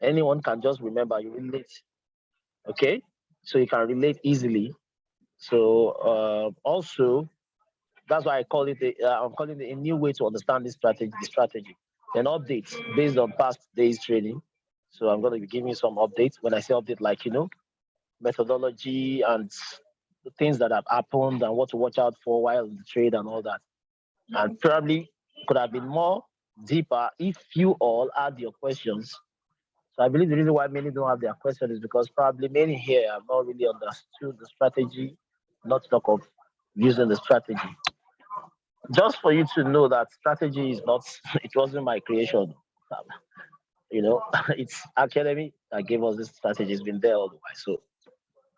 Anyone can just remember, you relate. Okay, so you can relate easily. So also, that's why I call it I'm calling it a new way to understand this strategy. The strategy, an update based on past days trading. So I'm going to be giving you some updates. When I say update, like methodology and the things that have happened and what to watch out for while in the trade and all that. And probably could have been more deeper if you all had your questions. So I believe the reason why many don't have their question is because probably many here have not really understood the strategy, not talk of using the strategy. Just for you to know that strategy is not, it wasn't my creation. Um, it's academy that gave us this strategy. It's been there all the while. So,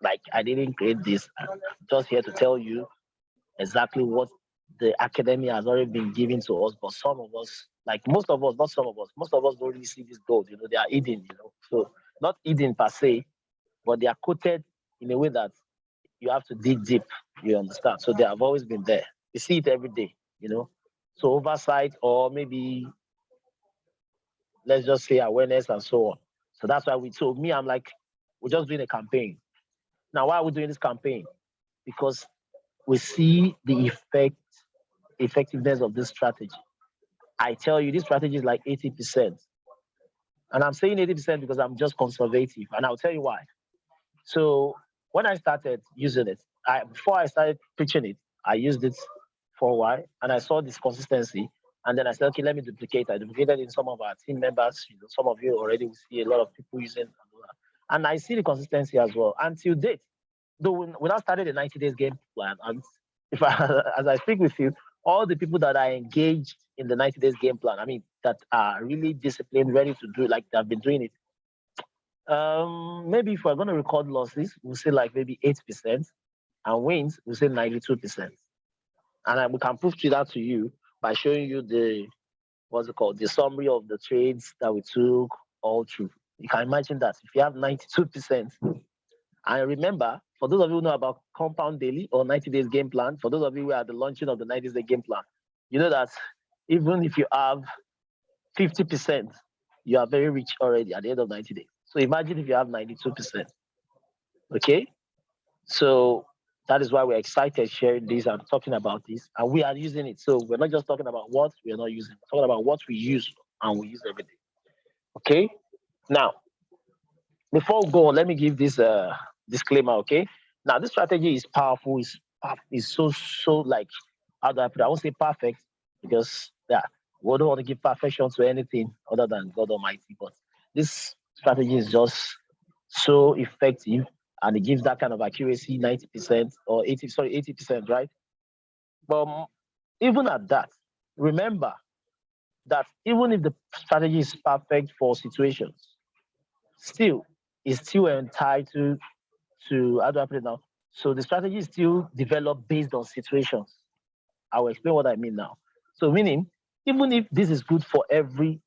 like, I didn't create this. I'm just here to tell you exactly what the academy has already been giving to us. But some of us, like most of us, not some of us, most of us don't really see this gold. They are hidden. So not hidden per se, but they are coated in a way that you have to dig deep. You understand? So they have always been there. You see it every day. So oversight or maybe let's just say awareness and so on. So that's why so me, I'm like, we're just doing a campaign. Now, why are we doing this campaign? Because we see the effectiveness of this strategy. I tell you, this strategy is like 80%. And I'm saying 80% because I'm just conservative. And I'll tell you why. So when I started using it, before I started preaching it, I used it for a while and I saw this consistency. And then I said, okay, let me duplicate. I duplicated in some of our team members. Some of you already will see a lot of people using it. And I see the consistency as well. Until date, though we now started a 90 days game plan. And if as I speak with you, all the people that are engaged in the 90 days game plan, I mean, that are really disciplined, ready to do, like they've been doing it. Maybe if we're going to record losses, we'll say like maybe 8%, and wins, we'll say 92%. And we can prove that to you by showing you the summary of the trades that we took all through. You can imagine that if you have 92%, and remember, for those of you who know about compound daily or 90 days game plan, for those of you who are at the launching of the 90 days game plan, you know that even if you have 50%, you are very rich already at the end of 90 days. So imagine if you have 92%. Okay? So that is why we're excited sharing this and talking about this. And we are using it. So we're not just talking about what we are not using, we're talking about what we use and we use every day. Okay? Now, before we go on, let me give this disclaimer, okay? Now, this strategy is powerful, is so like, how do I put it? I won't say perfect because we don't want to give perfection to anything other than God Almighty. But this strategy is just so effective and it gives that kind of accuracy, 90% or 80%, right? But even at that, remember that even if the strategy is perfect for situations, still is still entitled to, how do I put it now? So the strategy is still developed based on situations. I will explain what I mean now. So meaning, even if this is good for every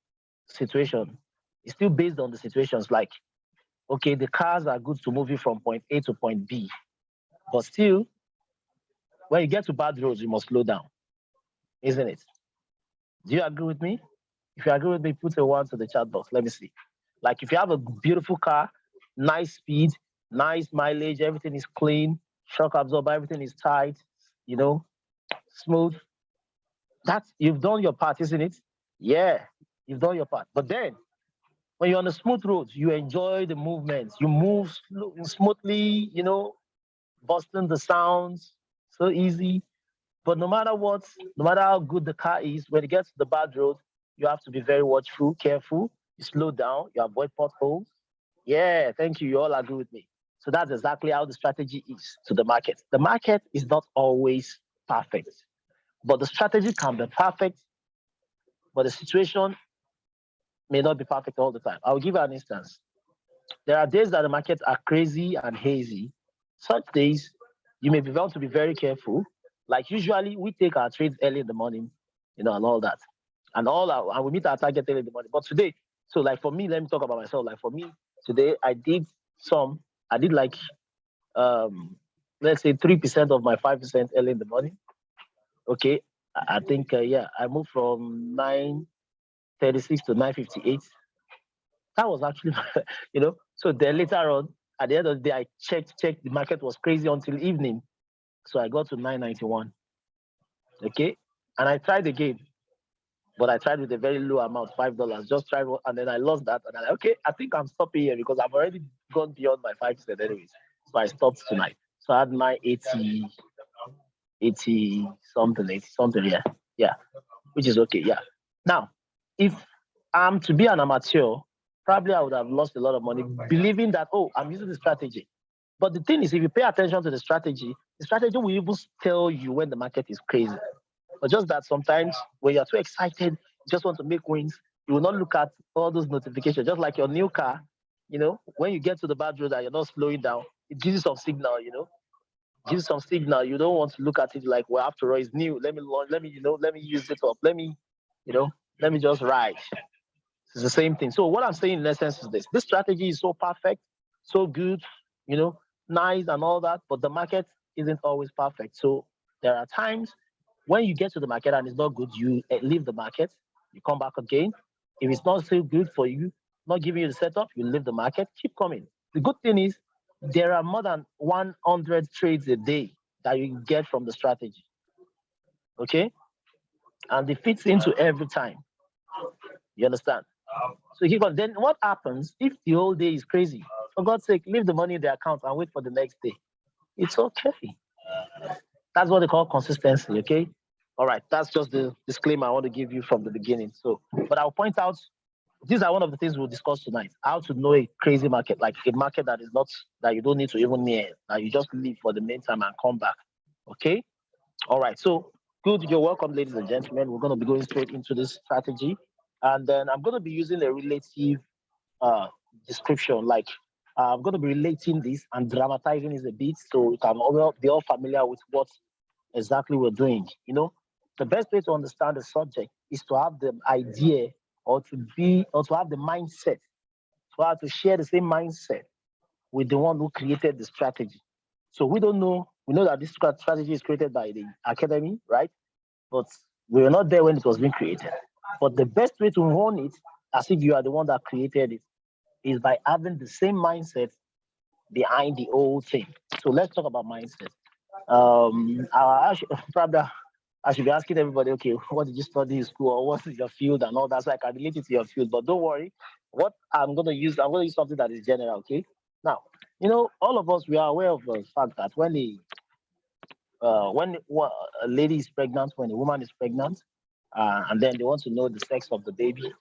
situation, it's still based on the situations. Like, okay, the cars are good to move you from point A to point B, but still, when you get to bad roads, you must slow down, isn't it? Do you agree with me? If you agree with me, put a one to the chat box. Let me see. Like if you have a beautiful car, nice speed, nice mileage, everything is clean, shock absorber, everything is tight, smooth. That's you've done your part, isn't it? Yeah, you've done your part. But then when you're on the smooth roads, you enjoy the movements. You move smoothly, busting the sounds, so easy. But no matter what, no matter how good the car is, when it gets to the bad road, you have to be very watchful, careful. You slow down, you avoid potholes. Yeah, thank you. You all agree with me. So that's exactly how the strategy is to the market. The market is not always perfect, but the strategy can be perfect, but the situation may not be perfect all the time. I'll give you an instance. There are days that the markets are crazy and hazy. Such days, you may want to be very careful. Like usually, we take our trades early in the morning, and all that, and we meet our target early in the morning. But today, so like for me, let me talk about myself. Like for me, today I did like let's say 3% of my 5% early in the morning. Okay, I think I moved from 9:36 to 9:58. That was actually, So then later on, at the end of the day, I checked. The market was crazy until evening. So I got to 991. Okay. And I tried again, but I tried with a very low amount, $5. Just tried, and then I lost that. And okay, I think I'm stopping here because I've already gone beyond my 5% anyways. So I stopped tonight. So I had my 80 something, 80 something, yeah. Yeah. Which is okay. Yeah. Now, if I'm to be an amateur, probably I would have lost a lot of money believing that, oh, I'm using the strategy. But the thing is, if you pay attention to the strategy will even tell you when the market is crazy. But just that sometimes when you're too excited, you just want to make wins, you will not look at all those notifications. Just like your new car, when you get to the bad road and you're not slowing down, it gives you some signal, gives you some signal. You don't want to look at it like, well, after all, it's new. Let me launch, let me use it up. Let me just ride. It's the same thing. So what I'm saying in essence is this strategy is so perfect, so good, nice and all that, but the market isn't always perfect. So there are times when you get to the market and it's not good, you leave the market, you come back again. If it's not still good for you, not giving you the setup, you leave the market, keep coming. The good thing is there are more than 100 trades a day that you get from the strategy. Okay? And it fits into every time. You understand? So he goes, then what happens if the whole day is crazy? For God's sake, leave the money in the account and wait for the next day. It's okay. That's what they call consistency, okay? All right, that's just the disclaimer I want to give you from the beginning. So, but I'll point out, these are one of the things we'll discuss tonight. How to know a crazy market, like a market that is not, that you don't need to even near, that you just leave for the meantime and come back, okay? All right, so good, you're welcome, ladies and gentlemen. We're going to be going straight into this strategy. And then I'm going to be using a relative description, like I'm going to be relating this and dramatizing this a bit so we can all be all familiar with what exactly we're doing. The best way to understand the subject is to have the idea or to have the mindset, to have to share the same mindset with the one who created the strategy. So we don't know, we know that this strategy is created by the academy, right? But we were not there when it was being created. But the best way to own it, as if you are the one that created it, is by having the same mindset behind the whole thing. So let's talk about mindset. Probably I should be asking everybody, okay, what did you study in school or what is your field and all that, so I can relate it to your field. But don't worry, I'm going to use something that is general, okay? Now, all of us, we are aware of the fact that when a lady is pregnant, when a woman is pregnant, and then they want to know the sex of the baby,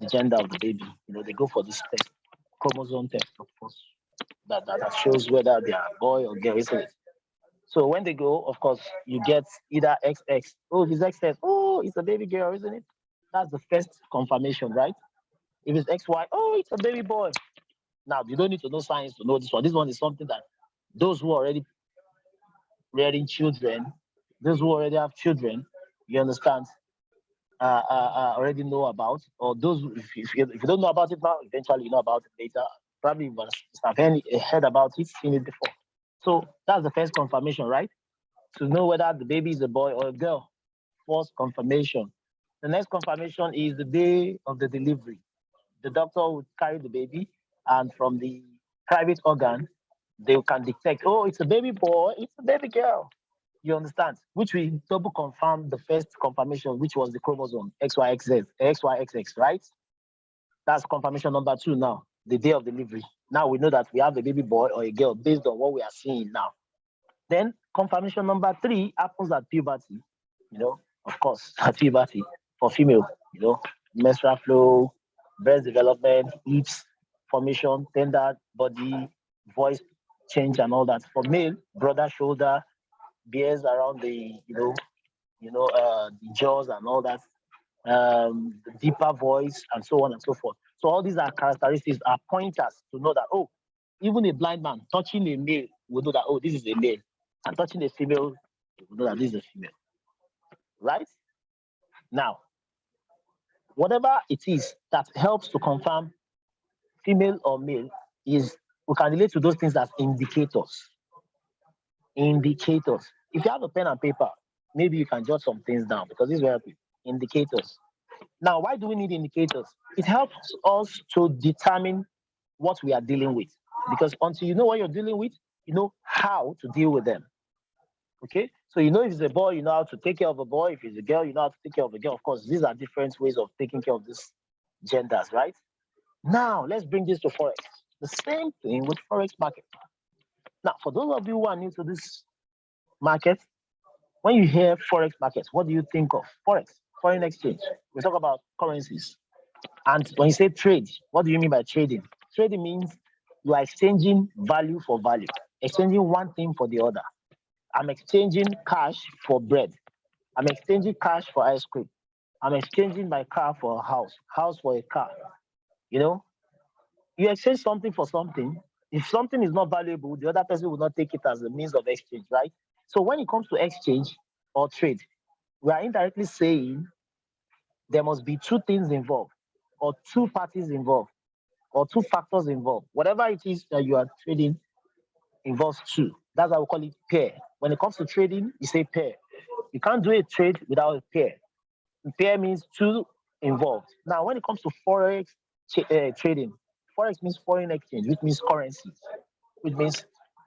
the gender of the baby, they go for this test, chromosome test, of course, that shows whether they are boy or girl, isn't it? So when they go, of course, you get either XX. Oh, if it's XX, oh, it's a baby girl, isn't it? That's the first confirmation, right? If it's XY, oh, it's a baby boy. Now, you don't need to know science to know this one. This one is something that those who are already rearing children, those who already have children, you understand, already know about. Or those, if you don't know about it now, eventually you know about it later. Probably you must have heard about it, seen it before. So that's the first confirmation, right? To know whether the baby is a boy or a girl. First confirmation. The next confirmation is the day of the delivery. The doctor would carry the baby, and from the private organ, they can detect, oh, it's a baby boy, it's a baby girl. You understand? Which we double confirm the first confirmation, which was the chromosome XYXX, right? That's confirmation number 2 now, the day of delivery. Now we know that we have a baby boy or a girl based on what we are seeing now. Then confirmation number 3 happens at puberty, of course, at puberty for female, menstrual flow, breast development, hips formation, tender body, voice change and all that. For male, broader shoulder, bears around the, the jaws and all that, the deeper voice and so on and so forth. So all these are characteristics, are pointers to know that, oh, even a blind man touching a male will know that, oh, this is a male. And touching a female, you will know that this is a female. Right? Now, whatever it is that helps to confirm female or male is, we can relate to those things as indicators. Indicators. If you have a pen and paper, maybe you can jot some things down because this is where indicators. Now, why do we need indicators? It helps us to determine what we are dealing with. Because until you know what you're dealing with, you know how to deal with them. Okay? So you know if it's a boy, you know how to take care of a boy. If it's a girl, you know how to take care of a girl. Of course, these are different ways of taking care of these genders, right? Now, let's bring this to Forex. The same thing with Forex market. Now, for those of you who are new to this market, when you hear Forex market, what do you think of? Forex, foreign exchange. We talk about currencies. And when you say trade, what do you mean by trading? Trading means you are exchanging value for value, exchanging one thing for the other. I'm exchanging cash for bread. I'm exchanging cash for ice cream. I'm exchanging my car for a house for a car. You know, you exchange something for something. If something is not valuable, the other person will not take it as a means of exchange, right? So when it comes to exchange or trade, we are indirectly saying there must be two things involved, or two parties involved, or two factors involved. Whatever it is that you are trading involves two. That's why we call it pair. When it comes to trading, you say pair. You can't do a trade without a pair. Pair means two involved. Now, when it comes to forex trading, forex means foreign exchange, which means currencies, which means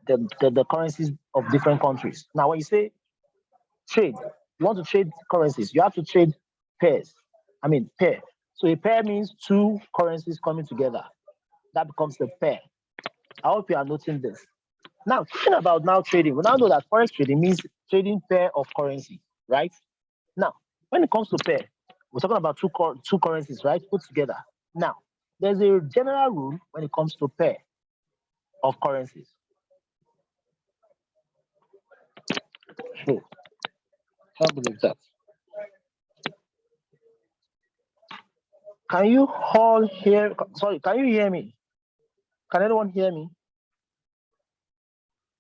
the currencies of different countries. Now, when you say trade, you want to trade currencies, you have to trade pairs. I mean, pair. So a pair means two currencies coming together. That becomes a pair. I hope you are noting this. Now, talking about now trading, we now know that forex trading means trading pair of currency, right? Now, when it comes to pair, we're talking about two currencies, right? Put together. Now, there's a general rule when it comes to pair of currencies. Hmm. Can't believe that. Can you all hear? Sorry, can you hear me? Can anyone hear me?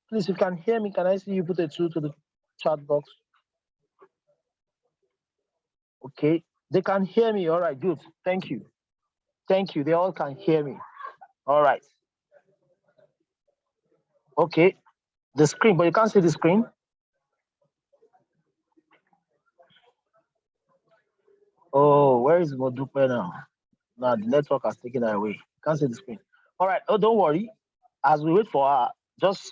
Please, if you can hear me, can I see you put a two to the chat box? Okay, they can hear me. All right, good. Thank you. Thank you. They all can hear me. All right. Okay, the screen, but you can't see the screen. Oh, where is Modupe now? Now the network has taken her away. Can't see the screen. All right. Oh, don't worry. As we wait for her, just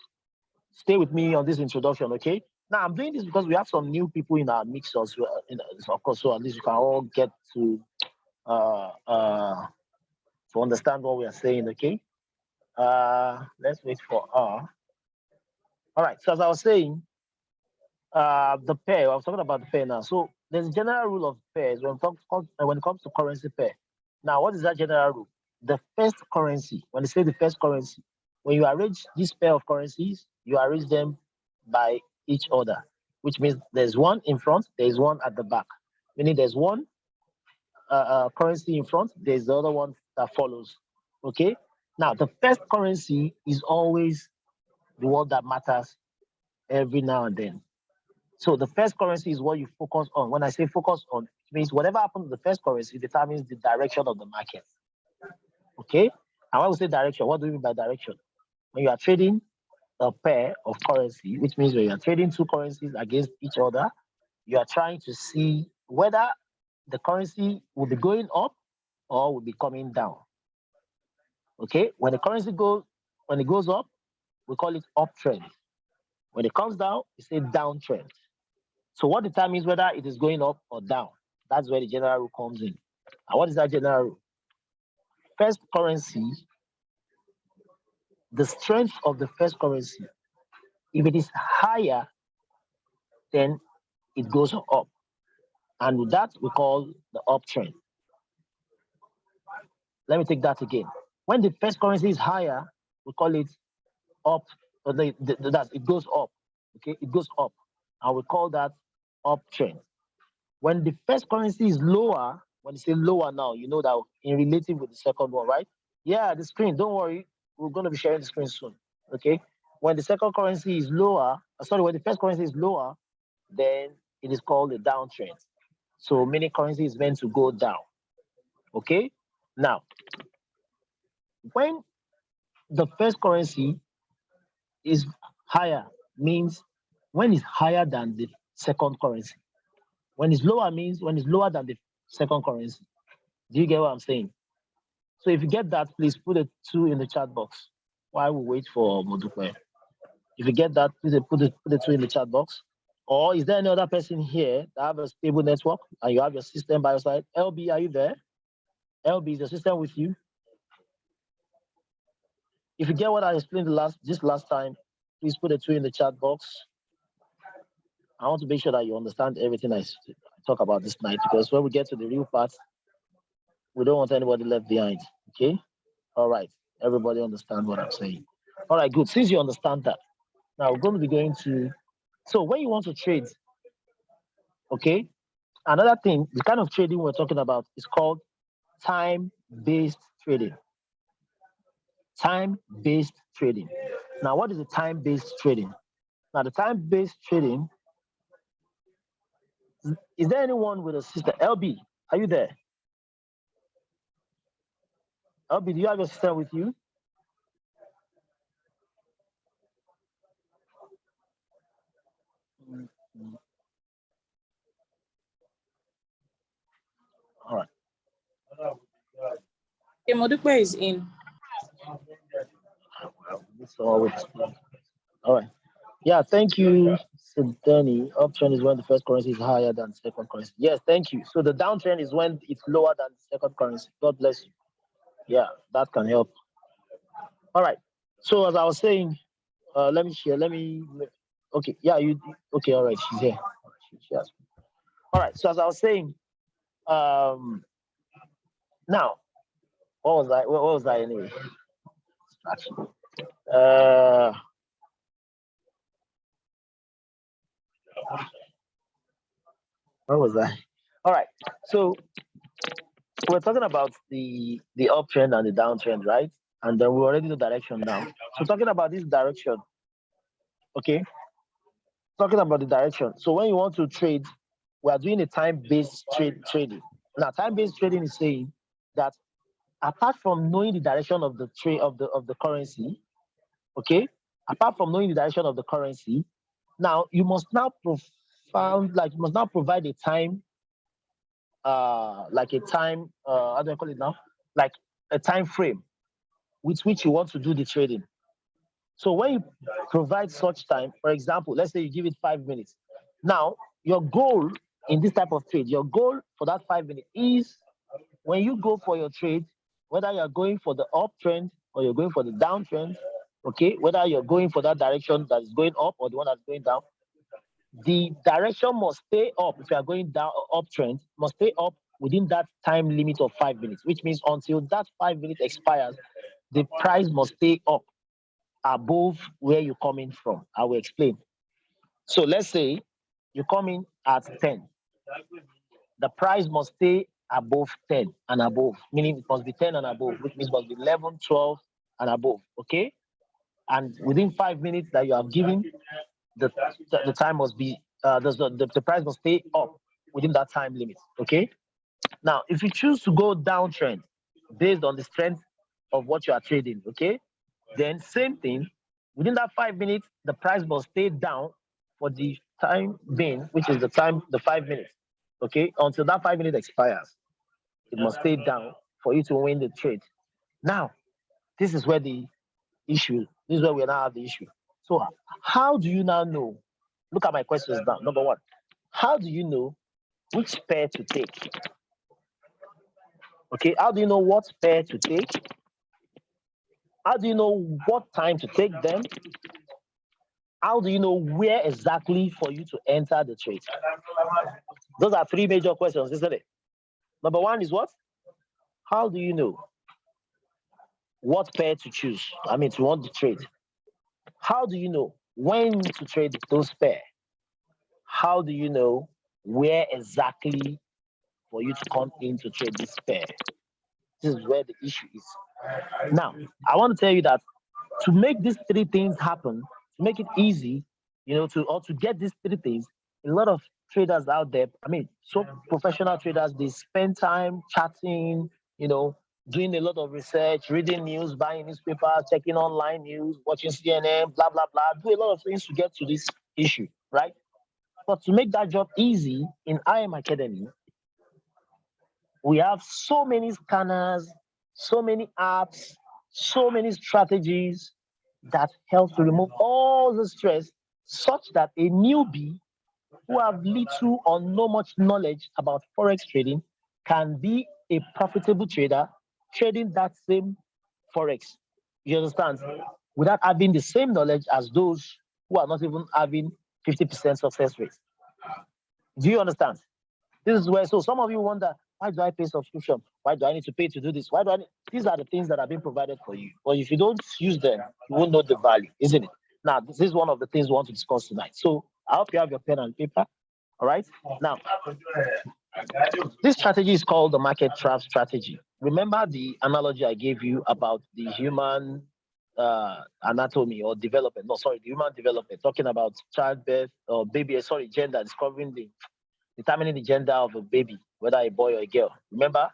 stay with me on this introduction, okay? Now I'm doing this because we have some new people in our mix as well. Of course, so at least you can all get uh uh to understand what we are saying, okay? Let's wait for her. All right. So as I was saying, the pair. I was talking about the pair now. So there's a general rule of pairs when it comes to currency pair. Now, what is that general rule? The first currency. When they say the first currency, when you arrange this pair of currencies, you arrange them by each other, which means there's one in front, there's one at the back. Meaning there's one currency in front, there's the other one that follows. Okay. Now, the first currency is always the one that matters every now and then. So the first currency is what you focus on. When I say focus on, it means whatever happens to the first currency determines the direction of the market. Okay? And when we say direction, what do we mean by direction? When you are trading a pair of currency, which means when you are trading two currencies against each other, you are trying to see whether the currency will be going up or will be coming down. Okay? When it goes up, we call it uptrend. When it comes down, we say downtrend. So what determines whether it is going up or down? That's where the general rule comes in. And what is that general rule? First currency, the strength of the first currency, if it is higher, then it goes up. And with that, we call the uptrend. Let me take that again. When the first currency is higher, we call it up, or that it goes up. Okay, it goes up. And we call that uptrend. When the first currency is lower, when you say lower now, you know that in relative with the second one, right? Yeah, the screen, don't worry. We're going to be sharing the screen soon. Okay. When the second currency is lower, when the first currency is lower, then it is called a downtrend. So many currency is meant to go down. Okay. Now, when the first currency is higher, means when it's higher than the second currency. When it's lower means when it's lower than the second currency. Do you get what I'm saying? So if you get that, please put a 2 in the chat box while we wait for Modupe. If you get that, please put a 2 in the chat box. Or is there any other person here that have a stable network and you have your system by your side? LB, are you there? LB, is your system with you? If you get what I explained this last time, please put a 2 in the chat box. I want to make sure that you understand everything I talk about this night, because when we get to the real part, we don't want anybody left behind. Okay? All right. Everybody understand what I'm saying. All right, good. Since you understand that, now we're going to be going to, so when you want to trade, okay, another thing, the kind of trading we're talking about is called time-based trading. Time-based trading. Now, what is a time-based trading? Now, the time-based trading, is there anyone with a system? LB, are you there? LB, do you have your system with you? All right. Modupe is in. All right. Yeah, thank you, Sidney. Uptrend is when the first currency is higher than the second currency. Yes, thank you. So the downtrend is when it's lower than the second currency. God bless you. Yeah, that can help. All right. So as I was saying, let me share. Okay. Yeah. Okay. All right. She's here. She has. All right. So as I was saying, now, what was I anyway? What was I? All right. So we're talking about the uptrend and the downtrend, right? And then we already know direction now. So talking about this direction, okay? Talking about the direction. So when you want to trade, we are doing a time-based trading. Now, time-based trading is saying that apart from knowing the direction of the trade of the currency, okay? Apart from knowing the direction of the currency, now you must now provide a time, like a time, how do I call it now? Like a time frame with which you want to do the trading. So when you provide such time, for example, let's say you give it 5 minutes. Now, your goal in this type of trade, your goal for that 5 minutes is when you go for your trade, whether you're going for the uptrend or you're going for the downtrend, okay, whether you're going for that direction that is going up or the one that's going down, the direction must stay up. If you are going down or uptrend, must stay up within that time limit of 5 minutes, which means until that 5 minutes expires, the price must stay up above where you're coming from. I will explain. So let's say you come in at 10. The price must stay above 10 and above, meaning it must be 10 and above, which means it must be 11, 12 and above, okay? And within 5 minutes that you have given, the time must be, the price must stay up within that time limit, okay? Now, if you choose to go downtrend based on the strength of what you are trading, okay? Then same thing, within that 5 minutes, the price must stay down for the time being, which is the 5 minutes, okay? Until that 5 minutes expires, it must stay down for you to win the trade. Now, this is where we now have the issue. So how do you now know? Look at my questions now. Number one, how do you know which pair to take? Okay, how do you know what pair to take? How do you know what time to take them? How do you know where exactly for you to enter the trade? Those are three major questions, isn't it? Number one is what? How do you know what pair to choose? I mean, to want the trade. How do you know when to trade those pair? How do you know where exactly for you to come in to trade this pair? This is where the issue is. Now, I want to tell you that to make these three things happen, to make it easy, to get these three things, a lot of traders out there, I mean, so professional traders, they spend time chatting, doing a lot of research, reading news, buying newspapers, checking online news, watching CNN, blah, blah, blah, do a lot of things to get to this issue, right? But to make that job easy in IM Academy, We have so many scanners, so many apps, so many strategies that help to remove all the stress such that a newbie who have little or no much knowledge about forex trading can be a profitable trader trading that same forex. You understand? Without having the same knowledge as those who are not even having 50% success rate. Do you understand? This is where, so some of you wonder, why do I pay subscription? Why do I need to pay to do this? Why do I need? These are the things that are being provided for you. But if you don't use them, you won't know the value, isn't it? Now, this is one of the things we want to discuss tonight. So I hope you have your pen and paper. All right. Now, this strategy is called the market trap strategy. Remember the analogy I gave you about the human anatomy or development? No, sorry, the human development, talking about childbirth or baby, sorry, gender, determining the gender of a baby, whether a boy or a girl. Remember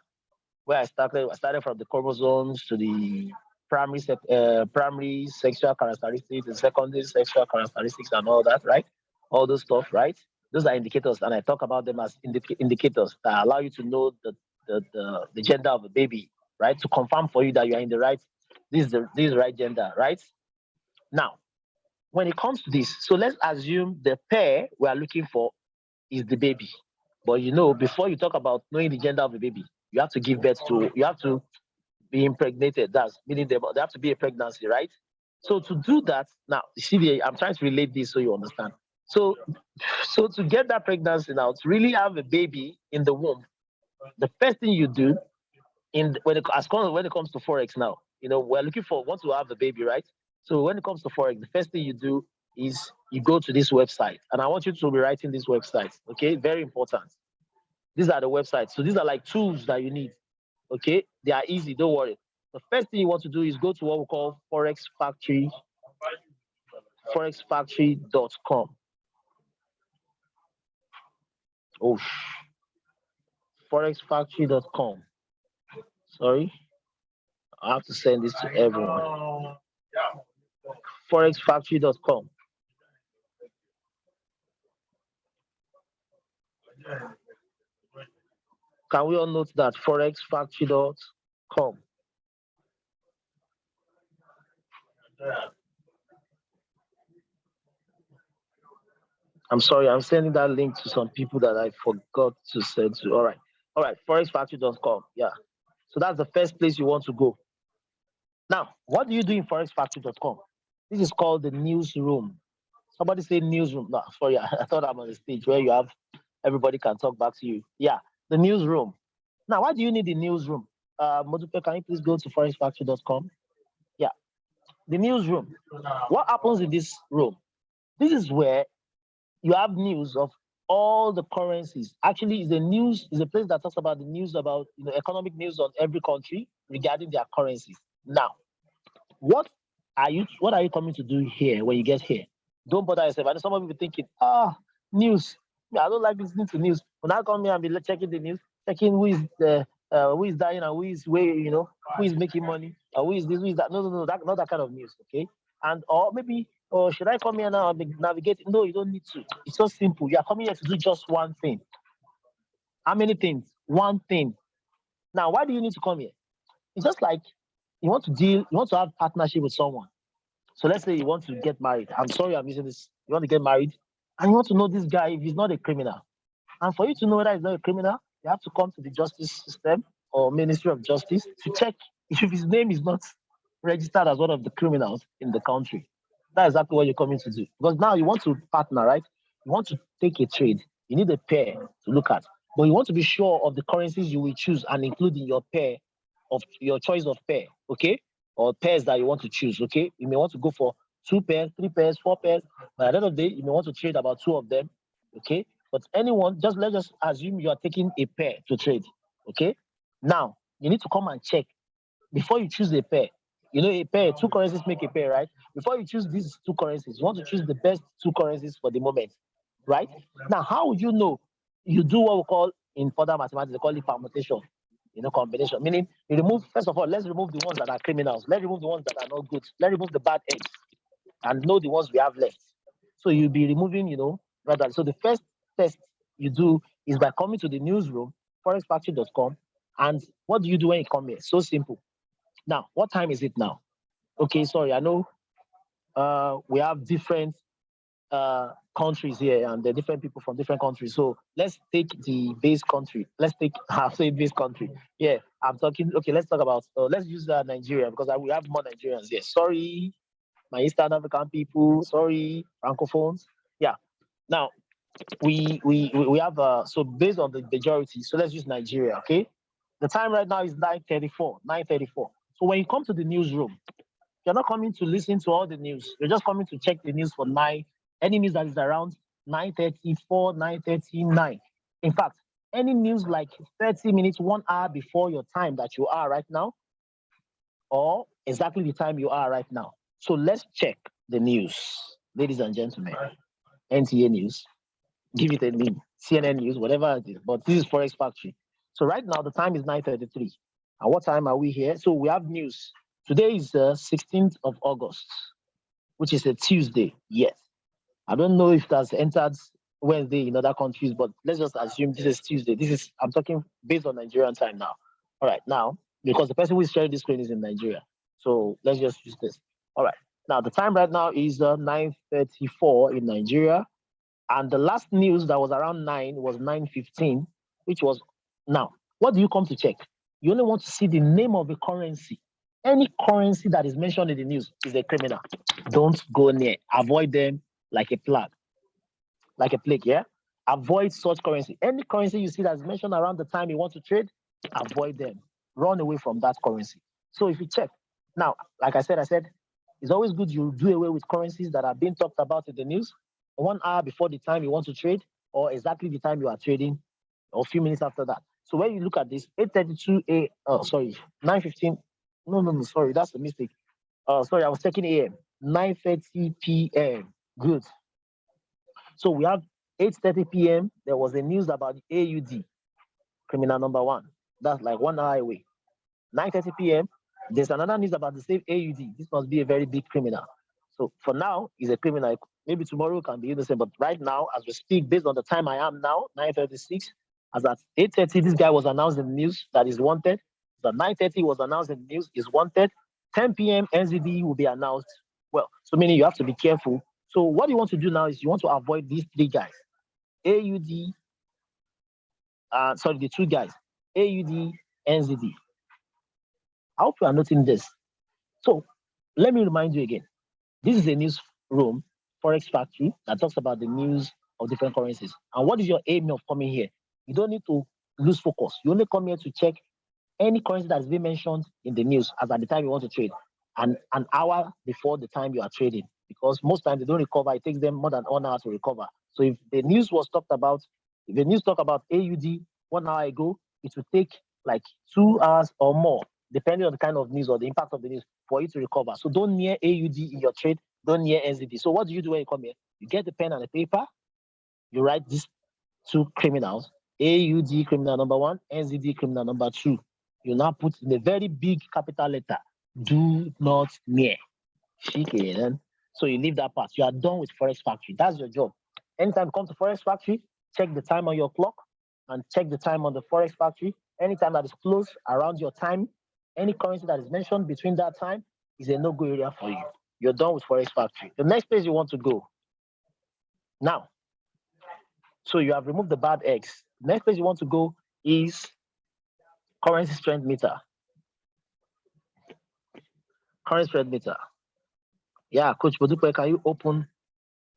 where I started? I started from the chromosomes to the primary sexual characteristics, the secondary sexual characteristics, and all that, right? All those stuff, right? Those are indicators, and I talk about them as indicators that allow you to know the gender of a baby, right? To confirm for you that you are in the right, this is the right gender, right? Now, when it comes to this, so let's assume the pair we are looking for is the baby. But you know, before you talk about knowing the gender of the baby, you have to give birth to, you have to be impregnated. That's meaning there have to be a pregnancy, right? So to do that, now you see, I'm trying to relate this so you understand. So, so to get that pregnancy now, to really have a baby in the womb, the first thing you do when it comes to forex now, you know, we're looking for want to have a baby, right? So when it comes to forex, the first thing you do is you go to this website, and I want you to be writing this website. Okay, very important. These are the websites. So these are like tools that you need. Okay, they are easy. Don't worry. The first thing you want to do is go to what we call Forex Factory, forexfactory.com. Oh, forexfactory.com. Sorry, I have to send this to everyone. Forexfactory.com. Can we all note that forexfactory.com? I'm sorry, I'm sending that link to some people that I forgot to send to. All right, forexfactory.com. Yeah. So that's the first place you want to go. Now, what do you do in forexfactory.com? This is called the newsroom. Somebody say newsroom. No, sorry, I thought I'm on the stage where you have everybody can talk back to you. Yeah, the newsroom. Now, why do you need the newsroom? Modupe, can you please go to forexfactory.com? Yeah, the newsroom. What happens in this room? This is where you have news of all the currencies. Actually, is a place that talks about the news about economic news on every country regarding their currencies. Now, what what are you coming to do here when you get here? Don't bother yourself. I know some of you be thinking, news. Yeah, I don't like listening to news. When I come here and be checking the news, checking who is dying and who is who is making money, or who is this, who is that. No, not that kind of news, okay? And or maybe, or should I come here now and be navigating? No, you don't need to. It's so simple. You are coming here to do just one thing. How many things? One thing. Now, why do you need to come here? It's just like you want to have partnership with someone. So let's say you want to get married. I'm sorry I'm using this. You want to get married and you want to know this guy if he's not a criminal. And for you to know whether he's not a criminal, you have to come to the justice system or Ministry of Justice to check if his name is not registered as one of the criminals in the country. That's exactly what you're coming to do. Because now you want to partner, right? You want to take a trade. You need a pair to look at. But you want to be sure of the currencies you will choose and include in your pair of your choice of pair, okay? Or pairs that you want to choose, okay? You may want to go for 2 pairs, 3 pairs, 4 pairs. But at the end of the day, you may want to trade about 2 of them, okay? But anyone, let's just assume you are taking a pair to trade, okay? Now, you need to come and check before you choose a pair. You know, a pair, two currencies make a pair, right? Before you choose these two currencies, you want to choose the best two currencies for the moment, right? Now, how would you know? You do what we call in further mathematics, they call it permutation, combination. Meaning, you remove, first of all, let's remove the ones that are criminals. Let's remove the ones that are not good. Let's remove the bad eggs and know the ones we have left. So you'll be removing, rather. So the first test you do is by coming to the newsroom, forexfactory.com, And what do you do when you come here? So simple. Now, what time is it now? Okay, sorry, I know we have different countries here, and there are different people from different countries. So let's take the base country. Let's take, I'll say base country. Yeah, I'm talking, okay, let's talk about, let's use Nigeria, because we have more Nigerians here. Sorry, my Eastern African people, sorry, Francophones. Yeah, now, we have, so based on the majority, so let's use Nigeria, okay? The time right now is 9:34, 9:34. So when you come to the newsroom, you're not coming to listen to all the news. You're just coming to check the news for any news that is around 9:34, 9:39. In fact, any news like 30 minutes, 1 hour before your time that you are right now, or exactly the time you are right now. So let's check the news, ladies and gentlemen. NTA News, give it a name, CNN News, whatever it is. But this is Forex Factory. So right now the time is 9:33. And what time are we here? So we have news. Today is the 16th of August, which is a Tuesday. Yes. I don't know if that's entered Wednesday in other countries, but let's just assume this is Tuesday. I'm talking based on Nigerian time now. All right, now, because the person who is sharing this screen is in Nigeria. So let's just use this. All right. Now, the time right now is 9:34 in Nigeria. And the last news that was around 9 was 9:15, which was now. What do you come to check? You only want to see the name of a currency. Any currency that is mentioned in the news is a criminal. Don't go near. Avoid them like a plague. Like a plague, yeah? Avoid such currency. Any currency you see that's mentioned around the time you want to trade, avoid them. Run away from that currency. So if you check, now, like I said, it's always good you do away with currencies that are being talked about in the news 1 hour before the time you want to trade, or exactly the time you are trading, or a few minutes after that. So when you look at this, 8:32 a, 9:15. No, sorry, that's a mistake. Sorry, I was checking AM. 9:30 p.m. Good. So we have 8:30 p.m. There was a news about the AUD, criminal number one. That's like 1 hour away. 9:30 p.m. There's another news about the same AUD. This must be a very big criminal. So for now, he's a criminal. Maybe tomorrow can be innocent, but right now, as we speak, based on the time I am now, 9:36, as at 8:30, this guy was announced in the news that is wanted. So at 9:30 was announced in the news is wanted. 10 p.m. NZD will be announced. Well, so meaning you have to be careful. So what you want to do now is you want to avoid these three guys. AUD, the two guys, AUD, NZD. I hope you are noting this. So let me remind you again. This is a news room, Forex Factory, that talks about the news of different currencies. And what is your aim of coming here? You don't need to lose focus. You only come here to check any currency that is being mentioned in the news as at the time you want to trade, and an hour before the time you are trading. Because most times they don't recover. It takes them more than 1 hour to recover. So if the news was talked about, if the news talked about AUD 1 hour ago, it would take like 2 hours or more, depending on the kind of news or the impact of the news, for you to recover. So don't near AUD in your trade, don't near NZD. So what do you do when you come here? You get the pen and the paper, you write these two criminals, AUD criminal number one, NZD criminal number two. You now put in a very big capital letter, do not near. So you leave that part. You are done with Forex Factory. That's your job. Anytime you come to Forex Factory, check the time on your clock and check the time on the Forex Factory. Anytime that is close around your time, any currency that is mentioned between that time is a no-go area for you. You're done with Forex Factory. The next place you want to go. Now, so you have removed the bad eggs. The next place you want to go is currency strength meter. Currency strength meter. Yeah, Coach Bodupe, can you open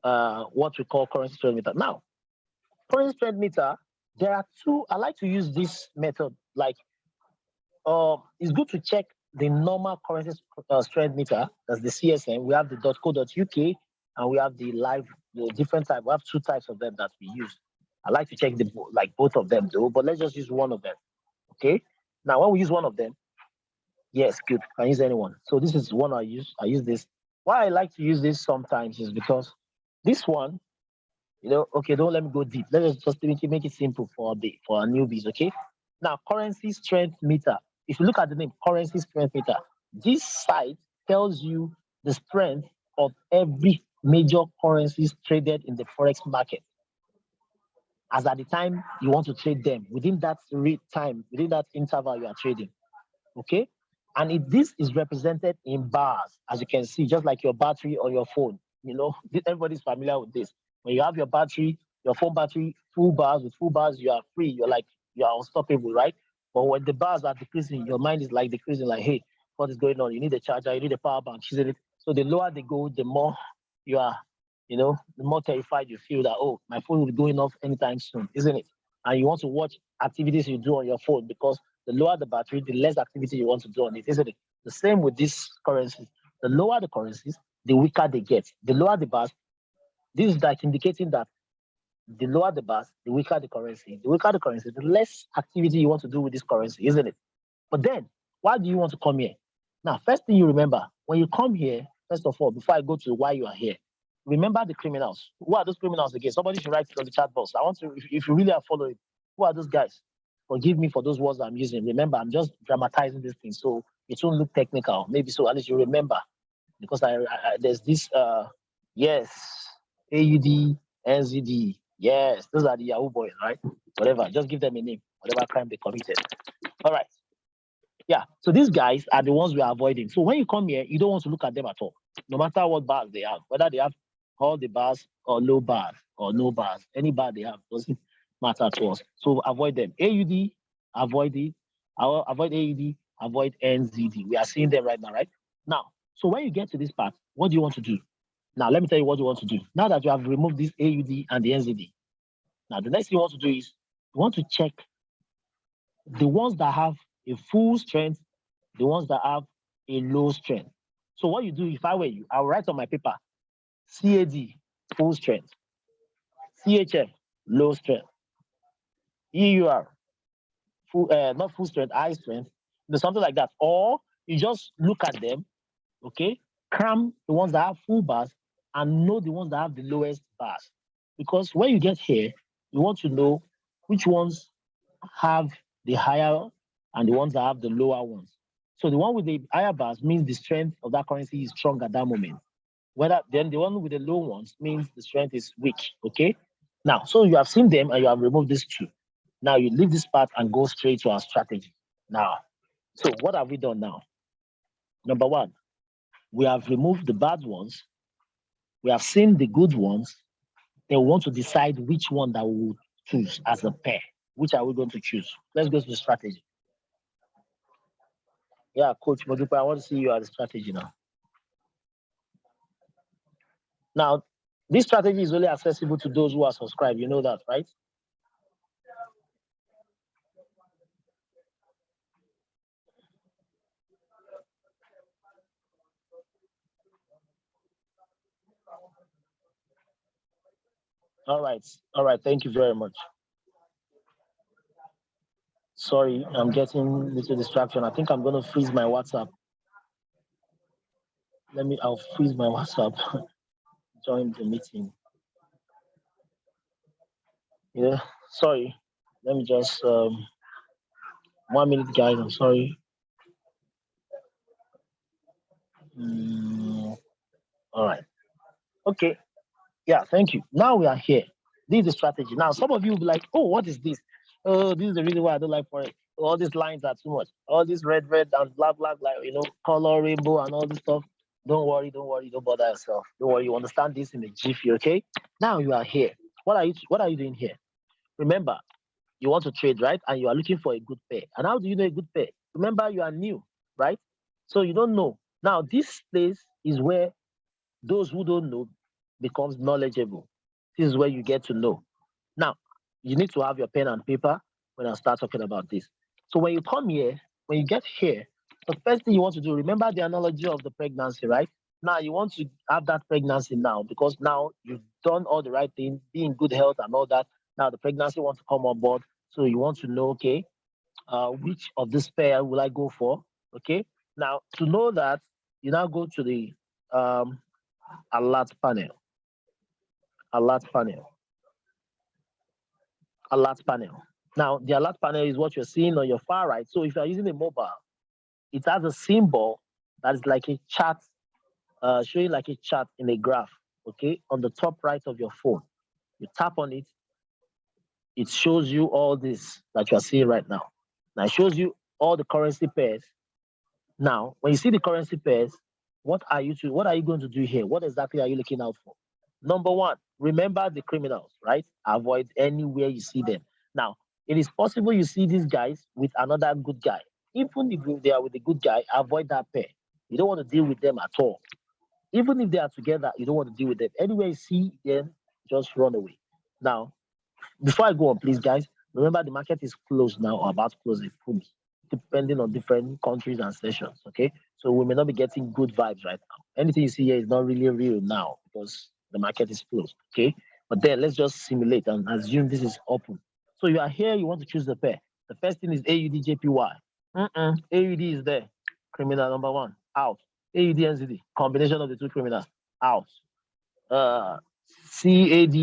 what we call currency strength meter? Now, currency strength meter, there are two. I like to use this method. Like, it's good to check the normal currency strength meter. That's the CSM. We have the .co.uk and we have the live, the different type. We have two types of them that we use. I like to check both of them though, but let's just use one of them. Okay. Now, when we use one of them, yes, good. Can use anyone. So this is one I use. I use this. Why I like to use this sometimes is because this one, okay, don't let me go deep. Let's just make it simple for our newbies, okay? Now, currency strength meter. If you look at the name, currency strength meter, this site tells you the strength of every major currencies traded in the Forex market. as at the time you want to trade them, within that time, within that interval you are trading. Okay? And this is represented in bars, as you can see, just like your battery on your phone. You know, everybody's familiar with this. When you have your battery, your phone battery, full bars, with full bars, you are free. You are unstoppable, right? But when the bars are decreasing, your mind is like decreasing, like, hey, what is going on? You need a charger, you need a power bank, isn't it? So the lower they go, the more you are, the more terrified you feel that, oh, my phone will be going off anytime soon, isn't it? And you want to watch activities you do on your phone, because the lower the battery, the less activity you want to do on it, isn't it? The same with these currencies. The lower the currencies, the weaker they get. The lower the bars, this is like indicating that the lower the bars, the weaker the currency. The weaker the currency, the less activity you want to do with this currency, isn't it? But then, why do you want to come here? Now, first thing you remember, when you come here, first of all, before I go to why you are here, remember the criminals. Who are those criminals again? Somebody should write it on the chat box. I want to, if you really are following, who are those guys? Forgive me for those words I'm using. Remember, I'm just dramatizing this thing, so it won't look technical. Maybe so at least you remember, because there's this yes, AUD, NZD. Yes, those are the Yahoo boys, right? Whatever, just give them a name, whatever crime they committed. All right. Yeah. So these guys are the ones we are avoiding. So when you come here, you don't want to look at them at all, no matter what bars they have, whether they have all the bars or low bars or no bars, any bar they have doesn't matter to us. So avoid them. AUD, avoid it. Avoid AUD, avoid NZD. We are seeing them right now, right? Now, so when you get to this part, what do you want to do? Now, let me tell you what you want to do. Now that you have removed this AUD and the NZD, now the next thing you want to do is you want to check the ones that have a full strength, the ones that have a low strength. So what you do, if I were you, I'll write on my paper, CAD, full strength, CHF, low strength, EUR, not full strength, high strength, something like that. Or you just look at them, okay, cram the ones that have full bars and know the ones that have the lowest bars. Because when you get here, you want to know which ones have the higher and the ones that have the lower ones. So the one with the higher bars means the strength of that currency is strong at that moment. Then the one with the low ones means the strength is weak. Okay. Now, so you have seen them and you have removed these two. Now you leave this part and go straight to our strategy. Now, so what have we done now? Number one, we have removed the bad ones. We have seen the good ones. They want to decide which one that we will choose as a pair. Which are we going to choose? Let's go to the strategy. Yeah, Coach Modupe, I want to see you at the strategy now. Now, this strategy is only accessible to those who are subscribed. You know that, right? All right. All right. Thank you very much. Sorry, I'm getting a little distraction. I think I'm going to freeze my WhatsApp. I'll freeze my WhatsApp. Join the meeting. Yeah, sorry. Let me just, 1 minute, guys. I'm sorry. All right. Okay. Yeah, thank you. Now we are here. This is the strategy. Now, some of you will be like, oh, what is this? Oh, this is the reason why I don't like Forex. All these lines are too much. All this red, and black, like, color, rainbow, and all this stuff. Don't worry, don't bother yourself. Don't worry, you understand this in a jiffy, okay? Now you are here. What are you doing here? Remember, you want to trade, right? And you are looking for a good pair. And how do you know a good pair? Remember, you are new, right? So you don't know. Now, this place is where those who don't know becomes knowledgeable. This is where you get to know. Now, you need to have your pen and paper when I start talking about this. So when you come here, when you get here, the first thing you want to do, remember the analogy of the pregnancy, right? Now you want to have that pregnancy now, because now you've done all the right things, be in good health and all that. Now the pregnancy wants to come on board. So you want to know, okay, which of this pair will I go for? Okay. Now to know that, you now go to the alert panel. Alert panel. Alert panel. Now, the alert panel is what you're seeing on your far right. So if you're using a mobile, it has a symbol that is like a chart, showing like a chart in a graph, okay, on the top right of your phone. You tap on it, it shows you all this that you are seeing right now. Now it shows you all the currency pairs. Now, when you see the currency pairs, what are you going to do here? What exactly are you looking out for? Number one, remember the criminals, right? Avoid anywhere you see them. Now, it is possible you see these guys with another good guy. Even if they are with a good guy, avoid that pair. You don't want to deal with them at all. Even if they are together, you don't want to deal with them. Anywhere you see them, just run away. Now, before I go on, please, guys, remember the market is closed now or about to close it fully, depending on different countries and sessions. Okay, so we may not be getting good vibes right now. Anything you see here is not really real now because the market is closed. Okay, but then let's just simulate and assume this is open. So you are here, you want to choose the pair. The first thing is AUD JPY. AUD is there. Criminal number one out. AUD NZD, combination of the two criminals out. CAD,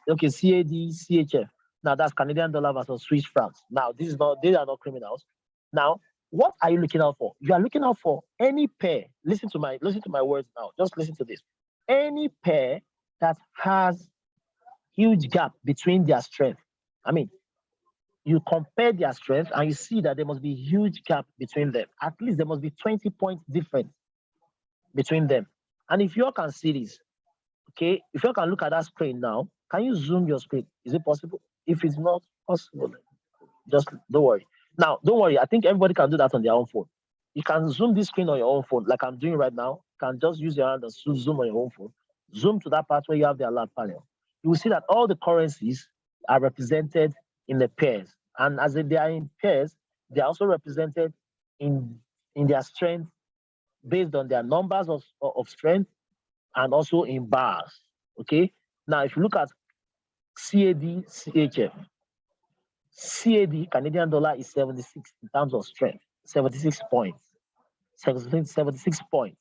okay, CAD, CHF. Now that's Canadian dollar versus Swiss francs. Now this is not, they are not criminals. Now, what are you looking out for? You are looking out for any pair. Listen to my words now. Just listen to this. Any pair that has huge gap between their strength. I mean, you compare their strength and you see that there must be huge gap between them. At least there must be 20 points difference between them. And if you all can see this, okay, if you can look at that screen now, can you zoom your screen? Is it possible? If it's not possible, just don't worry. Now, don't worry. I think everybody can do that on their own phone. You can zoom this screen on your own phone, like I'm doing right now. You can just use your hand and zoom on your own phone. Zoom to that part where you have the alert panel. You will see that all the currencies are represented in the pairs. And as they are in pairs, they are also represented in their strength based on their numbers of strength and also in bars. Okay. Now, if you look at CAD, CHF, CAD, Canadian dollar, is 76 in terms of strength, 76 points. 76 points.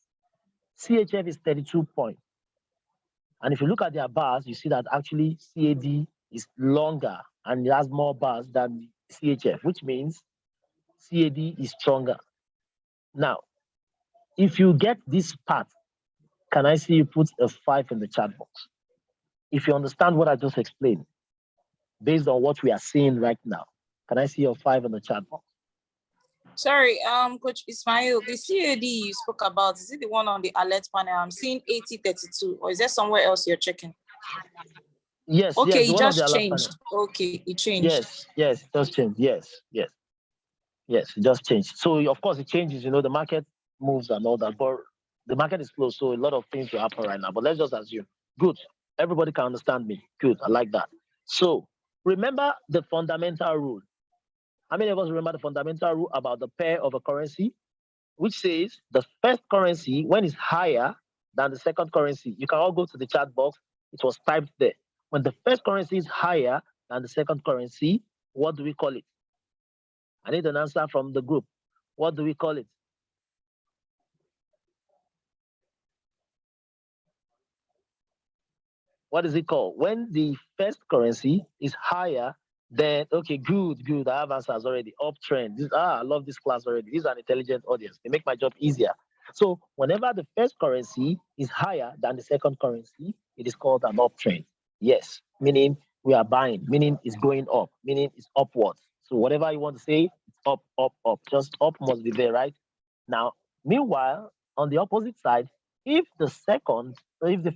CHF is 32 points. And if you look at their bars, you see that actually CAD is longer and it has more bars than CHF, which means CAD is stronger. Now, if you get this part, can I see you put a 5 in the chat box? If you understand what I just explained, based on what we are seeing right now, can I see your 5 in the chat box? Sorry, Coach Ismail, the CAD you spoke about, is it the one on the alert panel? I'm seeing 8032, or is there somewhere else you're checking? Yes. Okay, yes, it just changed. Okay, it changed. Yes, it just changed. Yes, it just changed. So of course it changes. The market moves and all that, but the market is closed, so a lot of things will happen right now. But let's just assume. Good. Everybody can understand me. Good. I like that. So remember the fundamental rule. How many of us remember the fundamental rule about the pair of a currency, which says the first currency, when it's higher than the second currency, you can all go to the chat box. It was typed there. When the first currency is higher than the second currency, what do we call it? I need an answer from the group. What do we call it? What is it called? When the first currency is higher than, okay, good. I have answers already. Uptrend. I love this class already. These are an intelligent audience. They make my job easier. So whenever the first currency is higher than the second currency, it is called an uptrend. Yes, meaning we are buying, meaning it's going up, meaning it's upwards. So whatever you want to say, it's up. Just up must be there, right? Now, meanwhile, on the opposite side, if the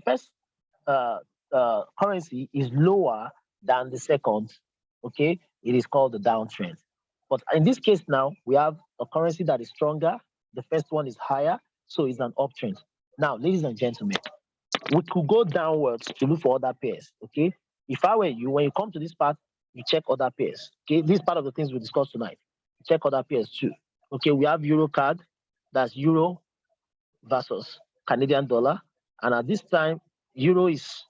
first currency is lower than the second, okay, it is called the downtrend. But in this case now, we have a currency that is stronger. The first one is higher, so it's an uptrend. Now, ladies and gentlemen, we could go downwards to look for other pairs, okay? If I were you, when you come to this part, you check other pairs, okay? This is part of the things we discussed tonight. Check other pairs too. Okay, we have Euro card, that's Euro versus Canadian dollar. And at this time, Euro is,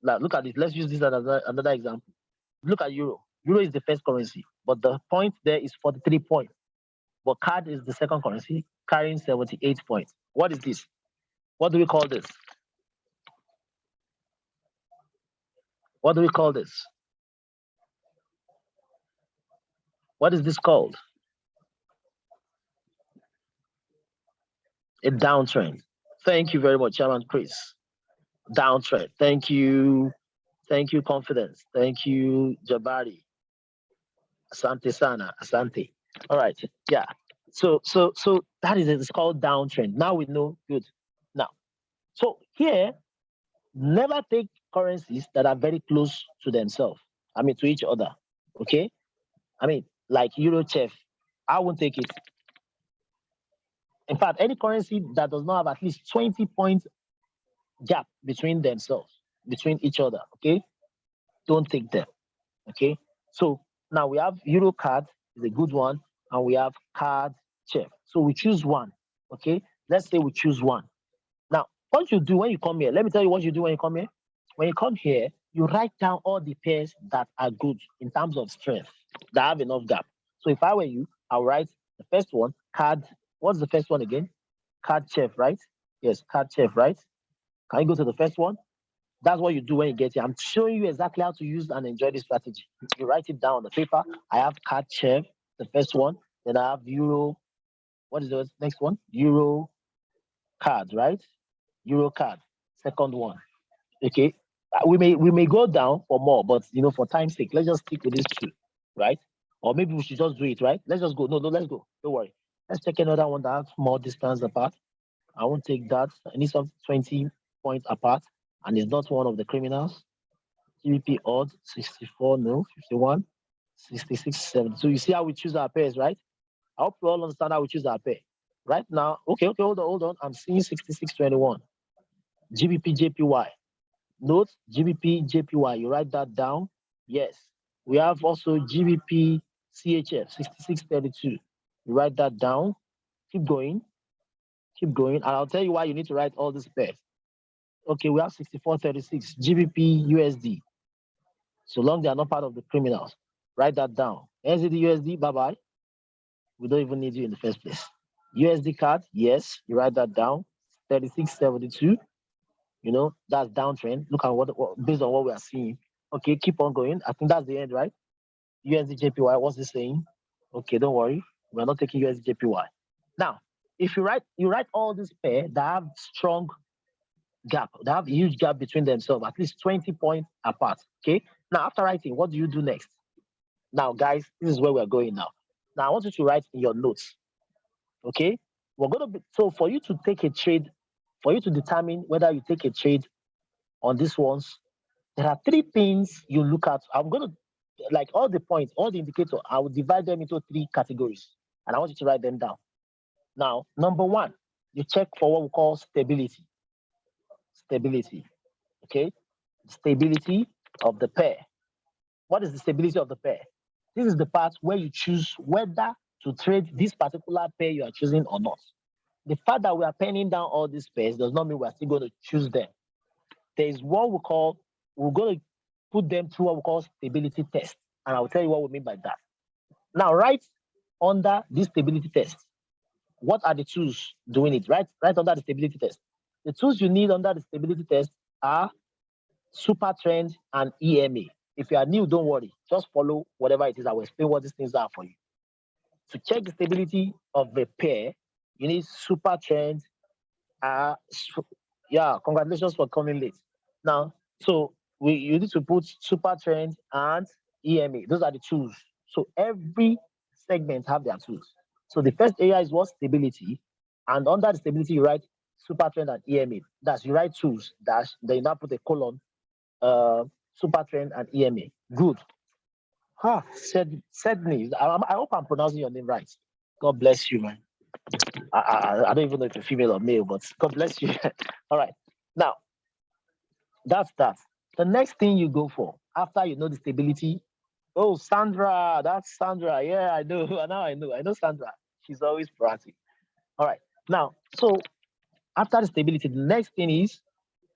like, look at it. Let's use this as another example. Look at Euro. Euro is the first currency, but the point there is 43 points. But card is the second currency, carrying 78 points. What is this? What do we call this? What do we call this? What is this called? A downtrend. Thank you very much, Chairman Chris. Downtrend. Thank you. Thank you, Confidence. Thank you, Jabari. Asante Sana. Asante. All right. Yeah. So that is it. It's called downtrend. Now we know. Good. Now, so here, never take currencies that are very close to themselves. I mean, to each other. Okay. I mean, like Euro Chef. I won't take it. In fact, any currency that does not have at least 20 points gap between themselves, between each other. Okay. Don't take them. Okay. So now we have Euro card is a good one, and we have card chef. So we choose one. Okay. Let's say we choose one. Now, what you do when you come here, let me tell you what you do when you come here. When you come here, you write down all the pairs that are good in terms of strength, that have enough gap. So if I were you, I'll write the first one, card. What's the first one again? Card chef, right? Yes, card chef, right? Can you go to the first one? That's what you do when you get here. I'm showing you exactly how to use and enjoy this strategy. You write it down on the paper. I have card chef, the first one. Then I have euro. What is the next one? Euro card, right? Euro card, second one. Okay. We may go down for more, but for time's sake, let's just stick with these two, right? Or maybe we should just do it, right? Let's just go. No, let's go. Don't worry. Let's check another one that has more distance apart. I won't take that. I need something 20 points apart, and it's not one of the criminals. GBP odd 64, no, 51, 66, 70. So you see how we choose our pairs, right? I hope you all understand how we choose our pair. Right now, okay, hold on. I'm seeing 6621. GBP JPY. Note GBP JPY. You write that down. Yes. We have also GBP CHF 6632. You write that down. Keep going. And I'll tell you why you need to write all these pairs. Okay, we have 6436 GBP USD. So long they are not part of the criminals. Write that down. NZD USD, bye-bye. We don't even need you in the first place. USD card, yes, you write that down. 3672. That's downtrend. Look at what based on what we are seeing. Okay, keep on going. I think that's the end, right? USD JPY, what's this saying? Okay, don't worry. We're not taking USD JPY. Now, if you write all these pairs that have strong gap, they have a huge gap between themselves, at least 20 points apart. Okay. Now, after writing, what do you do next? Now, guys, this is where we're going now. Now, I want you to write in your notes. Okay. We're going to be, so for you to take a trade, for you to determine whether you take a trade on these ones, there are three things you look at. I'm going to, like all the points, all the indicators, I will divide them into three categories, and I want you to write them down. Now, number one, you check for what we call stability. Stability. Okay. Stability of the pair. What is the stability of the pair? This is the part where you choose whether to trade this particular pair you are choosing or not. The fact that we are penning down all these pairs does not mean we are still going to choose them. There is what we're going to put them through what we call stability test. And I'll tell you what we mean by that. Now, right under this stability test, what are the tools doing it? Right under the stability test. The tools you need under the stability test are Super Trend and EMA. If you are new, don't worry. Just follow whatever it is. I will explain what these things are for you. To check the stability of the pair, you need Super Trend. Yeah, congratulations for coming late. Now, so you need to put Super Trend and EMA. Those are the tools. So every segment have their tools. So the first area is what stability, and under the stability you write Super Trend and EMA. That's you write tools dash. Then you now put a colon. Super Trend and EMA. Good. Said I hope I'm pronouncing your name right. God bless you, man. I don't even know if you're female or male, but God bless you. All right. Now, that's that. The next thing you go for after you know the stability. Oh, Sandra, that's Sandra. Yeah, I know. Now I know. I know Sandra. She's always proactive. All right. Now, so after the stability, the next thing is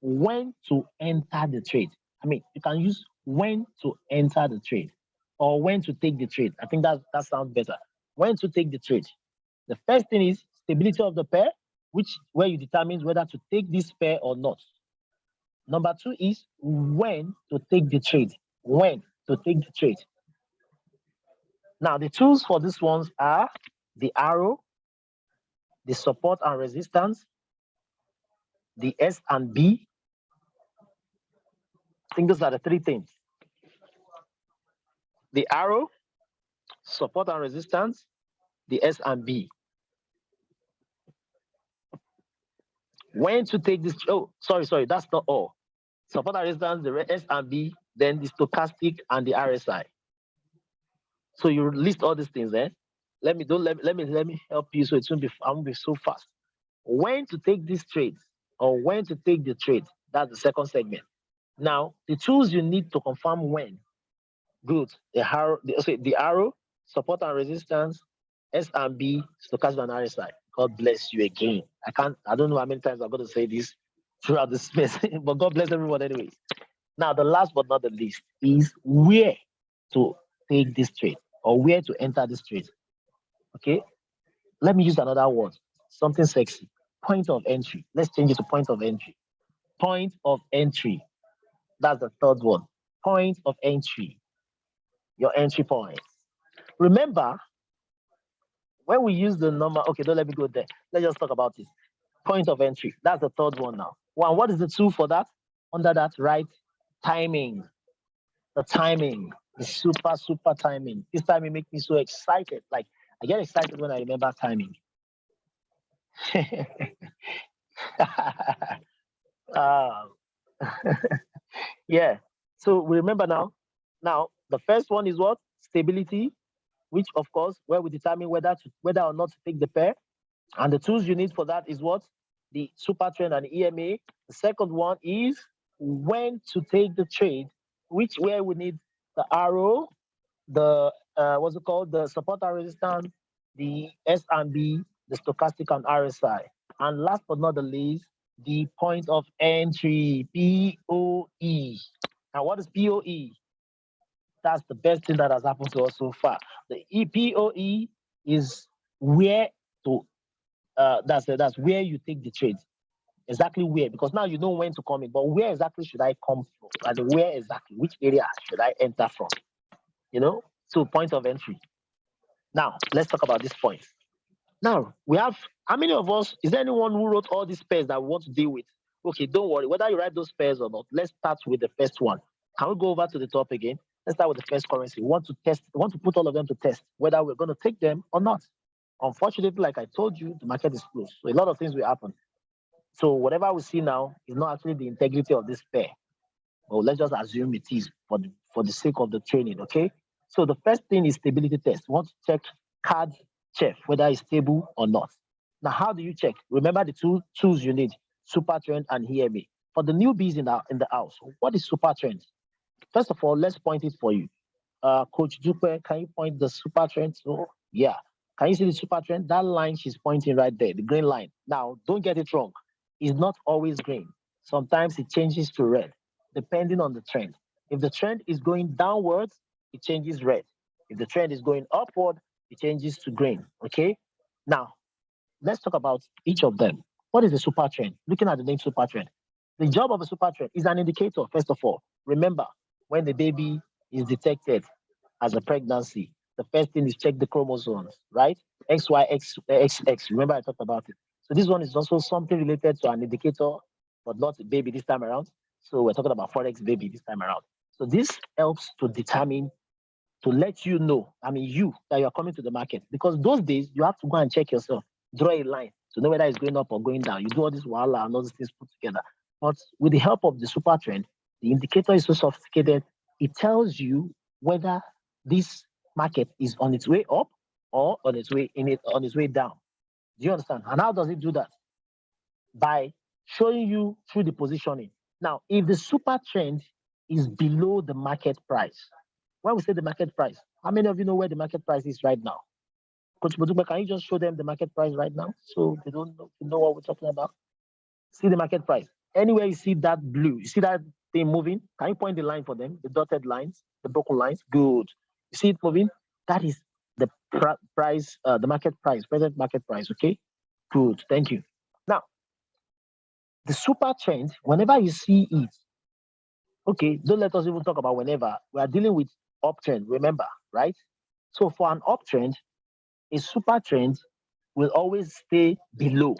when to enter the trade. I mean, you can use when to enter the trade or when to take the trade. I think that sounds better. When to take the trade. The first thing is stability of the pair, where you determine whether to take this pair or not. Number two is when to take the trade. When to take the trade. Now, the tools for these ones are the arrow, the support and resistance, the S and B, I think those are the three things. The arrow, support and resistance, the S and B. When to take this, oh, sorry, that's not all. Support and resistance, the S and B, then the stochastic and the RSI. So you list all these things there. Let me help you so I won't be so fast. When to take these trades or when to take the trade, that's the second segment. Now, the tools you need to confirm when. Good. The arrow, support and resistance, S and B, stochastic and RSI. God bless you again. I don't know how many times I'm going to say this throughout this space, but God bless everyone anyway. Now, the last but not the least is where to take this trade or where to enter this trade. Okay. Let me use another word, something sexy. Point of entry. Let's change it to point of entry. Point of entry. That's the third one. Point of entry. Your entry point. Remember, when we use the number, okay, don't let me go there. Let's just talk about it. Point of entry. That's the third one now. One, what is the tool for that? Under that, right? Timing. The timing. The super timing. This timing makes me so excited. Like, I get excited when I remember timing. Yeah. So we remember now. Now, the first one is what? Stability, which of course, where we determine whether or not to take the pair. And the tools you need for that is what? The super trend and EMA. The second one is when to take the trade, where we need the arrow, the what's it called? The support and resistance, the S and B, the stochastic and RSI. And last but not the least, the point of entry, POE. Now, what is POE? That's the best thing that has happened to us so far. The POE is where to that's where you take the trade. Exactly where, because now you know when to come in, but where exactly should I come from? And where exactly, which area should I enter from? You know, so point of entry. Now let's talk about this point. Now we have, how many of us, is there anyone who wrote all these pairs that we want to deal with? Okay, don't worry, whether you write those pairs or not, let's start with the first one. Can we go over to the top again? Let's start with the first currency. We want to put all of them to test whether we're going to take them or not. Unfortunately, like I told you, the market is closed. So a lot of things will happen. So whatever we see now is not actually the integrity of this pair. Well, let's just assume it is for the sake of the training, okay? So the first thing is stability test. We want to check card check whether it's stable or not. Now, how do you check? Remember the two tools you need, super trend and EMA. For the newbies in the house, what is super trend? First of all, let's point it for you. Coach Dupe, can you point the super trend? So, yeah. Can you see the super trend? That line she's pointing right there, the green line. Now, don't get it wrong. It's not always green. Sometimes it changes to red, depending on the trend. If the trend is going downwards, it changes red. If the trend is going upward, it changes to green. Okay? Now, let's talk about each of them. What is the super trend? Looking at the name super trend. The job of a super trend is an indicator, first of all. Remember, when the baby is detected as a pregnancy, the first thing is check the chromosomes, right? XX. Remember I talked about it. So this one is also something related to an indicator, but not a baby this time around. So we're talking about Forex baby this time around. So this helps to determine, to let you know, that you're coming to the market. Because those days, you have to go and check yourself, draw a line to know whether it's going up or going down. You do all this while and all these things put together. But with the help of the super trend, the indicator is so sophisticated, it tells you whether this market is on its way up or on its way down. Do you understand? And how does it do that? By showing you through the positioning. Now, if the super trend is below the market price, when we say the market price, how many of you know where the market price is right now? Coach Boduba, can you just show them the market price right now so they don't know what we're talking about? See the market price. Anywhere you see that blue, you see that thing moving, can you point the line for them? The dotted lines, the broken lines? Good. You see it moving? That is the price, the market price, present market price, okay? Good, thank you. Now, the super trend, whenever you see it, okay, don't let us even talk about whenever. We are dealing with uptrend, remember, right? So for an uptrend, a super trend will always stay below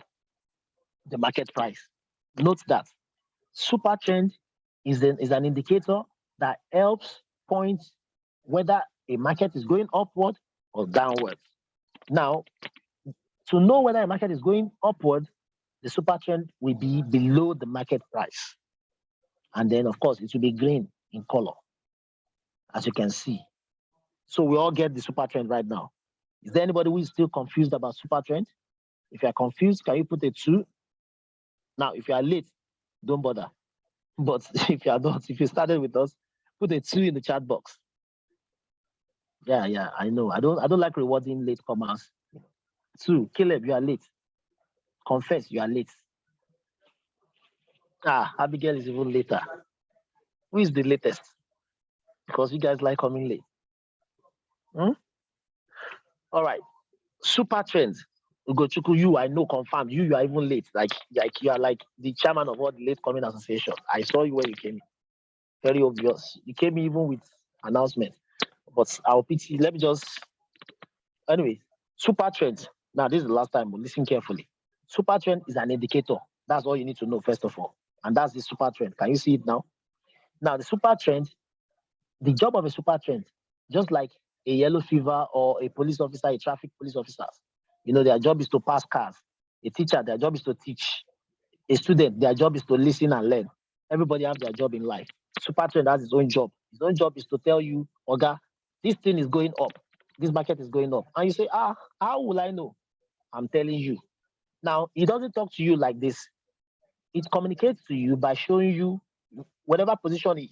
the market price. Note that super trend is an indicator that helps point whether a market is going upward or downward. Now, to know whether a market is going upward, the super trend will be below the market price. And then, of course, it will be green in color, as you can see. So we all get the super trend right now. Is there anybody who is still confused about super trend? If you are confused, can you put a 2? Now, if you are late, don't bother. But if you are not, if you started with us, put a 2 in the chat box. Yeah, I know. I don't like rewarding late comers. 2, Caleb, you are late. Confess, you are late. Abigail is even later. Who is the latest? Because you guys like coming late. All right. Super trends. Ugochukwu, you, I know, confirmed. You are even late. Like you are like the chairman of all the late coming association. I saw you when you came in. Very obvious. You came in even with announcement. But I'll pity. Let me just. Anyway, super trends. Now, this is the last time, but listen carefully. Super trend is an indicator. That's all you need to know, first of all. And that's the super trend. Can you see it now? Now, the super trend, the job of a super trend, just like a yellow fever or a police officer, a traffic police officer, their job is to pass cars. A teacher, their job is to teach. A student, their job is to listen and learn. Everybody has their job in life. Super trend has his own job. His own job is to tell you, Oga, this thing is going up. This market is going up. And you say, how will I know? I'm telling you. Now, it doesn't talk to you like this. It communicates to you by showing you whatever position it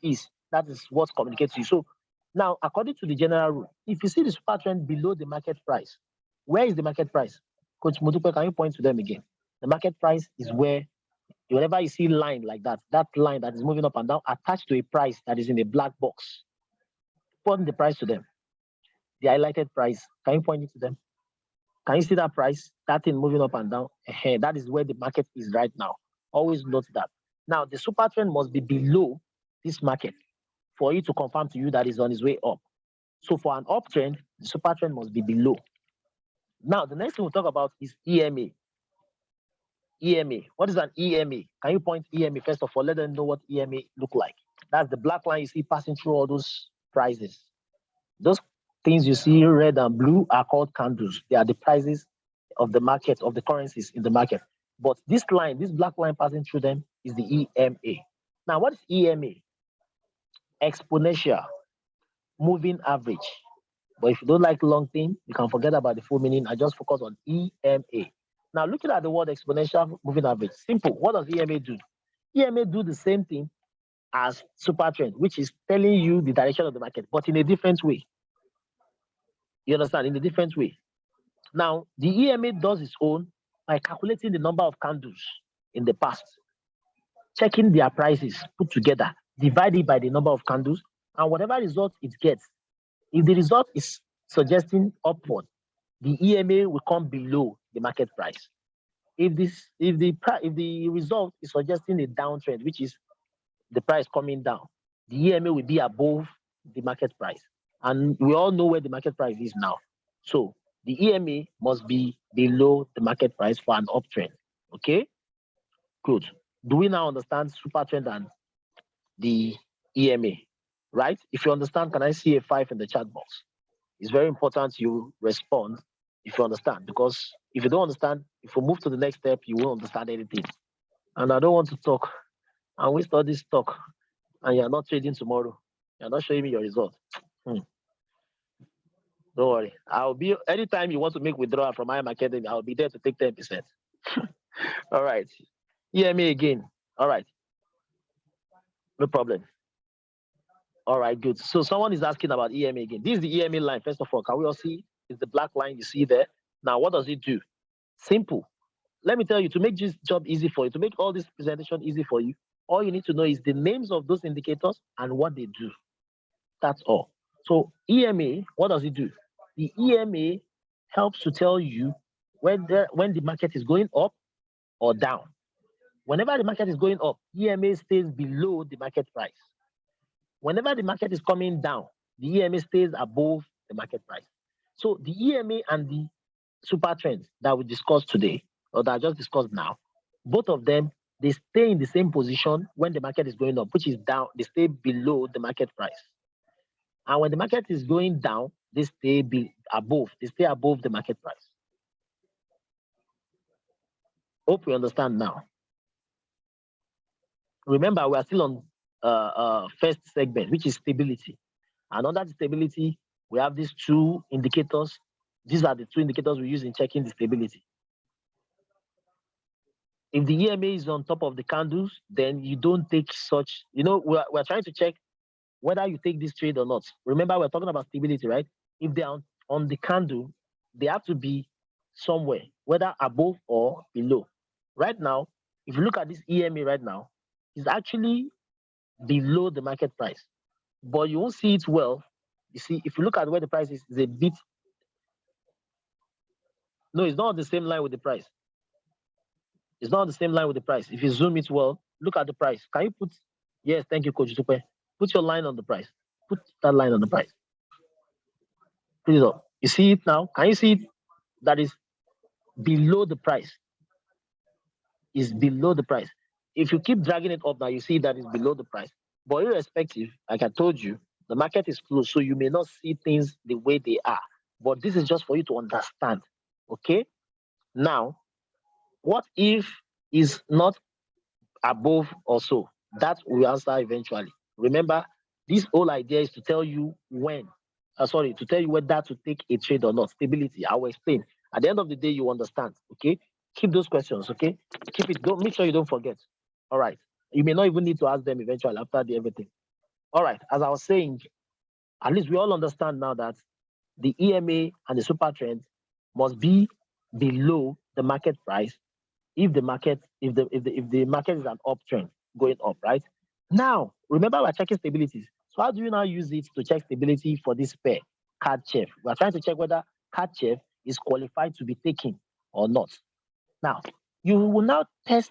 is. That is what communicates to you. So now, according to the general rule, if you see the super trend below the market price, where is the market price? Coach Mutupe, can you point to them again? The market price is whenever you see line like that line that is moving up and down, attached to a price that is in a black box, point the price to them. The highlighted price, can you point it to them? Can you see that price? That thing moving up and down? That is where the market is right now. Always note that. Now, the super trend must be below this market for it to confirm to you that it's on its way up. So for an uptrend, the super trend must be below. Now, the next thing we'll talk about is EMA. EMA. What is an EMA? Can you point EMA first of all? Let them know what EMA look like. That's the black line you see passing through all those prices. Those things you see red and blue are called candles. They are the prices of the market, of the currencies in the market. But this line, this black line passing through them is the EMA. Now, what is EMA? Exponential moving average. But if you don't like long thing, you can forget about the full meaning. I just focus on EMA. Now, looking at the word exponential moving average, simple. What does EMA do? EMA do the same thing as super trend, which is telling you the direction of the market, but in a different way. You understand? In a different way. Now, the EMA does its own by calculating the number of candles in the past, checking their prices put together, divided by the number of candles, and whatever result it gets. If the result is suggesting upward, the EMA will come below the market price. If the result is suggesting a downtrend, which is the price coming down, the EMA will be above the market price. And we all know where the market price is now. So the EMA must be below the market price for an uptrend. Okay? Good. Do we now understand super trend and the EMA? Right? If you understand, can I see a 5 in the chat box? It's very important you respond if you understand, because if you don't understand, if we move to the next step, you won't understand anything. And I don't want to talk and waste all this talk, and you're not trading tomorrow. You're not showing me your result. Don't worry. I'll be, anytime you want to make withdrawal from IM Academy, I'll be there to take 10%. All right. EMA again. All right. No problem. All right, good. So someone is asking about EMA again. This is the EMA line. First of all, can we all see? It's the black line you see there. Now, what does it do? Simple. Let me tell you, to make this job easy for you, to make all this presentation easy for you, all you need to know is the names of those indicators and what they do. That's all. So EMA, what does it do? The EMA helps to tell you when the market is going up or down. Whenever the market is going up, EMA stays below the market price. Whenever the market is coming down, the EMA stays above the market price. So the EMA and the super trends that we discussed today, or that I just discussed now, both of them they stay in the same position when the market is going up, which is down. They stay below the market price. And when the market is going down, they stay above. They stay above the market price. Hope you understand now. Remember, we are still on first segment, which is stability. And under the stability, we have these two indicators. These are the two indicators we use in checking the stability. If the EMA is on top of the candles, then you don't take such, we're trying to check whether you take this trade or not. Remember, we're talking about stability, right? If they're on the candle, they have to be somewhere, whether above or below. Right now, if you look at this EMA right now, it's actually below the market price, but you won't see it well. You see, if you look at where the price is, it's a bit. No, it's not on the same line with the price. It's not on the same line with the price. If you zoom it well, look at the price. Can you put? Yes, thank you, Coach Tupe. Put your line on the price. Put that line on the price. Put it up. You see it now? Can you see it? That is below the price. Is below the price. If you keep dragging it up now, you see that it's below the price. But irrespective, like I told you, the market is closed, so you may not see things the way they are. But this is just for you to understand. Okay? Now, what if is not above or so? That will answer eventually. Remember, this whole idea is to tell you when. To tell you whether to take a trade or not. Stability. I will explain. At the end of the day, you understand. Okay? Keep those questions. Okay? Keep it. Don't make sure you don't forget. All right. You may not even need to ask them eventually after everything. All right. As I was saying, at least we all understand now that the EMA and the super trend must be below the market price if the market if the market is an uptrend going up, right? Now, remember we're checking stabilities. So how do you now use it to check stability for this pair, CAD-CHEF? We're trying to check whether CAD-CHEF is qualified to be taken or not. Now, you will now test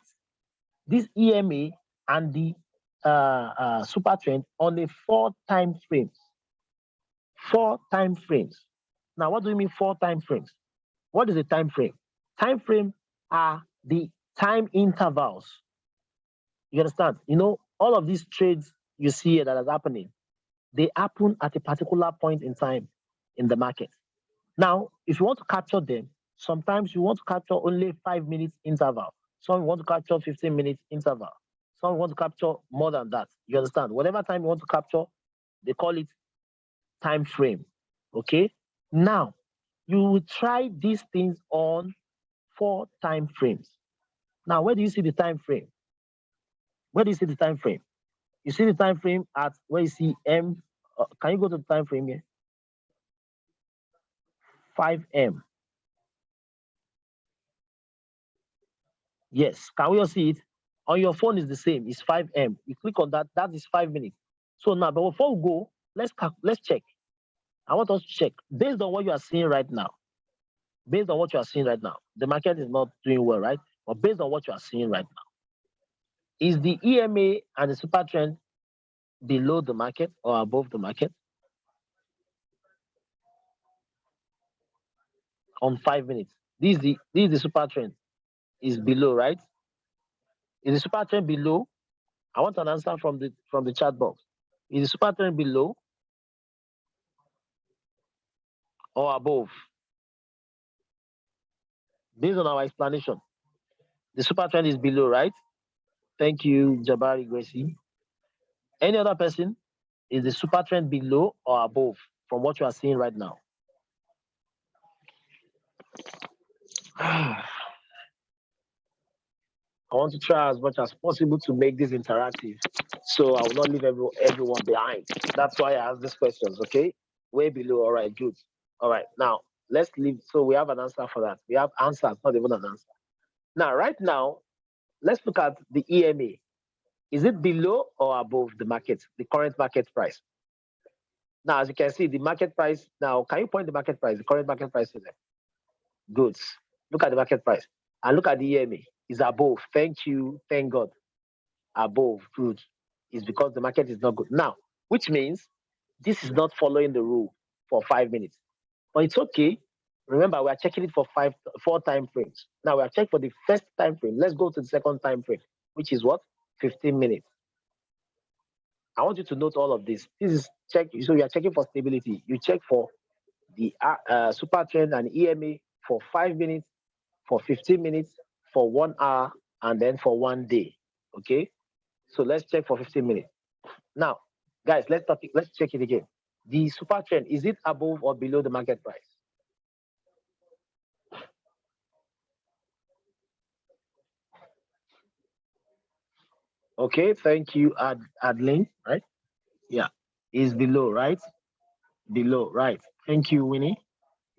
this EMA and the super trend on a 4 time frames. 4 time frames. Now, what do you mean 4 time frames? What is a time frame? Time frame are the time intervals. You understand? All of these trades you see that is happening, they happen at a particular point in time in the market. Now, if you want to capture them, sometimes you want to capture only 5 minutes interval. Some want to capture 15 minutes interval. Some want to capture more than that. You understand? Whatever time you want to capture, they call it time frame. Okay? Now, you will try these things on 4 time frames. Now, where do you see the time frame? Where do you see the time frame? You see the time frame at where you see M. Can you go to the time frame here? 5M. Yes. Can we all see it? On your phone is the same. It's 5M. You click on that. That is 5 minutes. So now, but before we go, let's check. I want us to check based on what you are seeing right now. Based on what you are seeing right now, the market is not doing well, right? But based on what you are seeing right now, is the EMA and the super trend below the market or above the market? On 5 minutes. This is the super trend. Is below, right? Is the super trend below? I want an answer from the chat box. Is the super trend below or above? Based on our explanation, the super trend is below, right? Thank you, Jabari Gracie. Any other person? Is the super trend below or above from what you are seeing right now? I want to try as much as possible to make this interactive, so I will not leave everyone behind. That's why I ask these questions, okay? Way below, all right, good. All right, now, let's leave. So we have an answer for that. We have answers, not even an answer. Now, right now, let's look at the EMA. Is it below or above the market, the current market price? Now, as you can see, the market price, now, can you point the market price, the current market price is there? Good. Look at the market price. And look at the EMA. It's above. Thank you. Thank God. Above. Good. It's because the market is not good. Now, which means this is not following the rule for 5 minutes. But it's okay. Remember, we are checking it for 4 time frames. Now we are checking for the first time frame. Let's go to the second time frame. which is what? 15 minutes. I want you to note all of this. This is check. So you are checking for stability. You check for the super trend and EMA for 5 minutes, for 15 minutes, for 1 hour, and then for 1 day. Okay. So let's check for 15 minutes. Now, guys, let's check it again. The super trend, is it above or below the market price? Okay, thank you, Adeline, right? Yeah, is below, right? Below, right? Thank you, Winnie.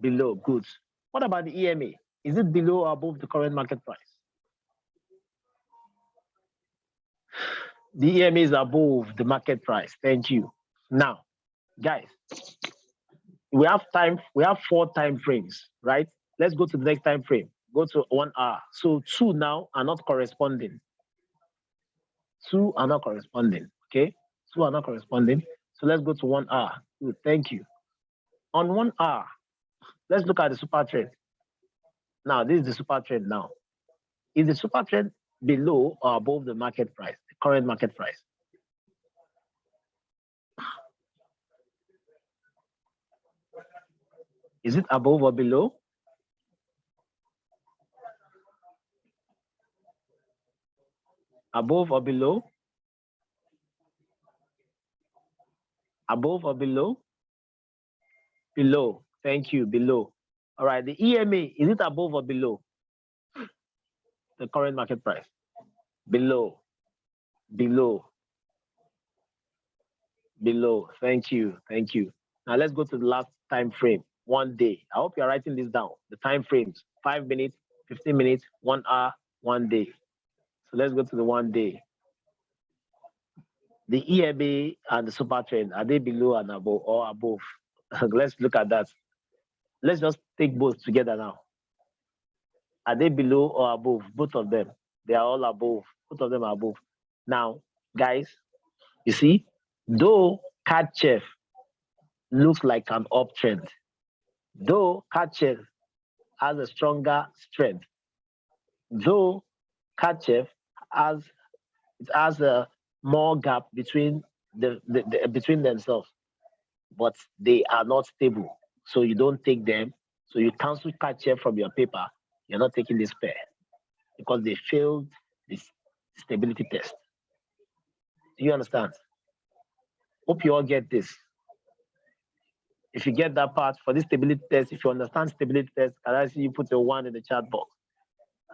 Below, good. What about the EMA? Is it below or above the current market price? The EMA is above the market price. Thank you. Now, guys, we have 4 time frames, right? Let's go to the next time frame. Go to 1 hour. So 2 now are not corresponding. 2 are not corresponding. Okay, 2 are not corresponding. So let's go to 1 hour. Good, thank you. On 1 hour, let's look at the super trend. Now, this is the super trend now. Is the super trend below or above the market price, the current market price? Is it above or below? Above or below? Above or below? Below. Thank you, below. All right, the EMA, is it above or below the current market price? Below. Below. Below. Thank you. Thank you. Now let's go to the last time frame, 1 day. I hope you're writing this down. The time frames, 5 minutes, 15 minutes, 1 hour, 1 day. So let's go to the 1 day. The EMA and the super trend, are they below and above or above? Let's look at that. Let's just take both together now. Are they below or above? Both of them. They are all above. Both of them are above. Now, guys, you see, though Katchev looks like an uptrend, though Katchev has a stronger strength, though Katchev has a more gap between between themselves, but they are not stable. So you don't take them. So you cancel Katchev from your paper. You're not taking this pair because they failed this stability test. Do you understand? Hope you all get this. If you get that part for this stability test, if you understand stability test, can I see you put a 1 in the chat box?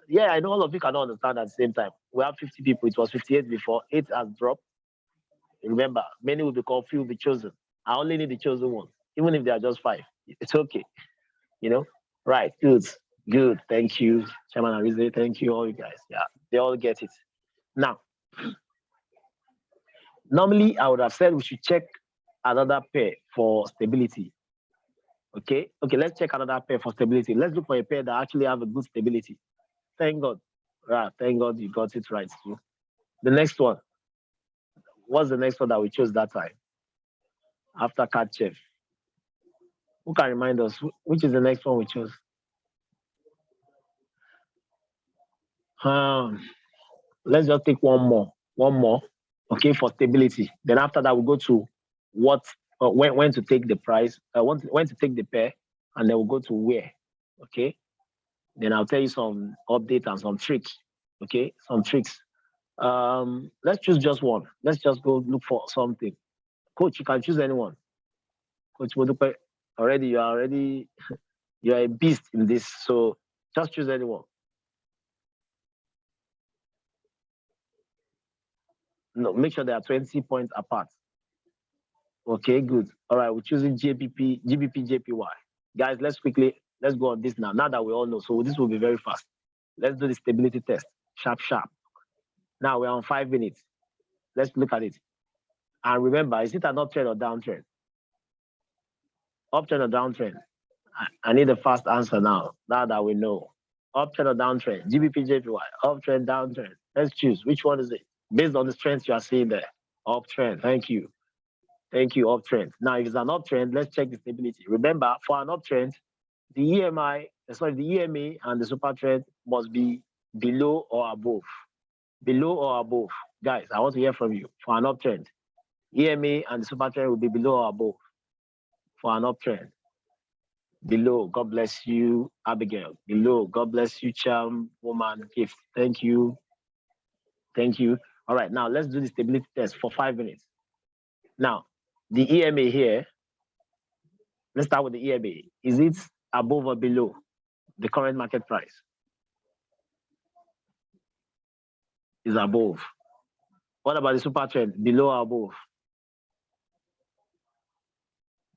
Yeah, I know all of you cannot understand at the same time. We have 50 people. It was 58 before. 8 has dropped. Remember, many will be called, few will be chosen. I only need the chosen ones, even if they are just 5. It's okay. You know? Right. Good. Good. Thank you, Chairman Arize. Thank you, all you guys. Yeah, they all get it. Now, normally I would have said we should check another pair for stability. Okay. Okay, let's check another pair for stability. Let's look for a pair that actually have a good stability. Thank God. Right. Thank God you got it right too. The next one. What's the next one that we chose that time? After Katchev. Who can remind us? Which is the next one we chose? Let's just take one more. One more. Okay, for stability. Then after that, we'll go to what when to take the price, when to take the pair, and then we'll go to where. Okay. Then I'll tell you some updates and some tricks. Okay, some tricks. Let's choose just one. Let's just go look for something. Coach, you can choose anyone. Coach Modupe, you're a beast in this. So just choose anyone. No, make sure they are 20 points apart. Okay, good. All right, we're choosing GBP, JPY. Guys, let's go on this now. Now that we all know, so this will be very fast. Let's do the stability test. Sharp, sharp. Now we're on 5 minutes. Let's look at it. And remember, is it an uptrend or downtrend? Uptrend or downtrend? I need a fast answer now that we know. Uptrend or downtrend? GBP, JPY, uptrend, downtrend. Let's choose. Which one is it? Based on the strengths you are seeing there. Uptrend. Thank you. Thank you, uptrend. Now, if it's an uptrend, let's check the stability. Remember, for an uptrend, the EMA and the super trend must be below or above. Below or above? Guys, I want to hear from you for an uptrend. EMA and the super trend will be below or above for an uptrend. Below, God bless you, Abigail. Below, God bless you, charm, woman, gift. Thank you. Thank you. All right, now let's do the stability test for 5 minutes. Now, the EMA here, let's start with the EMA. Is it above or below the current market price? Is above. What about the super trend? Below or above?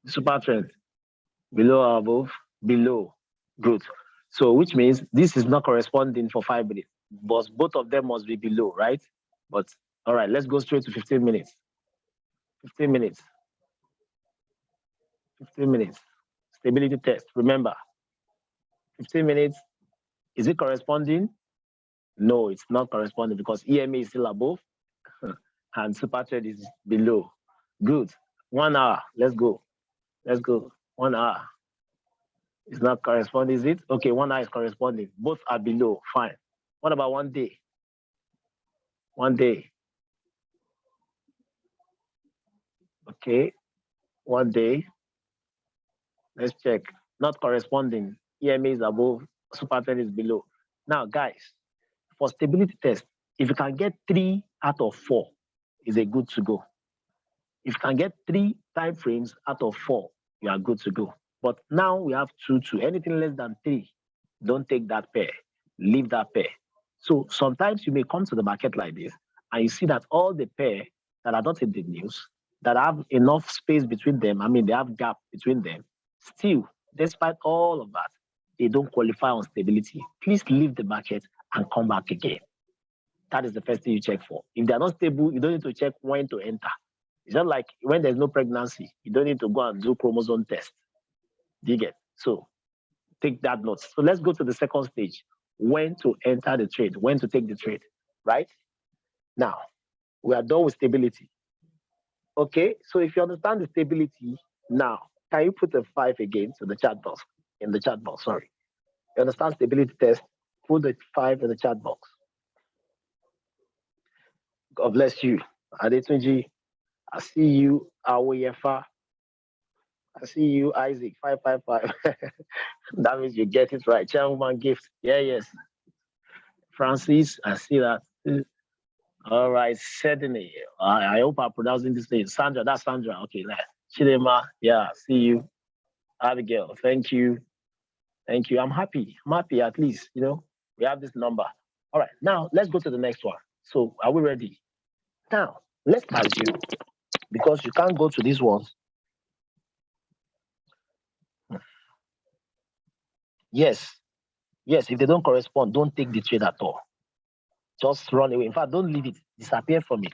The super trend, below or above? Below. Good. So which means this is not corresponding for 5 minutes, but both of them must be below, right? But all right, let's go straight to 15 minutes. 15 minutes. 15 minutes. Stability test. Remember, 15 minutes. Is it corresponding? No, it's not corresponding because EMA is still above and super trend is below. Good. 1 hour. Let's go. Let's go. 1 hour. It's not corresponding, is it? Okay, 1 hour is corresponding. Both are below. Fine. What about 1 day? 1 day. Okay. 1 day. Let's check. Not corresponding. EMA is above, super trend is below. Now, guys, for stability test, if you can get 3 out of 4, is a good to go. If you can get 3 time frames out of 4, you are good to go. But now we have 2. Anything less than 3, don't take that pair. Leave that pair. So sometimes you may come to the market like this and you see that all the pair that are not in the news, that have enough space between them, I mean, they have gap between them, still, despite all of that, they don't qualify on stability. Please leave the market and come back again. That is the first thing you check for. If they're not stable, you don't need to check when to enter. It's not like when there's no pregnancy, you don't need to go and do chromosome test. Do you get? So take that note. So let's go to the second stage. When to enter the trade, when to take the trade, right? Now, we are done with stability. Okay, so if you understand the stability, now, can you put a 5 again to the chat box, in the chat box, sorry. You understand stability test, put the 5 in the chat box. God bless you. Adetunji, I see you, Awoyefa. I see you, Isaac, 555. That means you get it right. Chairwoman gift. Yeah, yes. Francis, I see that. All right, Sydney. I hope I'm pronouncing this name. Sandra, that's Sandra. Okay, Chidema, yeah, see you. Abigail, thank you. Thank you. I'm happy. I'm happy at least, we have this number. All right, now let's go to the next one. So are we ready? Now, let's assume, because you can't go to these ones. Yes, if they don't correspond, don't take the trade at all. Just run away. In fact, don't leave it. Disappear from it.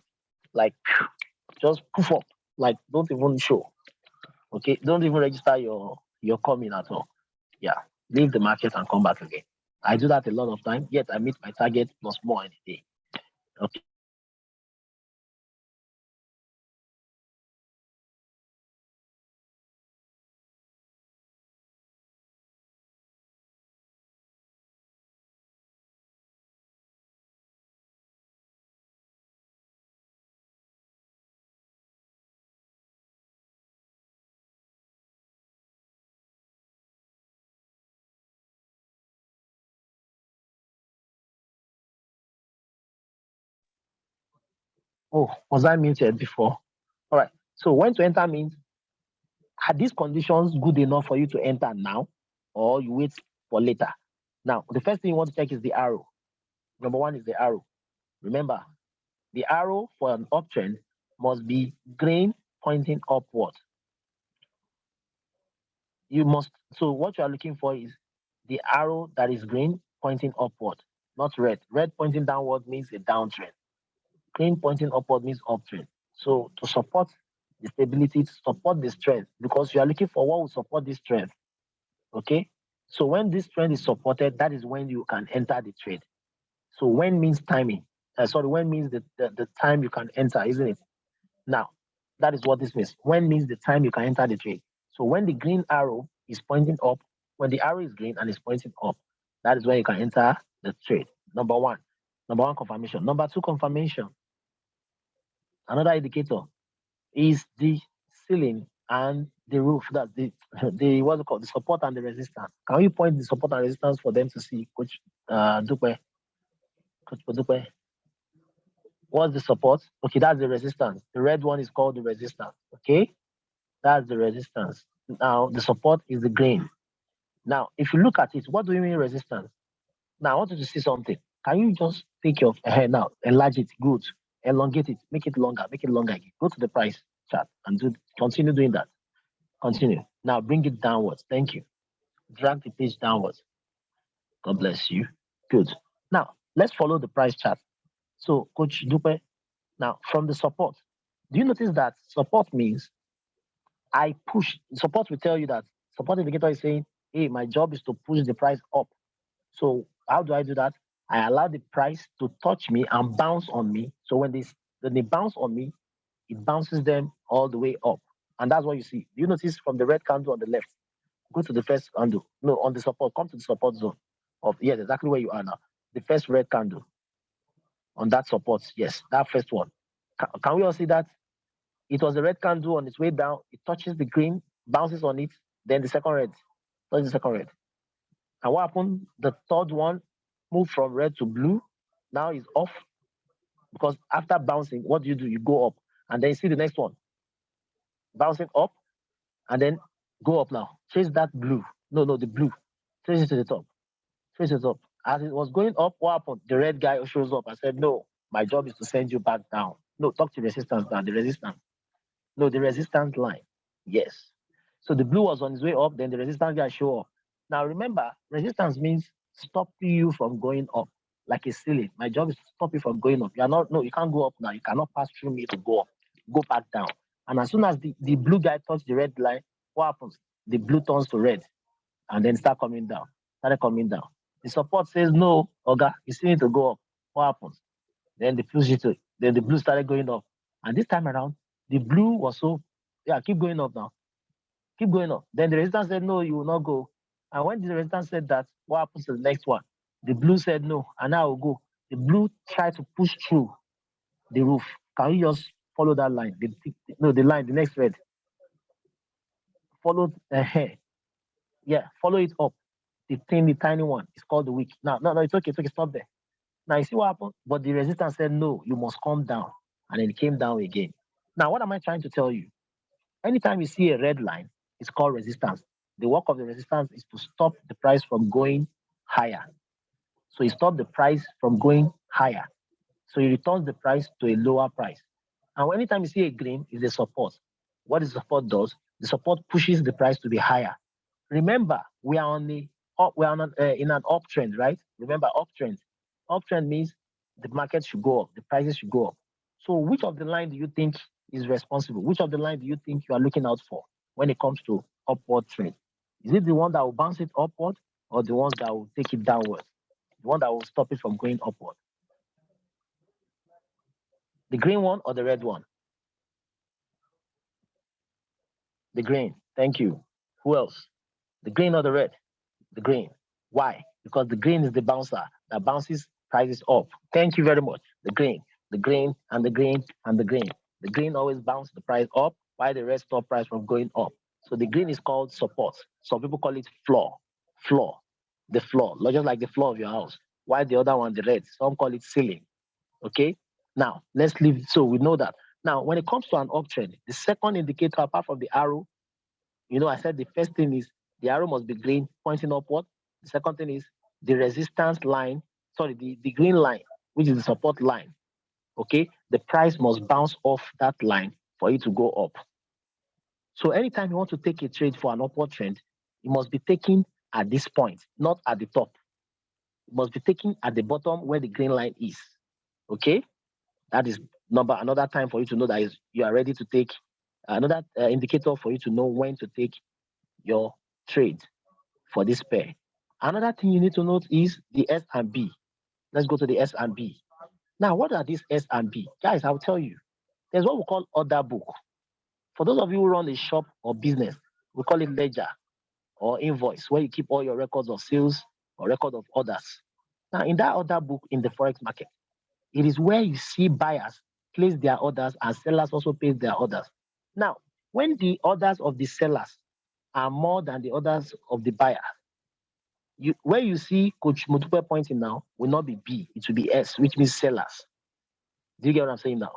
Like, just poof up. Like, don't even show. Okay, don't even register your coming at all. Yeah, leave the market and come back again. I do that a lot of time. Yet I meet my target plus more in a day. Okay. Oh, was I muted before? All right. So when to enter means, are these conditions good enough for you to enter now, or you wait for later? Now, the first thing you want to check is the arrow. Number 1 is the arrow. Remember, the arrow for an uptrend must be green pointing upward. So what you are looking for is the arrow that is green pointing upward, not red. Red pointing downward means a downtrend. Green pointing upward means uptrend. So to support the stability, to support the strength, because you are looking for what will support this strength. Okay? So when this trend is supported, that is when you can enter the trade. So when means timing. When means the time you can enter, isn't it? Now, that is what this means. When means the time you can enter the trade. So when the green arrow is pointing up, when the arrow is green and is pointing up, that is when you can enter the trade. Number 1. Number one, confirmation. Number two, confirmation. Another indicator is the ceiling and the roof. That's the what's it called? The support and the resistance. Can you point the support and resistance for them to see, Coach Dupe? Coach Dupe. What's the support? Okay, that's the resistance. The red one is called the resistance. Okay, that's the resistance. Now the support is the green. Now, if you look at it, what do you mean resistance? Now I want you to see something. Can you just take your head now, enlarge it, good, elongate it, make it longer, make it longer again. Go to the price chart and continue doing that. Continue. Now bring it downwards. Thank you. Drag the page downwards. God bless you. Good. Now let's follow the price chart. So, Coach Dupe, now from the support, do you notice that support means I push? Support will tell you that support indicator is saying, hey, my job is to push the price up. So how do I do that? I allow the price to touch me and bounce on me. So when they bounce on me, it bounces them all the way up. And that's what you see. Do you notice from the red candle on the left? Go to the first candle. No, on the support, come to the support zone of yes, exactly where you are now. The first red candle on that support. Yes, that first one. Can we all see that? It was the red candle on its way down. It touches the green, bounces on it. Then the second red, touches the second red. And what happened? The third one moved from red to blue. Now it's off because after bouncing, what do? You go up. And then you see the next one bouncing up and then go up now. Chase that blue. No, the blue. Chase it to the top. Chase it up. As it was going up, what happened? The red guy shows up. I said, no, my job is to send you back down. No, talk to resistance now. The resistance. No, the resistance line. Yes. So the blue was on its way up, then the resistance guy show up. Now remember, resistance means stopping you from going up, like a ceiling. My job is to stop you from going up. You are not, no, you can't go up now. You cannot pass through me to go up. Go back down. And as soon as the blue guy touches the red line, what happens? The blue turns to red and then start coming down. Started coming down. The support says no, Oga, you still need to go up. What happens? Then the blue started going up. And this time around, the blue was so keep going up now. Keep going up. Then the resistance said, no, you will not go. And when the resistance said that, what happens to the next one? The blue said no, and I will go. The blue tried to push through the roof. Can you just follow that line? The line, the next red. Follow the hair. Yeah, follow it up. The tiny one. It's called the wick. No, it's okay, stop there. Now you see what happened? But the resistance said no, you must come down. And then it came down again. Now, what am I trying to tell you? Anytime you see a red line, it's called resistance. The work of the resistance is to stop the price from going higher. So it stops the price from going higher. So it returns the price to a lower price. And anytime you see a green, is a support. What the support does, the support pushes the price to be higher. Remember, we are in an uptrend, right? Remember, uptrend. Uptrend means the market should go up, the prices should go up. So which of the line do you think is responsible? Which of the line do you think you are looking out for when it comes to upward trend? Is it the one that will bounce it upward or the ones that will take it downward? The one that will stop it from going upward? The green one or the red one? The green. Thank you. Who else? The green or the red? The green. Why? Because the green is the bouncer that bounces prices up. Thank you very much. The green, and the green, and the green. The green always bounces the price up, while the red stop price from going up. So the green is called support. Some people call it floor. Floor. The floor, not just like the floor of your house. While the other one, the red, some call it ceiling. Okay? Now, let's leave. So we know that. Now, when it comes to an uptrend, the second indicator, apart from the arrow, I said the first thing is the arrow must be green, pointing upward. The second thing is the resistance line, the green line, which is the support line. Okay, the price must bounce off that line for it to go up. So anytime you want to take a trade for an upward trend, it must be taken at this point, not at the top. It must be taken at the bottom where the green line is. Okay, that is another time for you to know that you are ready to take another indicator for you to know when to take your trade for this pair. Another thing you need to note is the S and B. Let's go to the S and B. Now, what are these S and B? Guys, I'll tell you. There's what we call order book. For those of you who run a shop or business, we call it ledger or invoice, where you keep all your records of sales or record of orders. Now, in that order book in the Forex market, It is where you see buyers place their orders and sellers also place their orders. Now, when the orders of the sellers are more than the orders of the buyer, where you see Coach Mutupe pointing now will not be B, it will be S, which means sellers. Do you get what I'm saying now?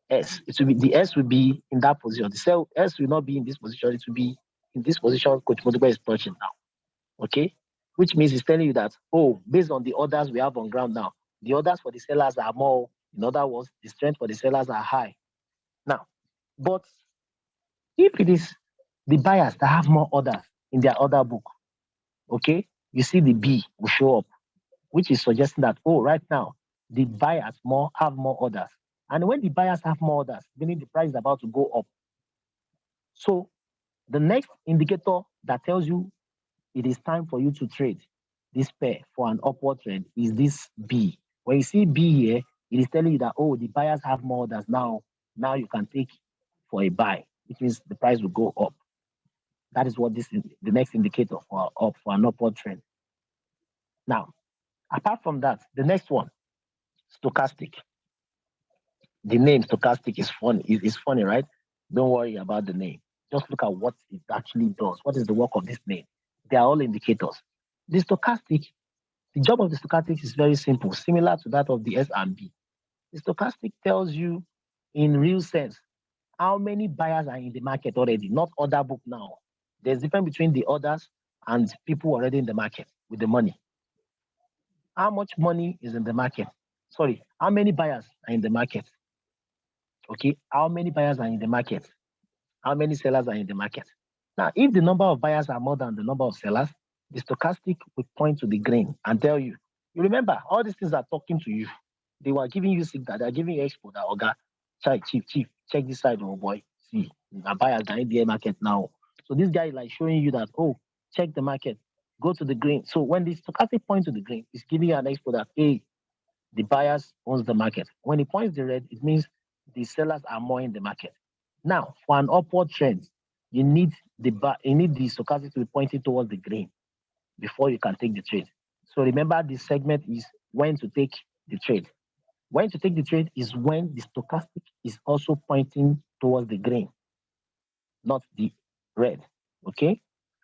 S. It will be the S will be in that position. The cell S will not be in this position. It will be in this position Coach Mutupe is touching now. Okay? Which means it's telling you that, oh, based on the orders we have on ground now, the orders for the sellers are more. In other words, the strength for the sellers are high. Now, but if it is the buyers that have more orders in their order book, okay, you see the B will show up, which is suggesting that, oh, right now, the buyers have more orders. And when the buyers have more orders, meaning the price is about to go up. So the next indicator that tells you it is time for you to trade this pair for an upward trend is this B. When you see B here, it is telling you that, oh, the buyers have more orders now. Now you can take for a buy, which means the price will go up. That is what this is the next indicator for an upward trend. Now, apart from that, the next one, stochastic. The name stochastic is funny. It's funny, right? Don't worry about the name. Just look at what it actually does. What is the work of this name? They are all indicators. The stochastic, the job of the stochastic is very simple, similar to that of the S and B. The stochastic tells you in real sense how many buyers are in the market already, not order book now. There's difference between the orders and people already in the market with the money. How much money is in the market? Sorry, how many buyers are in the market? Okay, how many buyers are in the market? How many sellers are in the market? Now, if the number of buyers are more than the number of sellers, the stochastic will point to the green and tell you, you remember, all these things are talking to you. They were giving you signal, they're giving you expo that, Oga, chief, check this side, oh boy. See, the buyers are in the market now. So this guy is like showing you that, oh, check the market, go to the green. So when the stochastic points to the green, it's giving you an expo that, hey, the buyers owns the market. When it points the red, it means the sellers are more in the market. Now, for an upward trend, you need the stochastic to be pointing towards the green before you can take the trade. So remember, this segment is when to take the trade. When to take the trade is when the stochastic is also pointing towards the green, not the red. Okay?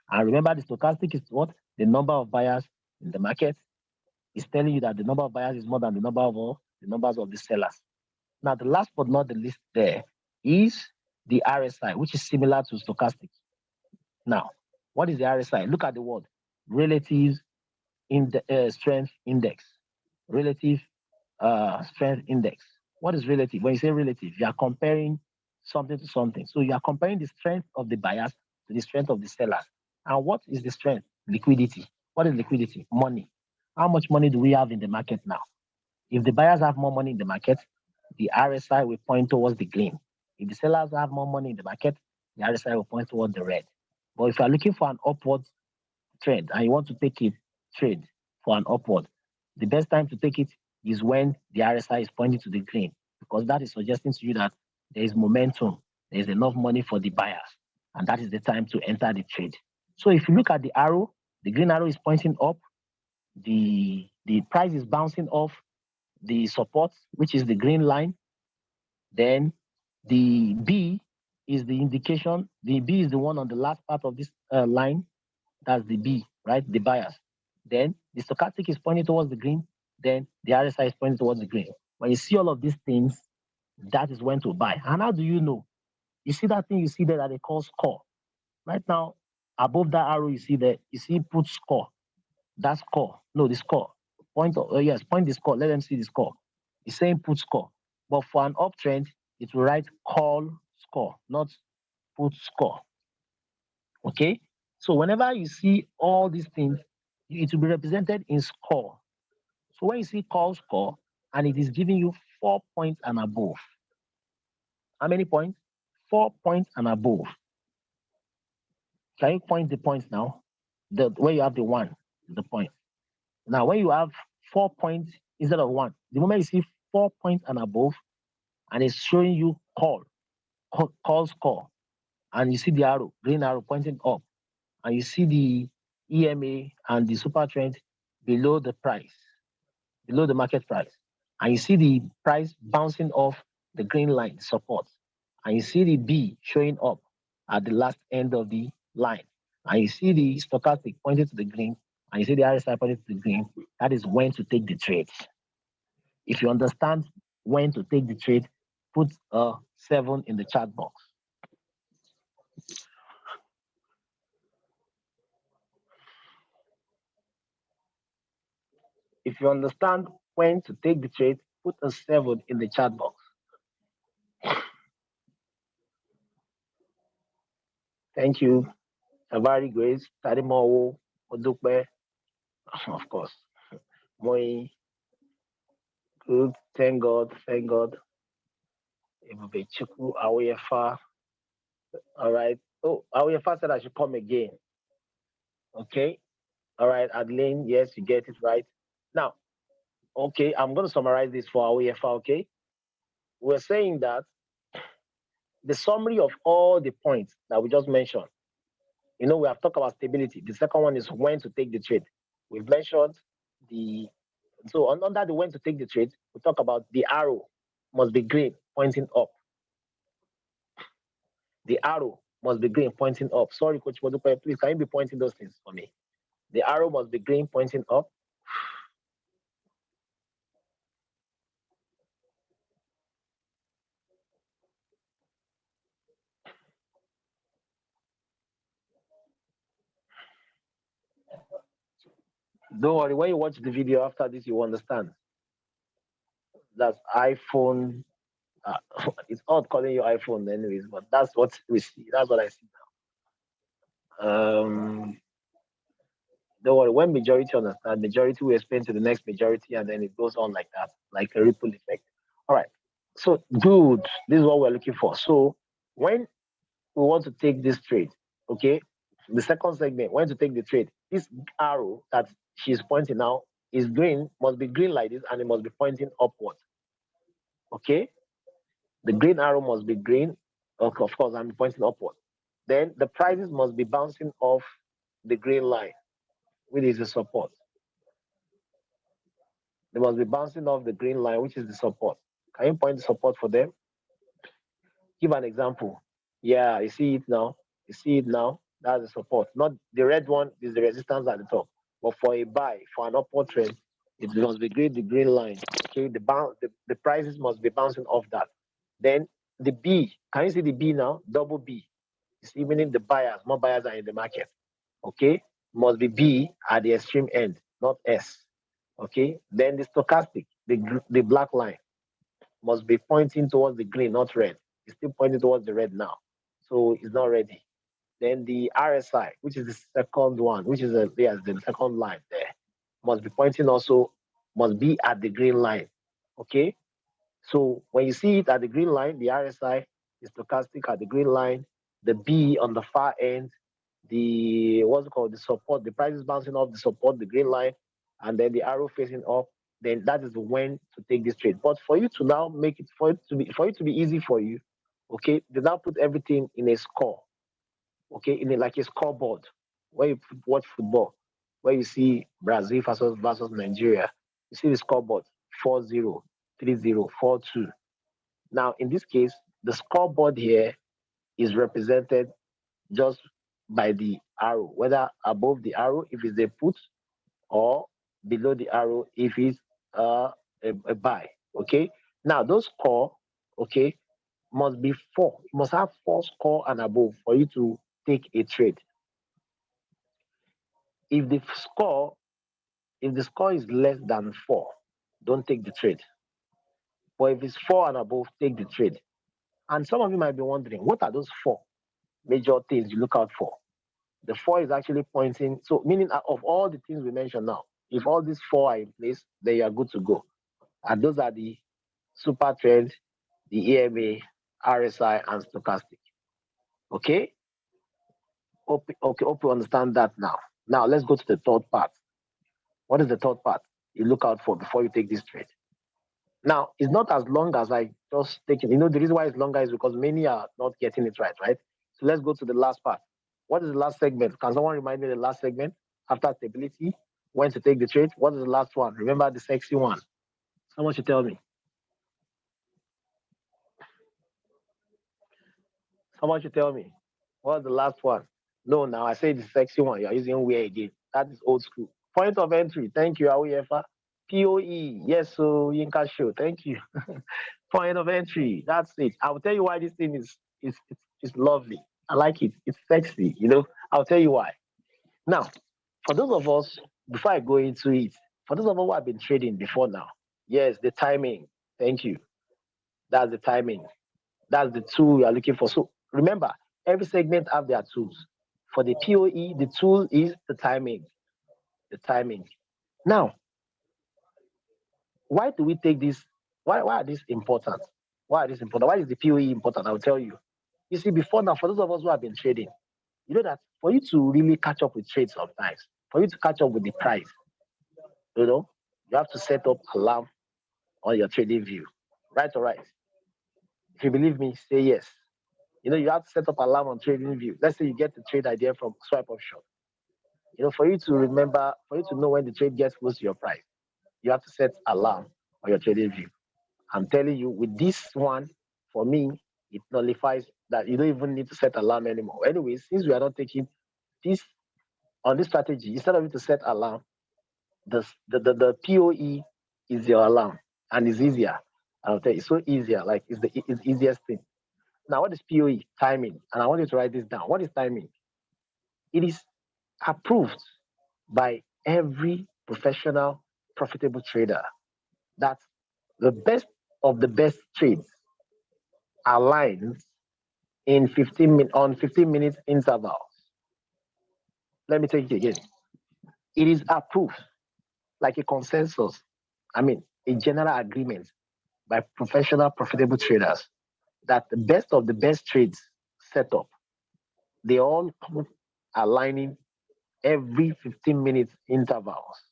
And remember, the stochastic is what? The number of buyers in the market is telling you that the number of buyers is more than the numbers of the sellers. Now, the last but not the least there is the RSI, which is similar to stochastic. Now, what is the RSI? Look at the word relative strength index. Relative strength index. What is relative? When you say relative, you are comparing something to something. So you are comparing the strength of the buyers to the strength of the sellers. And what is the strength? Liquidity. What is liquidity? Money. How much money do we have in the market now? If the buyers have more money in the market, the RSI will point towards the green. If the sellers have more money in the market, the RSI will point towards the red. But if you are looking for an upward trend and you want to take a trade for an upward, the best time to take it is when the RSI is pointing to the green, because that is suggesting to you that there is momentum, there is enough money for the buyers, and that is the time to enter the trade. So if you look at the arrow, the green arrow is pointing up, the price is bouncing off the support, which is the green line. Then the B is the indication. The B is the one on the last part of this line. That's the B, right? The buyers. Then the stochastic is pointing towards the green. Then the RSI is pointing towards the green. When you see all of these things, that is when to buy. And how do you know? You see that thing you see there that they call score. Right now, above that arrow you see there, you see put score. That score. No, the score. Point the score. Let them see the score. It's saying put score. But for an uptrend, it will write call score, not put score. Okay? So whenever you see all these things, it will be represented in score. So when you see call score and it is giving you 4 points and above, how many points? 4 points and above. Can you point the points now? Where you have the one, the point. Now, when you have 4 points instead of one, the moment you see 4 points and above, and it's showing you call score, and you see the arrow, green arrow pointing up, and you see the EMA and the super trend below the price, below the market price, and you see the price bouncing off the green line, support, and you see the B showing up at the last end of the line, and you see the stochastic pointing to the green, and you see the RSI pointing to the green, that is when to take the trade. If you understand when to take the trade, put a 7 in the chat box. If you understand when to take the trade, put a 7 in the chat box. Thank you. Savari Grace, Tadimowo, Odukbe, of course. Moi, good. Thank God. Thank God. Chuku, Aoyefa. All right. Oh, Aoyefa said I should come again. Okay. All right, Adeline. Yes, you get it right. Now, okay, I'm going to summarize this for Aoyefa. Okay. We're saying that the summary of all the points that we just mentioned, we have talked about stability. The second one is when to take the trade. We've mentioned so under the when to take the trade, we talk about the arrow must be green pointing up. The arrow must be green pointing up. Sorry, Coach Modupe, please, can you be pointing those things for me? The arrow must be green pointing up. Don't worry, when you watch the video after this, you understand. That's iPhone. It's odd calling you iPhone anyways, but that's what we see. That's what I see now. Don't worry, when majority understand, majority will explain to the next majority, and then it goes on like that, like a ripple effect. All right. So good. This is what we're looking for. So when we want to take this trade, okay, the second segment, when to take the trade, this arrow that she's pointing now is green, must be green like this, and it must be pointing upward. Okay? The green arrow must be green. Okay, of course, I'm pointing upward. Then the prices must be bouncing off the green line, which is the support. They must be bouncing off the green line, which is the support. Can you point the support for them? Give an example. Yeah, you see it now. You see it now. That's the support. Not the red one is the resistance at the top. But for a buy, for an upward trend, it must be the green line. Okay, the prices must be bouncing off that. Then the B, can you see the B now? Double B. It's even the buyers, more buyers are in the market. Okay, must be B at the extreme end, not S. Okay, then the stochastic, the black line, must be pointing towards the green, not red. It's still pointing towards the red now. So it's not ready. Then the RSI, which is the second one, which is the second line there, must be pointing also, must be at the green line. Okay? So when you see it at the green line, the RSI is stochastic at the green line, the B on the far end, the support, the price is bouncing off the support, the green line, and then the arrow facing up, then that is when to take this trade. But for you to now make it for it to be easy for you, okay, they now put everything in a score, okay, in like a scoreboard where you watch football, where you see Brazil versus Nigeria, you see the scoreboard 4-0, 3-0, 4-2. Now in this case, the scoreboard here is represented just by the arrow, whether above the arrow if it's a put or below the arrow if it's a buy. Okay. Now those score, okay, must be 4. You must have 4 score and above for you to take a trade. If the score is less than 4, don't take the trade. But if it's 4 and above, take the trade. And some of you might be wondering, what are those 4 major things you look out for? The 4 is actually pointing, so meaning of all the things we mentioned now, if all these 4 are in place, then you are good to go. And those are the super trend, the EMA, RSI, and stochastic. Okay? Hope you understand that now. Now let's go to the third part. What is the third part you look out for before you take this trade? Now, it's not as long as I just take it. The reason why it's longer is because many are not getting it right? So let's go to the last part. What is the last segment? Can someone remind me the last segment after stability? When to take the trade? What is the last one? Remember the sexy one. Someone should tell me. Someone should tell me. What's the last one? No, now I say the sexy one. You're using where again. That is old school. Point of entry. Thank you, Awefa. POE. Yes, so Yinka show. Thank you. Point of entry. That's it. I'll tell you why this thing is lovely. I like it. It's sexy. I'll tell you why. Now, for those of us, before I go into it, for those of us who have been trading before now, yes, the timing. Thank you. That's the timing. That's the tool you are looking for. So remember, every segment have their tools. For the POE, the tool is the timing. The timing. Now, why do we take this? Why are these important? Why are these important? Why is the POE important? I'll tell you. You see, before now, for those of us who have been trading, you know that for you to really catch up with trades sometimes, for you to catch up with the price, you have to set up alarm on your trading view. Right or right? If you believe me, say yes. You have to set up alarm on trading view. Let's say you get the trade idea from swipe option. For you to remember, for you to know when the trade gets close to your price, you have to set alarm on your trading view. I'm telling you, with this one, for me, it nullifies that you don't even need to set alarm anymore. Anyway, since we are not taking this on this strategy, instead of you to set alarm, the POE is your alarm and it's easier. I'll tell you, it's so easier. Like it's the easiest thing. Now, what is POE? Timing. And I want you to write this down. What is timing? It is approved by every professional, profitable trader that the best of the best trades aligns in 15 minutes intervals. Let me take it again. It is approved like a consensus. I mean, a general agreement by professional, profitable traders that the best of the best trades set up, they all come aligning every 15 minutes intervals.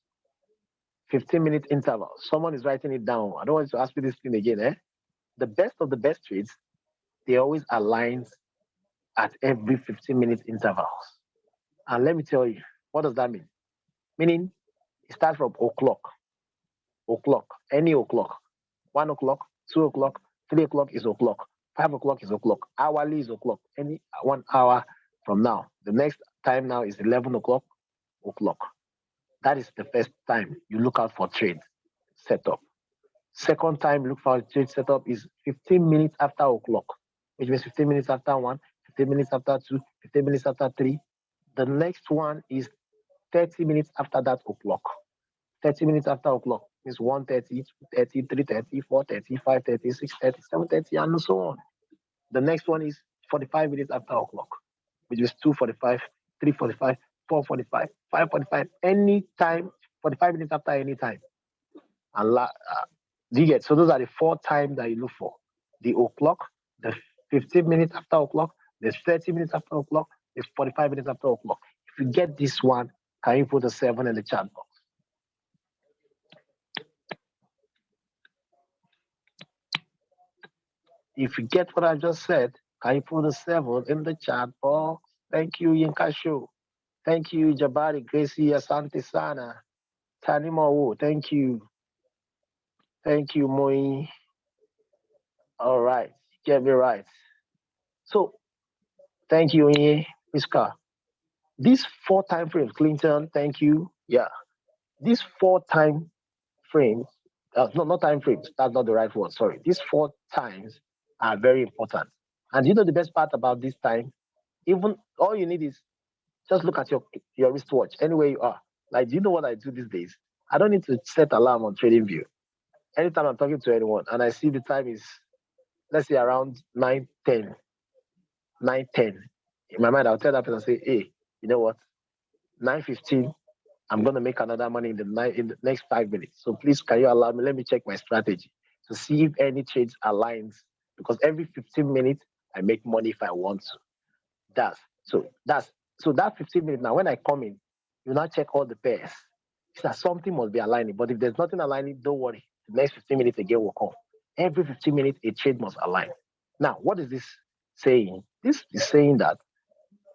15-minute intervals. Someone is writing it down. I don't want you to ask me this thing again. The best of the best trades, they always align at every 15-minute intervals. And let me tell you, what does that mean? Meaning, it starts from o'clock, any o'clock, 1 o'clock, 2 o'clock, 3 o'clock is o'clock, 5 o'clock is o'clock, hourly is o'clock, any 1 hour from now. The next time now is 11 o'clock. That is the first time you look out for trade setup. Second time you look for trade setup is 15 minutes after o'clock, which means 15 minutes after 1, 15 minutes after 2, 15 minutes after 3. The next one is 30 minutes after that o'clock. 30 minutes after o'clock is 1:30, 2:30, 3:30, 4:30, 5:30, 6:30, 7:30, and so on. The next one is 45 minutes after o'clock, which is 2:45, 3:45, 4:45, 5:45, any time, 45 minutes after any time. And do you get? So those are the 4 times that you look for. The o'clock, the 15 minutes after o'clock, the 30 minutes after o'clock, the 45 minutes after o'clock. If you get this one, can you put a 7 in the chat box? If you get what I just said, can you put a 7 in the chat box? Thank you, Yinka Show. Thank you, Jabari, Gracie, Asante Sana. Tanima Wu, thank you. Thank you, Moi. All right, get me right. So, thank you, Inye, Miska. These 4 time frames, Clinton, thank you. Yeah, these 4 time frames, not time frames, that's not the right word, sorry. These 4 times are very important. And you know the best part about this time? Even all you need is just look at your wristwatch, anywhere you are. Like, do you know what I do these days? I don't need to set alarm on TradingView. Anytime I'm talking to anyone and I see the time is, let's say around 9:10, 9:10. In my mind, I'll tell that person, say, hey, you know what? 9:15, I'm gonna make another money in the next 5 minutes. So please, can you allow me? Let me check my strategy to see if any trades aligns. Because every 15 minutes, I make money if I want to. So that 15 minutes now, when I come in, you now check all the pairs. That something must be aligning. But if there's nothing aligning, don't worry. The next 15 minutes again will come. Every 15 minutes, a trade must align. Now, what is this saying? This is saying that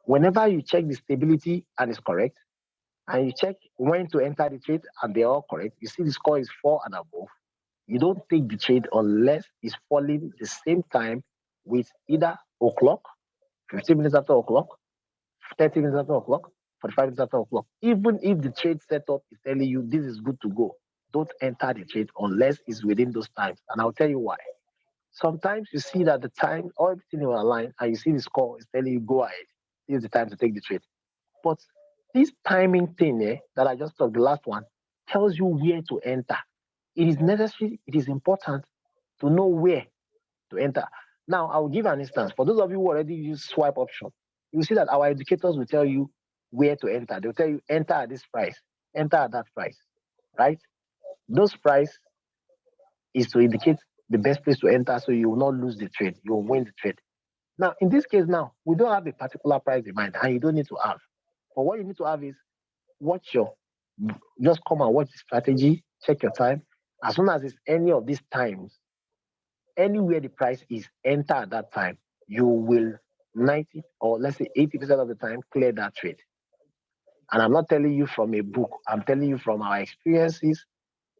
whenever you check the stability and it's correct, and you check when to enter the trade and they're all correct, you see the score is 4 and above, You don't take the trade unless it's falling the same time with either o'clock, 15 minutes after o'clock, 30 minutes after o'clock, 45 minutes after o'clock. Even if the trade setup is telling you this is good to go, don't enter the trade unless it's within those times. And I'll tell you why. Sometimes you see that the time or everything will align and you see the score is telling you go ahead. This is the time to take the trade. But this timing thing that I just talked, the last one, tells you where to enter. It is necessary, it is important to know where to enter. Now, I'll give an instance. For those of you who already use swipe option, you will see that our educators will tell you where to enter. They'll tell you enter at this price, enter at that price, right? Those price is to indicate the best place to enter so you will not lose the trade, you will win the trade. Now, in this case, now we don't have a particular price in mind, and you don't need to have. But what you need to have is watch your, just come and watch the strategy, check your time. As soon as it's any of these times, anywhere the price is, enter at that time, you will 90 or let's say 80% of the time clear that trade. And I'm not telling you from a book, I'm telling you from our experiences.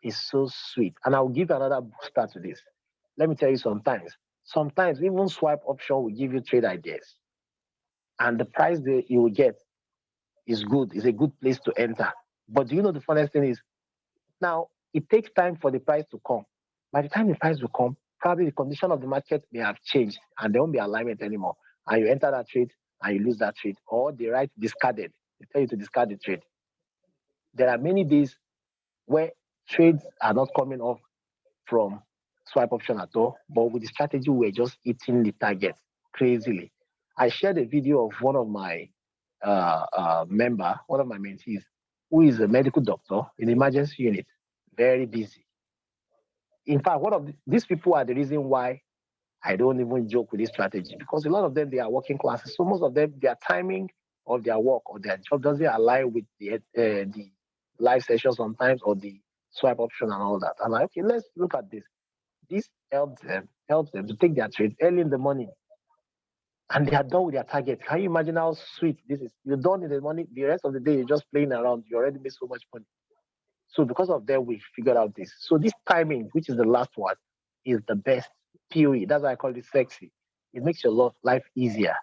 It's so sweet. And I'll give another booster to this. Let me tell you sometimes even swipe option will give you trade ideas. And the price that you will get is good, is a good place to enter. But do you know the funniest thing is now it takes time for the price to come. By the time the price will come, probably the condition of the market may have changed and there won't be alignment anymore. And you enter that trade and you lose that trade, or they write discarded. They tell you to discard the trade. There are many days where trades are not coming off from swipe option at all, but with the strategy, we're just hitting the target crazily. I shared a video of one of my member, one of my mentees, who is a medical doctor in the emergency unit, very busy. In fact, one of these people are the reason why I don't even joke with this strategy, because a lot of them, they are working classes. So most of them, their timing of their work or their job doesn't align with the live session sometimes or the swipe option and all that. I'm like, okay, let's look at this. This helps them to take their trades early in the morning, and they are done with their target. Can you imagine how sweet this is? You're done in the morning, the rest of the day you're just playing around. You already made so much money. So because of that, we figured out this. So this timing, which is the last one, is the best. POE. That's why I call it sexy. It makes your life easier.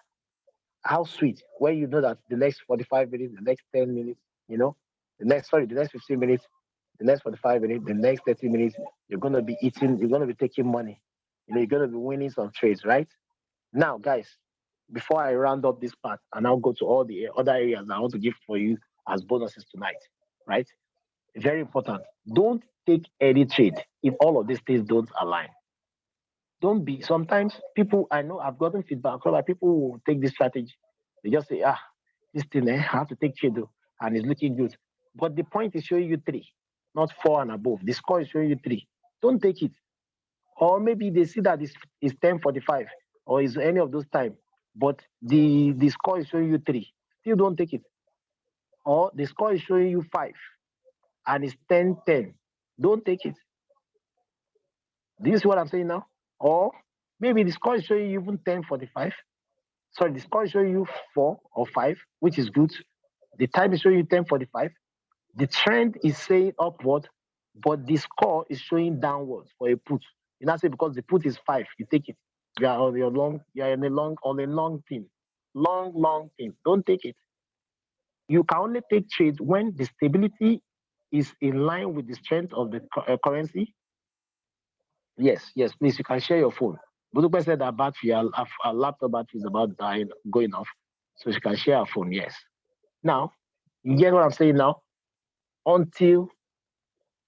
How sweet when you know that the next 45 minutes, the next 10 minutes, the next 15 minutes, the next 45 minutes, the next 30 minutes, you're gonna be eating, you're gonna be taking money. You're gonna be winning some trades, right? Now, guys, before I round up this part and I'll go to all the other areas I want to give for you as bonuses tonight, right? Very important. Don't take any trade if all of these things don't align. Don't be, sometimes people, I know I've gotten feedback from people who take this strategy. They just say, this thing, I have to take trade, and it's looking good. But the point is showing you three, not four and above. The score is showing you three. Don't take it. Or maybe they see that it's 10:45 or is any of those time, but the score is showing you three. Still don't take it. Or the score is showing you five and it's 10:10. Don't take it. Do you see what I'm saying now? Or maybe the score is showing you even 10:45. Sorry, the score is showing you 4 or 5, which is good. The time is showing you 10:45. The trend is saying upward, but the score is showing downwards for a put. You now say because the put is 5, you take it. You are on your long, you are in a long on a long thing. Long thing. Don't take it. You can only take trades when the stability is in line with the strength of the currency. Yes, please. You can share your phone. Budupe said that battery, our laptop battery is about dying, going off. So she can share her phone. Yes. Now, you get what I'm saying now? Until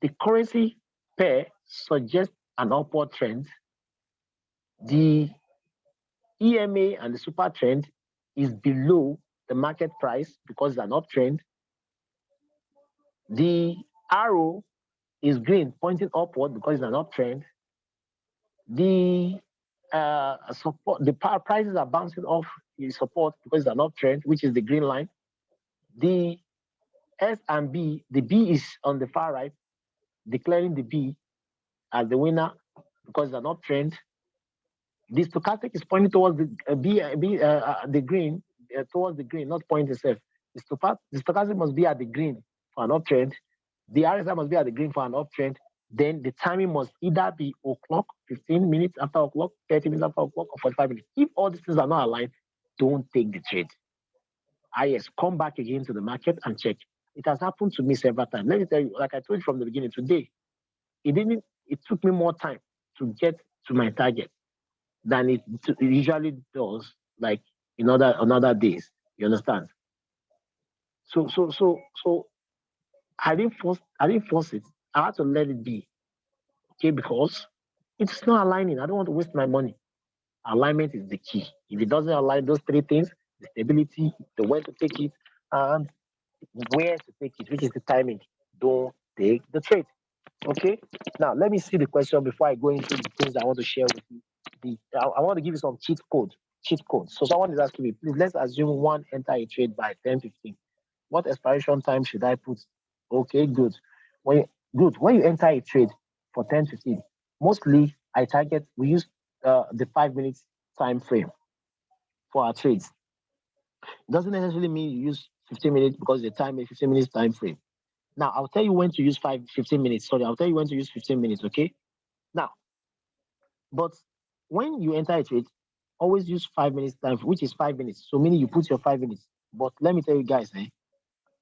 the currency pair suggests an upward trend, the EMA and the super trend is below the market price because it's an uptrend. The arrow is green, pointing upward because it's an uptrend. The support, the power prices are bouncing off the support because it's an uptrend, which is the green line. The S and B, the B is on the far right, declaring the B as the winner because it's an uptrend. The stochastic is pointing towards the green, towards the green, not pointing itself. The stochastic must be at the green for an uptrend. The RSI must be at the green for an uptrend. then the timing must either be o'clock, 15 minutes after o'clock, 30 minutes after o'clock, or 45 minutes. If all these things are not aligned, don't take the trade. Yes, come back again to the market and check. It has happened to me several times. Let me tell you, like I told you from the beginning, today, it took me more time to get to my target than it usually does, like in other days. You understand? So I didn't force it. I had to let it be. Okay, because it's not aligning. I don't want to waste my money. Alignment is the key. If it doesn't align those three things, the stability, the when to take it, and where to take it, which is the timing, don't take the trade. Okay. Now let me see the question before I go into the things I want to share with you. I want to give you some cheat code. Cheat code. So someone is asking me, please let's assume one enter a trade by 10:15. What expiration time should I put? Okay, good. When you enter a trade for 10:15, mostly we use the 5 minutes time frame for our trades. It doesn't necessarily mean you use 15 minutes because the time is 15 minutes time frame. Now I'll tell you when to use 15 minutes. Sorry, I'll tell you when to use 15 minutes, okay? Now, but when you enter a trade, always use 5 minutes time, which is 5 minutes. So meaning you put your 5 minutes. But let me tell you guys,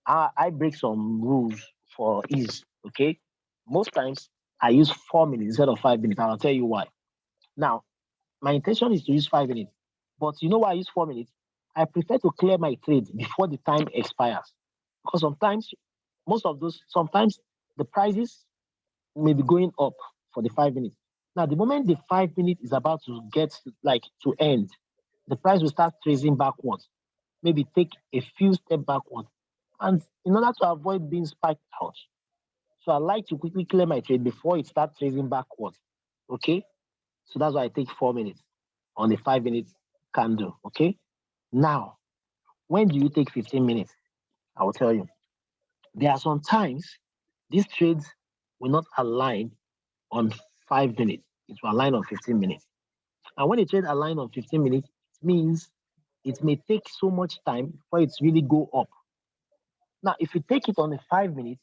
I break some rules for ease, okay? Most times I use 4 minutes instead of 5 minutes. I'll tell you why. Now, my intention is to use 5 minutes, but you know why I use 4 minutes? I prefer to clear my trade before the time expires. Because sometimes the prices may be going up for the 5 minutes. Now, the moment the 5 minutes is about to get to end, the price will start tracing backwards, maybe take a few steps backwards. And in order to avoid being spiked out, so I like to quickly clear my trade before it starts tracing backwards. Okay? So that's why I take 4 minutes on the 5 minutes candle. Okay? Now, when do you take 15 minutes? I will tell you. There are some times these trades will not align on 5 minutes. It will align on 15 minutes. And when a trade align on 15 minutes, it means it may take so much time for it to really go up. Now, if you take it on the 5 minutes,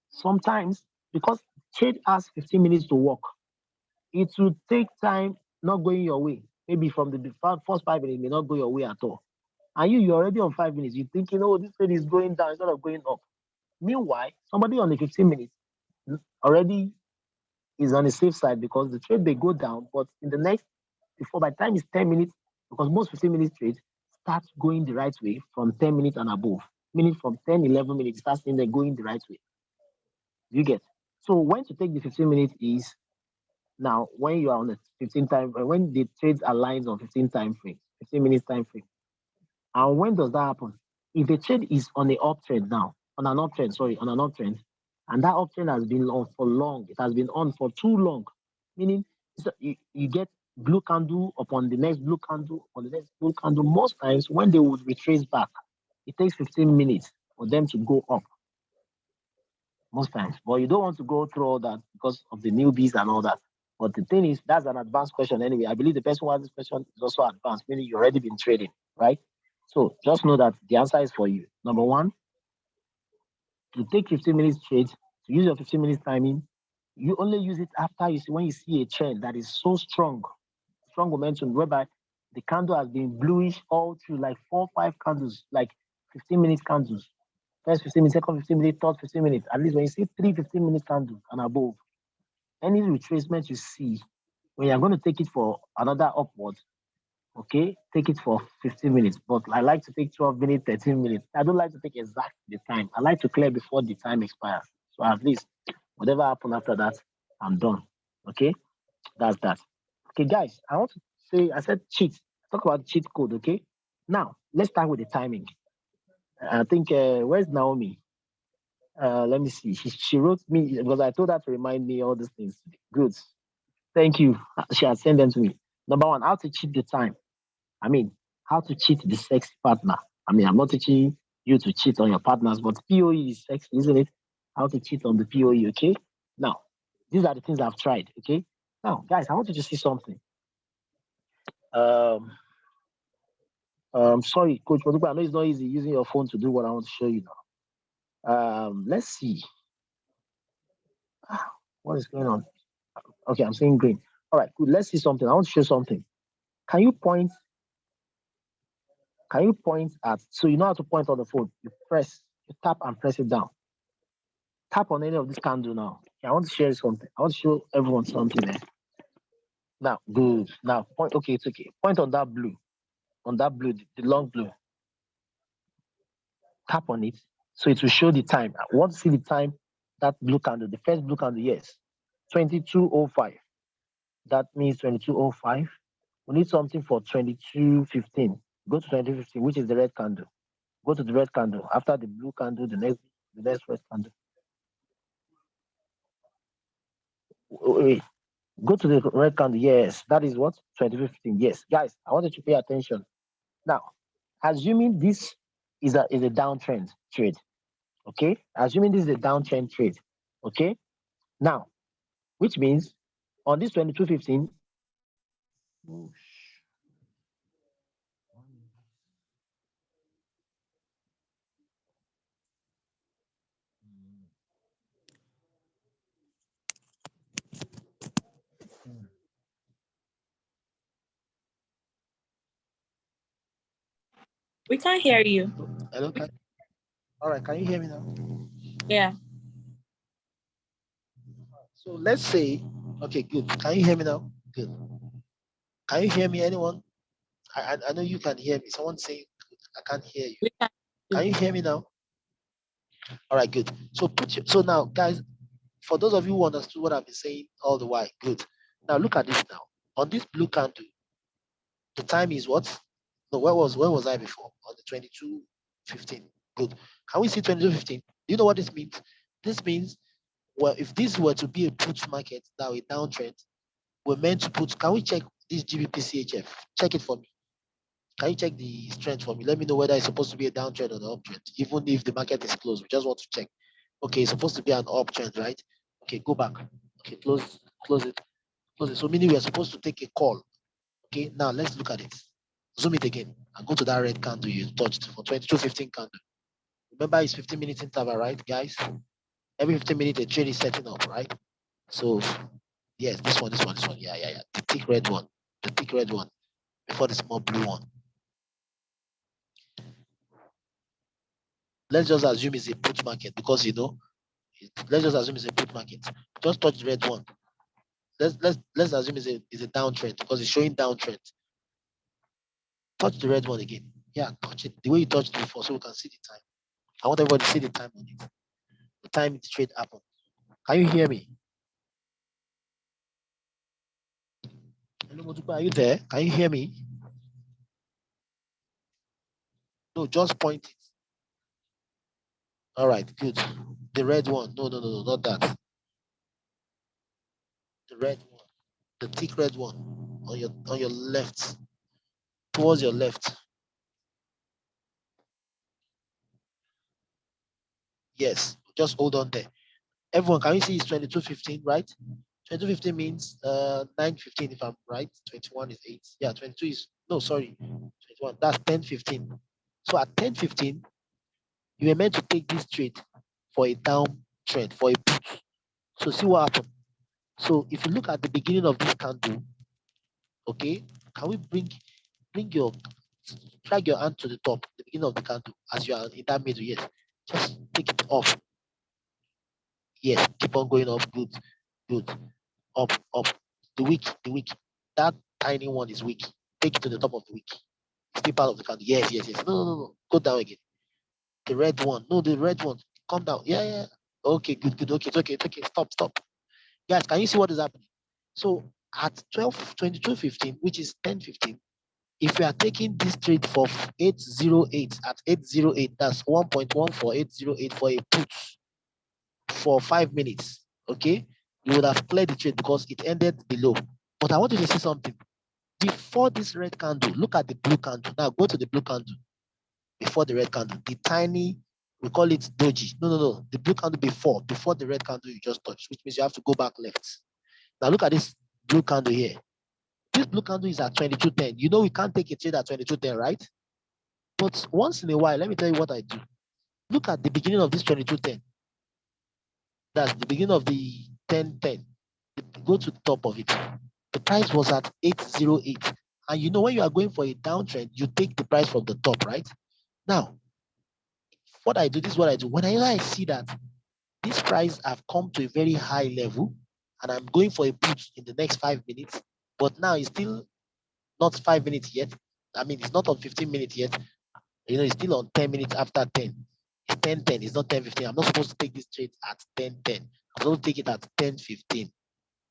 sometimes because trade has 15 minutes to work, it will take time not going your way. Maybe from the first 5 minutes, it may not go your way at all. And you're already on 5 minutes. You're thinking, oh, this trade is going down instead of going up. Meanwhile, somebody on the 15 minutes already is on the safe side because the trade may go down, but in the next, by the time it's 10 minutes, because most 15 minutes trades start going the right way from 10 minutes and above, meaning from 10, 11 minutes, it starts going the right way. You get? So when to take the 15 minutes is now when you are on the 15 time, when the trades aligns on 15 time frame, 15 minutes time frame. And when does that happen? If the trade is on an uptrend, and that uptrend has been on for long, it has been on for too long, meaning you get blue candle upon the next blue candle, on the next blue candle. Most times when they would retrace back, it takes 15 minutes for them to go up. Most times, but you don't want to go through all that because of the newbies and all that. But the thing is, that's an advanced question anyway. I believe the person who has this question is also advanced, meaning you've already been trading, right? So just know that the answer is for you. Number one, to take 15 minutes trade, to use your 15 minutes timing, you only use it after when you see a trend that is so strong momentum, whereby the candle has been bluish all through, like 4-5 candles, like 15 minutes candles. First 15 minutes, second 15 minutes, third 15 minutes. At least when you see 3 15-minute candles and above, any retracement you see, when you're going to take it for another upward, okay, take it for 15 minutes. But I like to take 12 minutes, 13 minutes. I don't like to take exact the time. I like to clear before the time expires. So at least whatever happens after that, I'm done. Okay, that's that. Okay, guys, I said cheat. Talk about cheat code. Okay, now let's start with the timing. I think where's Naomi? Let me see. She wrote me because I told her to remind me all these things. Good. Thank you. She has sent them to me. Number one, how to cheat the time. I mean, how to cheat the sex partner. I mean, I'm not teaching you to cheat on your partners, but POE is sex, isn't it? How to cheat on the POE, okay? Now, these are the things I've tried, okay? Now, guys, I want you to see something. Sorry, Coach Moduba, I know it's not easy using your phone to do what I want to show you now. Let's see. What is going on? Okay, I'm seeing green. All right, good. Let's see something. I want to show something. Can you point? Can you point at? So you know how to point on the phone. You tap and press it down. Tap on any of this candle now. Okay, I want to share something. I want to show everyone something there. Now, good. Now, point. Okay, it's okay. Point on that blue. On that blue, the long blue. Tap on it. So it will show the time. I want to see the time. That blue candle, the first blue candle, yes. 22:05. That means 22:05. We need something for 22:15. Go to 20:15, which is the red candle. Go to the red candle. After the blue candle, the next red candle. Wait, go to the red candle. Yes, that is what? 20:15. Yes, guys, I want you to pay attention. Now, assuming this is a downtrend trade, okay? Assuming this is a downtrend trade, okay? Now, which means on this 22:15, We can't hear you. hello, all right, can you hear me now? Yeah. So let's say, okay, good. Can you hear me now? Good. Can you hear me, anyone? I know you can hear me. Someone saying, I can't hear you. We can. Can you hear me now? All right, good. So now, guys, for those of you who understood what I've been saying all the while, good. Now look at this now. On this blue candle, the time is what? No, where was I before? On the 22:15. Good. Can we see 22:15? Do you know what this means? This means, well, if this were to be a put market, now a downtrend, we're meant to put. Can we check this GBP Check it for me. Can you check the strength for me? Let me know whether it's supposed to be a downtrend or an uptrend. Even if the market is closed, we just want to check. Okay, it's supposed to be an uptrend, right? Okay, go back. Okay, close it. So meaning we are supposed to take a call. Okay, now let's look at it. Zoom it again and go to that red candle you touched for 22:15 candle. Remember, it's 15 minutes interval, right, guys? Every 15 minutes, a trade is setting up, right? So, yes, this one. Yeah. The thick red one. Before the small blue one. Let's just assume it's a put market because let's just assume it's a put market. Just touch the red one. Let's assume it's a downtrend because it's showing downtrend. Touch the red one again. Yeah, touch it the way you touched it before so we can see the time. I want everybody to see the time on it. The time the trade happened. Can you hear me? Hello, Motupa, are you there? Can you hear me? No, just point it. All right, good. The red one. No, not that. The red one. The thick red one on your left. Towards your left. Yes, just hold on there. Everyone, can you see it's 22:15, right? 22:15 means 9:15 if I'm right. 21 is 8. Yeah, 22 is no, sorry. 21. That's 10:15. So at 10:15, you were meant to take this trade for a down trend, for a put. So see what happened. So if you look at the beginning of this candle, okay, can we drag your hand to the top, the beginning of the candle, as you are in that middle, yes. Just take it off. Yes, keep on going up. Good. Up. The wick. That tiny one is weak. Take it to the top of the wick. Still part of the candle. Yes. No. Go down again. The red one. No, the red one. Come down. Yeah. Okay, good. Okay, it's okay. Stop. Guys, can you see what is happening? So at 22:15, which is 10:15, if you are taking this trade for 808 at 808, that's 1.14808 for a put for 5 minutes. Okay, you would have cleared the trade because it ended below. But I want you to see something. Before this red candle, look at the blue candle. Now go to the blue candle. Before the red candle, the tiny, we call it doji. No. The blue candle before the red candle you just touched, which means you have to go back left. Now look at this blue candle here. This blue candle is at 22.10. You know we can't take a trade at 22.10, right? But once in a while, let me tell you what I do. Look at the beginning of this 22.10. That's the beginning of the 1010. Go to the top of it. The price was at 808. And you know, when you are going for a downtrend, you take the price from the top, right? Now, what I do, this is what I do. When I see that this price have come to a very high level, and I'm going for a put in the next 5 minutes, but now it's still not 5 minutes yet. I mean, it's not on 15 minutes yet. You know, it's still on 10 minutes after 10. It's 10:10. It's not 10:15. I'm not supposed to take this trade at 10:10. I'm supposed to take it at 10:15.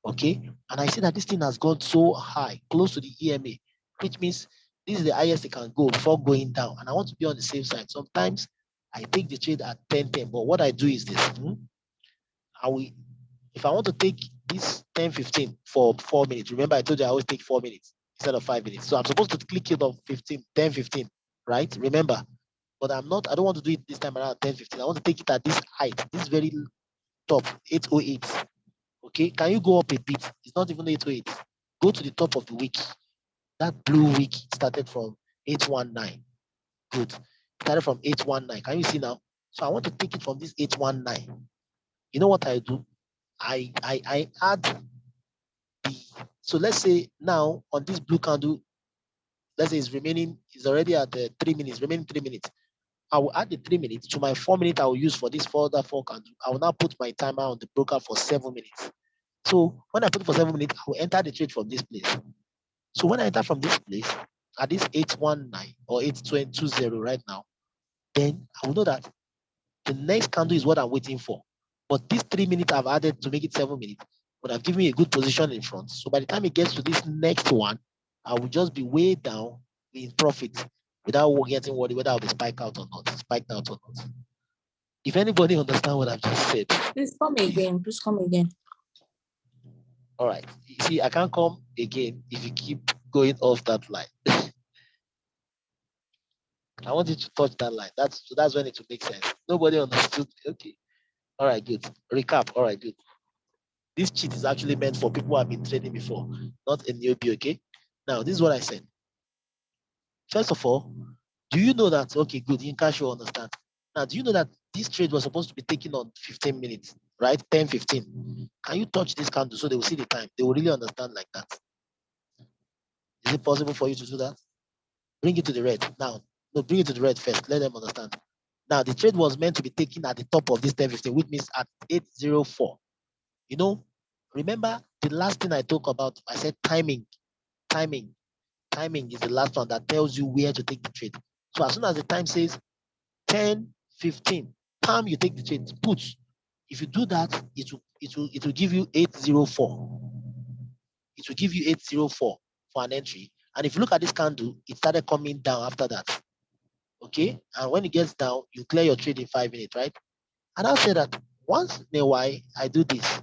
Okay. And I see that this thing has gone so high, close to the EMA, which means this is the highest it can go before going down. And I want to be on the safe side. Sometimes I take the trade at 10:10. But what I do is this. I will, if I want to take this 10:15 for 4 minutes, remember I told you I always take 4 minutes instead of 5 minutes. So I'm supposed to click it on 10:15, right? Remember, but I don't want to do it this time around 10:15. I want to take it at this height, this very top, 808. Okay, can you go up a bit? It's not even 808. Go to the top of the wick. That blue wick started from 819. Good. Started from 819. Can you see now? So I want to take it from this 819. You know what I do? I add the, so let's say now on this blue candle, let's say it's already at 3 minutes, remaining 3 minutes. I will add the 3 minutes to my 4 minutes I will use for this further four candle. I will now put my timer on the broker for 7 minutes. So when I put it for 7 minutes, I will enter the trade from this place. So when I enter from this place at this 819 or 8220 right now, then I will know that the next candle is what I'm waiting for. But these 3 minutes I've added to make it 7 minutes would have given me a good position in front. So by the time it gets to this next one, I will just be way down in profit without getting worried whether I'll be spiked out or not. If anybody understand what I've just said, Please come again. Please come again. all right. You see, I can't come again if you keep going off that line. I want you to touch that line. That's when it will make sense. Nobody understood. Okay. All right, good. Recap. All right, good. This cheat is actually meant for people who have been trading before, not a newbie, okay? Now, this is what I said. First of all, do you know that, okay, good, Yinka should understand. Now, do you know that this trade was supposed to be taken on 15 minutes, right? 10, 15. Can you touch this candle so they will see the time? They will really understand like that. Is it possible for you to do that? Bring it to the red. Now, no, bring it to the red first. Let them understand. Now, the trade was meant to be taken at the top of this 10:15, which means at 804. You know, remember the last thing I talked about, I said timing. Timing is the last one that tells you where to take the trade. So as soon as the time says 10:15, time you take the trade, put. If you do that, it will give you 804. It will give you 804 for an entry. And if you look at this candle, it started coming down after that. Okay, and when it gets down, you clear your trade in 5 minutes, right? And I'll say that once in a while I do this.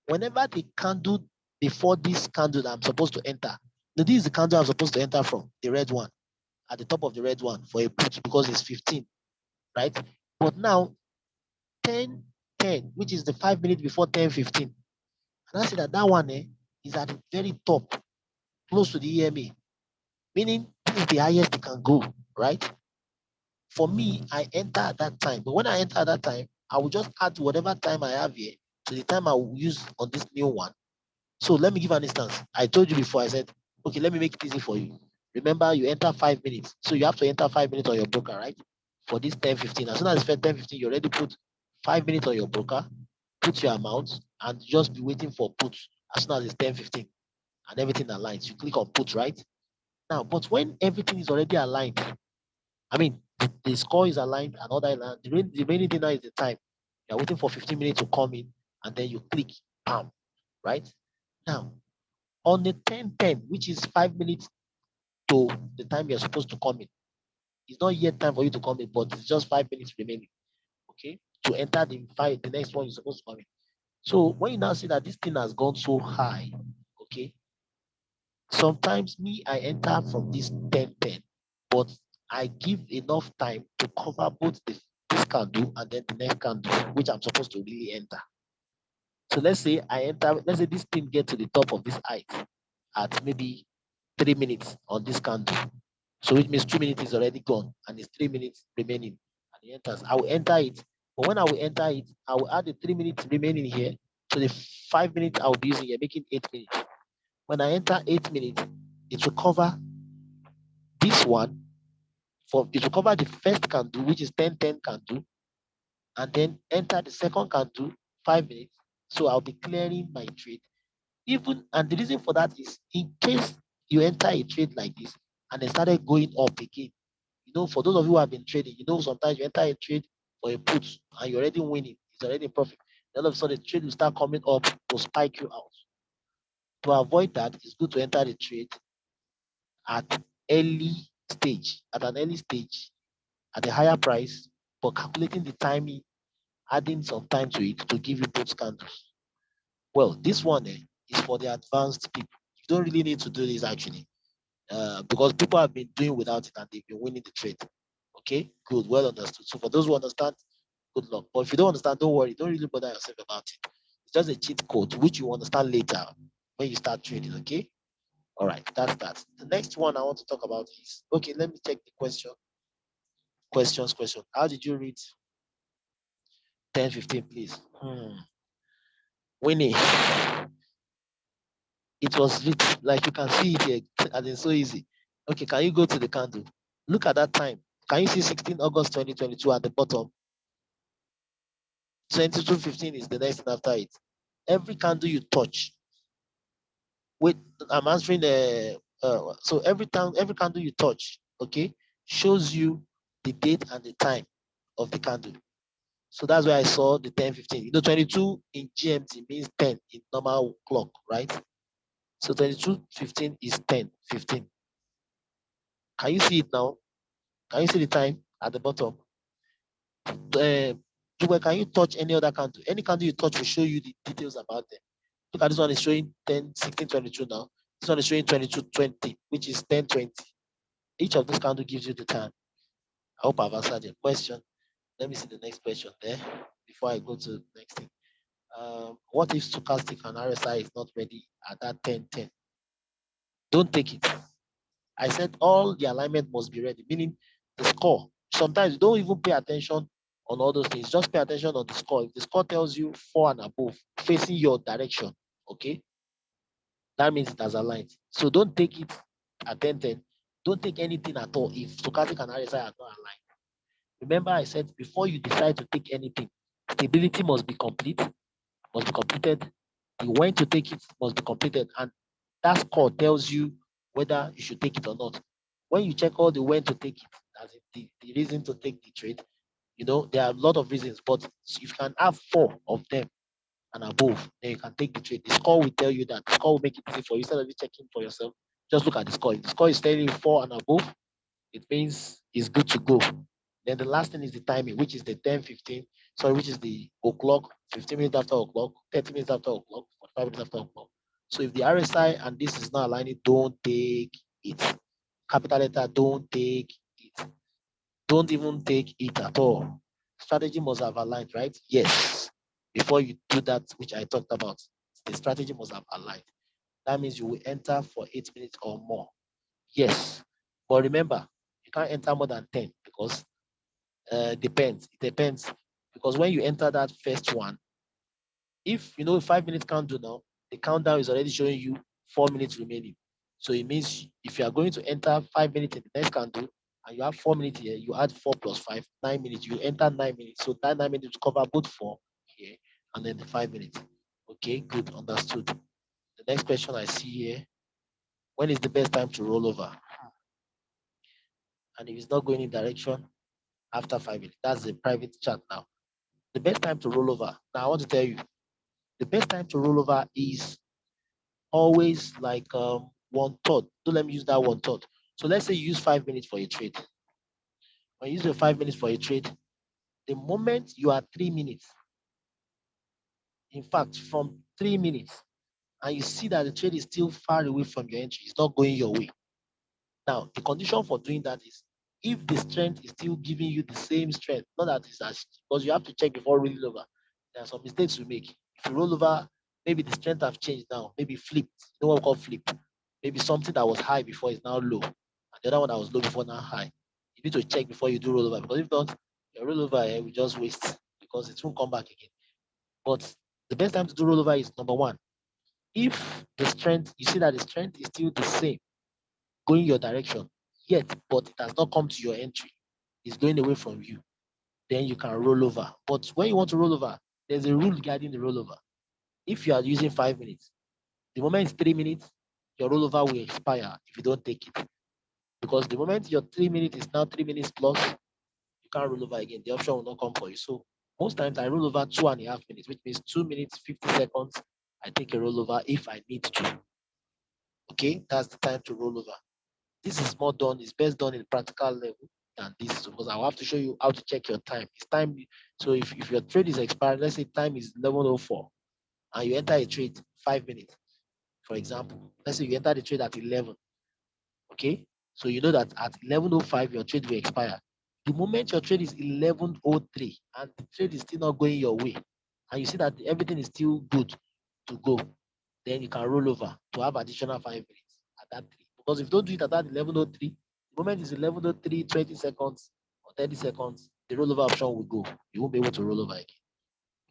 Whenever the candle before this candle that I'm supposed to enter, now this is the candle I'm supposed to enter from, the red one, at the top of the red one for a put because it's 15, right? But now 10:10, which is the 5 minutes before 10:15, and I see that one is at the very top, close to the EMA, meaning this is the highest it can go, right? For me, I enter at that time, but when I enter at that time, I will just add whatever time I have here to the time I will use on this new one. So let me give an instance. I told you before, I said, okay, let me make it easy for you. Remember, you enter 5 minutes. So you have to enter 5 minutes on your broker, right? For this 10:15. As soon as it's 10:15, you already put 5 minutes on your broker, put your amount, and just be waiting for put as soon as it's 10:15 and everything aligns. You click on put, right? Now, but when everything is already aligned, I mean, the score is aligned and all that, the remaining thing now is the time. You're waiting for 15 minutes to come in, and then you click, bam, right? Now, on the 10:10, which is 5 minutes to the time you're supposed to come in. It's not yet time for you to come in, but it's just 5 minutes remaining, okay, to enter the next one you're supposed to come in. So when you now see that this thing has gone so high, okay, sometimes I enter from this 10:10, but I give enough time to cover both this candle and then the next candle, which I'm supposed to really enter. So let's say let's say this thing get to the top of this height at maybe 3 minutes on this candle. So which means 2 minutes is already gone and it's 3 minutes remaining and it enters. I will enter it. But when I will enter it, I will add the 3 minutes remaining here So the 5 minutes I'll be using here, making 8 minutes. When I enter 8 minutes, it will cover this one. It will cover the first candle, which is 10-10 candle, and then enter the second candle, 5 minutes. So I'll be clearing my trade. And the reason for that is in case you enter a trade like this and it started going up again. For those of you who have been trading, sometimes you enter a trade for a put and you're already winning, it's already in profit. Then all of a sudden the trade will start coming up to spike you out. To avoid that, it's good to enter the trade at an early stage, at a higher price, but calculating the timing, adding some time to it to give you both candles. Well, this one is for the advanced people. You don't really need to do this actually, because people have been doing without it and they've been winning the trade. Okay, good, well understood. So for those who understand, good luck. But if you don't understand, don't worry. Don't really bother yourself about it. It's just a cheat code which you understand later when you start trading. Okay. All right, that's that. The next one I want to talk about is, okay, let me check the question. Question. How did you read 10:15, please? Winnie. It was lit, like you can see it here, and it's so easy. Okay, can you go to the candle? Look at that time. Can you see 16 August 2022 at the bottom? 22:15 is the next thing after it. Every candle you touch, wait, I'm answering so every candle you touch, okay, shows you the date and the time of the candle. So that's why I saw the 10:15. 22 in GMT means 10 in normal clock, right? So 22:15 is 10:15. Can you see it now? Can you see the time at the bottom? Can you touch any other candle? Any candle you touch will show you the details about them. Look at this one is showing 10, 16, 22 now. This one is showing 22:20, which is 10:20. Each of these candles gives you the time. I hope I've answered your question. Let me see the next question there before I go to the next thing. What if stochastic and RSI is not ready at that 10:10? Don't take it. I said all the alignment must be ready, meaning the score. Sometimes you don't even pay attention on all those things. Just pay attention on the score. If the score tells you 4 and above, facing your direction, okay, that means it has aligned. So don't take it at 10:10. Don't take anything at all if stochastic and RSI are not aligned. Remember, I said before you decide to take anything, stability must be completed. The when to take it must be completed, and that score tells you whether you should take it or not. When you check all the when to take it, as the reason to take the trade, there are a lot of reasons, but if you can have 4 of them and above, then you can take the trade. The score will tell you that. The score will make it easy for you. Instead of you checking for yourself, just look at the score. If the score is telling you 4 and above, it means it's good to go. Then the last thing is the timing, which is the 10:15. Sorry, which is the o'clock, 15 minutes after o'clock, 30 minutes after o'clock, 45 minutes after o'clock. So if the RSI and this is not aligning, don't take it. Capital letter, don't take it. Don't even take it at all. Strategy must have aligned, right? Yes. Before you do that, which I talked about, the strategy must have aligned. That means you will enter for 8 minutes or more. Yes. But remember, you can't enter more than 10 because depends. It depends. Because when you enter that first one, if 5 minutes countdown now, the countdown is already showing you 4 minutes remaining. So it means if you are going to enter 5 minutes in the next candle and you have 4 minutes here, you add 4 + 5, 9 minutes. You enter 9 minutes. So that 9 minutes cover both 4 here and then the 5 minutes. Okay, good, understood. The next question I see here: when is the best time to roll over? And if it's not going in direction after 5 minutes, that's the private chat now. The best time to roll over. Now I want to tell you, the best time to roll over is always like 1/3. Don't let me use that 1/3. So let's say you use 5 minutes for a trade. When you use your 5 minutes for a trade, the moment you are 3 minutes, in fact, from 3 minutes, and you see that the trade is still far away from your entry, it's not going your way. Now, the condition for doing that is if the strength is still giving you the same strength, not that it's as, because you have to check before rolling over. There are some mistakes you make. If you roll over, maybe the strength have changed now, maybe flipped. You know what we call flip? Maybe something that was high before is now low, and the other one that was low before now high. You need to check before you do rollover, because if not, your rollover will just waste because it won't come back again. But The best time to do rollover is number one. If the strength, you see that the strength is still the same, going your direction, yet, but it has not come to your entry, it's going away from you, then you can roll over. But when you want to roll over, there's a rule guiding the rollover. If you are using 5 minutes, the moment it's 3 minutes, your rollover will expire if you don't take it. Because the moment your 3 minutes is now 3 minutes plus, you can't roll over again. The option will not come for you. So most times I roll over 2.5 minutes, which means 2 minutes, 50 seconds. I take a rollover if I need to. Okay, that's the time to roll over. This is more done, it's best done in practical level than this because I'll have to show you how to check your time. It's time. So if your trade is expired, let's say time is 11:04 and you enter a trade 5 minutes, for example. Let's say you enter the trade at 11. Okay. So you know that at 11:05 your trade will expire. The moment your trade is 11:03 and the trade is still not going your way, and you see that everything is still good to go, then you can roll over to have additional 5 minutes at that three. Because if you don't do it at that 11:03, the moment is 11:03, 20 seconds or 30 seconds, the rollover option will go. You won't be able to roll over again.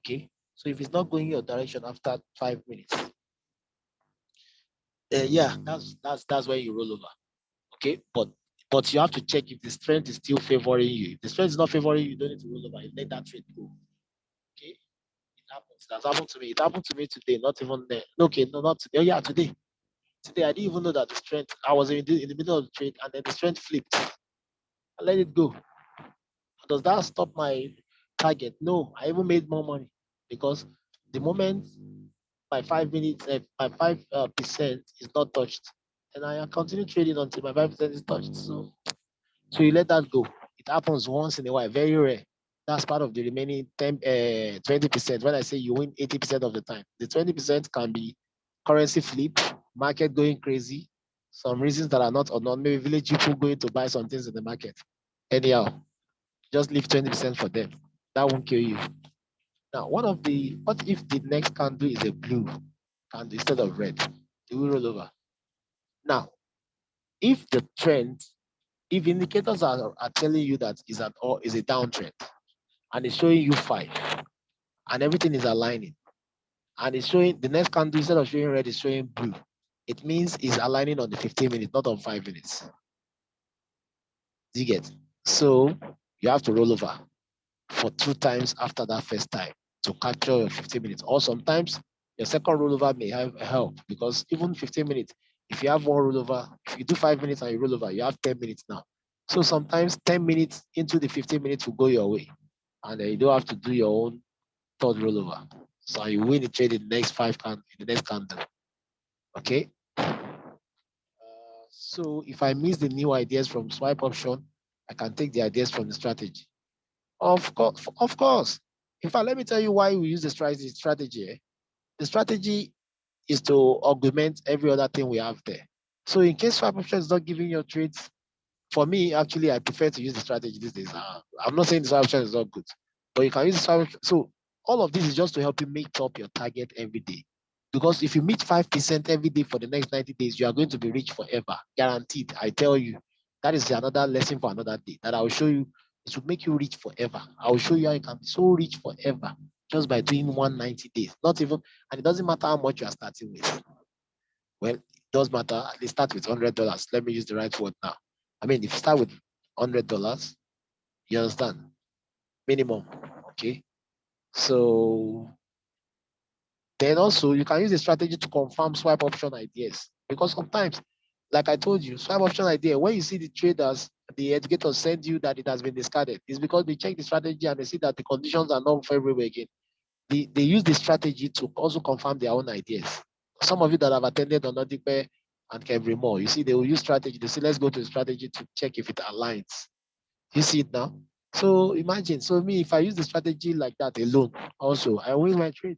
Okay. So if it's not going your direction after 5 minutes, yeah, that's where you roll over. Okay, but you have to check if the strength is still favoring you. If the strength is not favoring you, you don't need to roll over. You let that trade go. Okay, it happens. That's happened to me. It happened to me today. Not even there. Okay, no, not today. Oh yeah, today. Today I didn't even know that the strength. I was in the middle of the trade, and then the strength flipped. I let it go. Does that stop my target? No, I even made more money because the moment my 5 minutes, my 5% is not touched, and I continue trading until my 5% is touched. So you let that go. It happens once in a while, very rare. That's part of the remaining 20%. When I say you win 80% of the time, the 20% can be currency flip, market going crazy, some reasons that are not unknown, maybe village people going to buy some things in the market. Anyhow, just leave 20% for them. That won't kill you. Now, what if the next candle is a blue candle instead of red? It will roll over. Now, if the trend, if indicators are telling you that is a downtrend and it's showing you five and everything is aligning and it's showing the next candle instead of showing red is showing blue, it means it's aligning on the 15 minutes, not on 5 minutes. Do you get? So you have to roll over for 2 times after that first time to capture your 15 minutes. Or sometimes your second rollover may have help because even 15 minutes, if you have one rollover, if you do 5 minutes and you roll over, you have 10 minutes now. So sometimes 10 minutes into the 15 minutes will go your way. And then you don't have to do your own third rollover. So you win the trade in the next in the next candle. Okay. So if I miss the new ideas from swipe option, I can take the ideas from the strategy. Of course, of course. In fact, let me tell you why we use the strategy. The strategy is to augment every other thing we have there. So in case swap option is not giving your trades, for me, actually, I prefer to use the strategy these days. I'm not saying the swap option is not good, but you can use the swap option. So all of this is just to help you meet up your target every day. Because if you meet 5% every day for the next 90 days, you are going to be rich forever. Guaranteed. I tell you. That is another lesson for another day that I will show you. It will make you rich forever. I will show you how you can be so rich forever just by doing 190 days. Not even, and it doesn't matter how much you are starting with. Well, it does matter. At least start with $100. Let me use the right word now. I mean, if you start with $100, you understand? Minimum. Okay. So then also you can use the strategy to confirm swipe option ideas because sometimes, like I told you, swipe option idea, when you see the traders, the educators send you that it has been discarded, it's because they check the strategy and they see that the conditions are not favorable again. They use the strategy to also confirm their own ideas. Some of you that have attended on Odipe and Kevin Moore, you see, they will use strategy. They say, let's go to the strategy to check if it aligns. You see it now? So imagine, so me, if I use the strategy like that alone, also, I win my trade.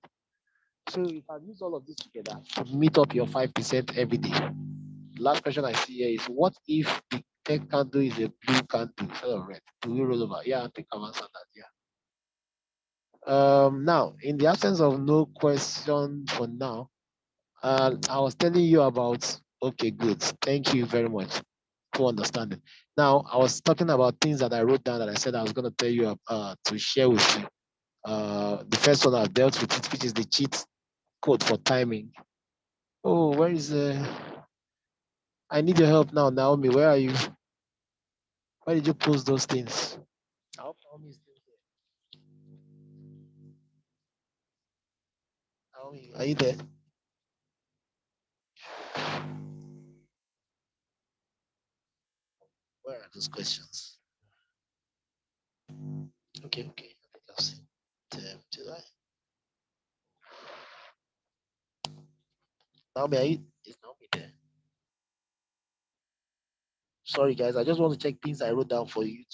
So you can use all of this together to meet up your 5% every day. The last question I see here is what if the tech candle is a blue candle instead of red? Do we roll over? Yeah, I think I've answered that. Yeah. Now, in the absence of no question for now, I was telling you about, okay, good. Thank you very much for understanding. Now, I was talking about things that I wrote down that I said I was going to tell you to share with you. The first one I've dealt with it, which is the cheat code for timing. Oh, where is I need your help now, Naomi. Where are you? Why did you post those things? I hope Naomi is still here. Naomi, are you there? Where are those questions? Okay, okay. I think I've seen them. Did I? Naomi, is Naomi there? Sorry, guys. I just want to check things I wrote down for you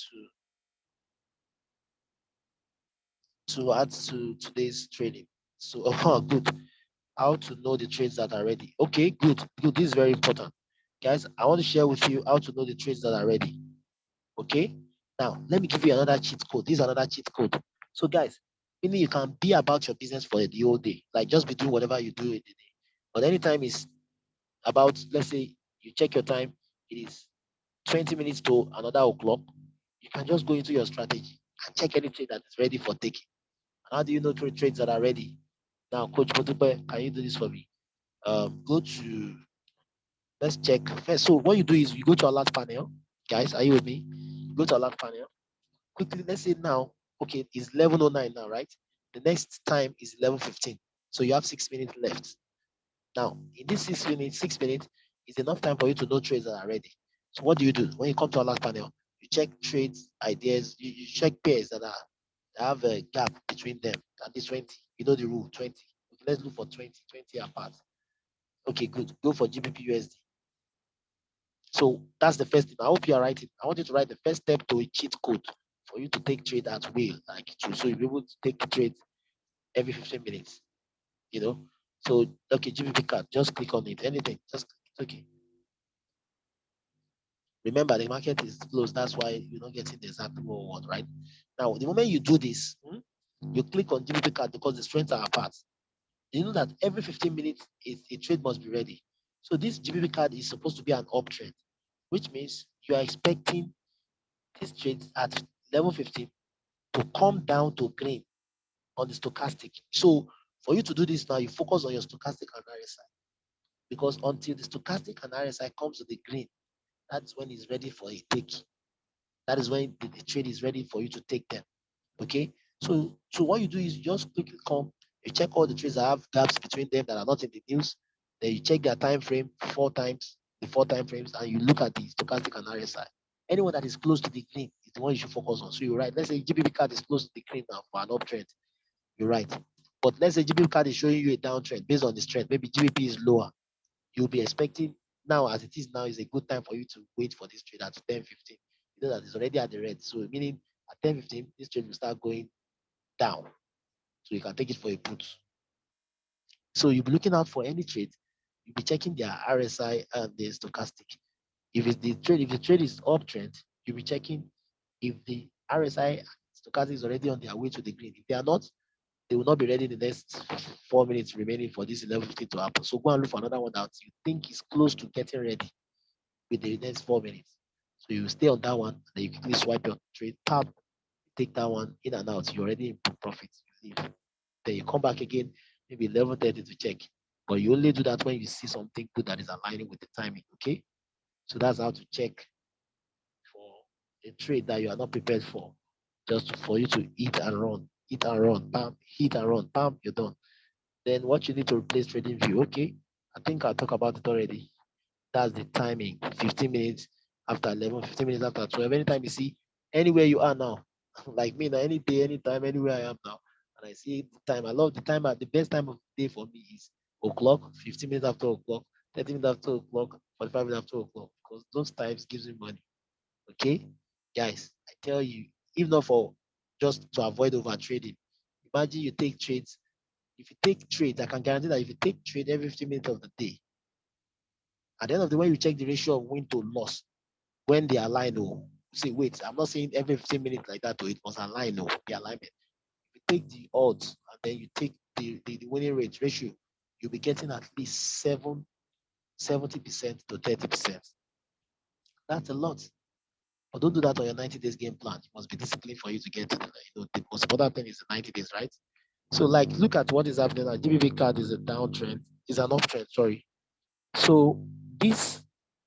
to add to today's training. So, oh, good. How to know the trades that are ready. Okay, good, good. This is very important. Guys, I want to share with you how to know the trades that are ready. Okay? Now, let me give you another cheat code. This is another cheat code. So, guys, meaning you can be about your business for the whole day, like just be doing whatever you do in the day. But anytime is about, let's say, you check your time, it is 20 minutes to another o'clock. You can just go into your strategy and check any trade that is ready for taking. How do you know trades that are ready? Now, Coach Potupe, can you do this for me? Go to, let's check first. So what you do is you go to alert panel. Guys, are you with me? Go to alert panel. Quickly, let's say now, okay, it's 11:09 now, right? The next time is 11:15. So you have 6 minutes left. Now, in this 6 minutes, 6 minutes is enough time for you to know trades that are ready. So what do? When you come to alert panel, you check trades, ideas, you check pairs that have a gap between them. At least 20. You know the rule, 20. Okay, let's look for 20 apart. Okay, good. Go for GBP USD. So that's the first thing. I hope you are writing. I want you to write the first step to a cheat code for you to take trade at will, like so you'll be able to take trade every 15 minutes. You know. So okay, GBP card, just click on it. Anything, just okay. Remember the market is closed. That's why you're not getting the exact reward, right? Now, the moment you do this, you click on GBP card because the strengths are apart. You know that every 15 minutes a trade must be ready. So this GBP card is supposed to be an uptrend, which means you are expecting this trade at level 15 to come down to green on the stochastic. So for you to do this now, you focus on your stochastic and RSI because until the stochastic and RSI comes to the green, that's when it's ready for a take. That is when the trade is ready for you to take them. Okay. So what you do is you just quickly come, you check all the trades that have gaps between them that are not in the news. Then you check their time frame 4 times, the 4 time frames, and you look at the stochastic and RSI. Anyone that is close to the green is the one you should focus on. So you're right. Let's say GBP card is close to the green now for an uptrend. You're right. But let's say GBP card is showing you a downtrend based on the strength. Maybe GBP is lower. You'll be expecting now, as it is now, is a good time for you to wait for this trade at 10:15. You know that it's already at the red. So meaning at 10:15, this trade will start going down. So you can take it for a put. So you'll be looking out for any trade. You'll be checking their RSI and the stochastic. If the trade is uptrend, you'll be checking if the RSI stochastic is already on their way to the green. If they are not, they will not be ready in the next 4 minutes remaining for this 11:15 to happen. So go and look for another one that you think is close to getting ready with the next 4 minutes. So you stay on that one, then you quickly swipe your trade, tap, take that one in and out. You're already in profit. You leave. Then you come back again, maybe 11:30 to check. But you only do that when you see something good that is aligning with the timing. Okay. So that's how to check for a trade that you are not prepared for, just for you to hit and run, bam, hit and run, bam, you're done. Then what you need to replace trading view. Okay. I think I'll talk about it already. That's the timing. 15 minutes after 11, 15 minutes after 12. Anytime you see anywhere you are now, like me now, any day, anytime, anywhere I am now, and I see the time. I love the time. The best time of the day for me is o'clock, 15 minutes after o'clock, 30 minutes after o'clock, 45 minutes after o'clock, because those times gives me money. Okay, guys, I tell you, if not for just to avoid over trading, imagine you take trades. If you take trades, I can guarantee that if you take trade every 15 minutes of the day, at the end of the way, you check the ratio of win to loss when they align. Oh, say, wait, I'm not saying every 15 minutes like that, it must align. Oh, the alignment. If you take the odds and then you take the winning rate ratio, you'll be getting at least 70% to 30%. That's a lot. But don't do that on your 90 days game plan. You must be disciplined for you to get to the most important thing is the 90 days, right? So like look at what is happening now. GBV card is a downtrend, is an uptrend, sorry. So this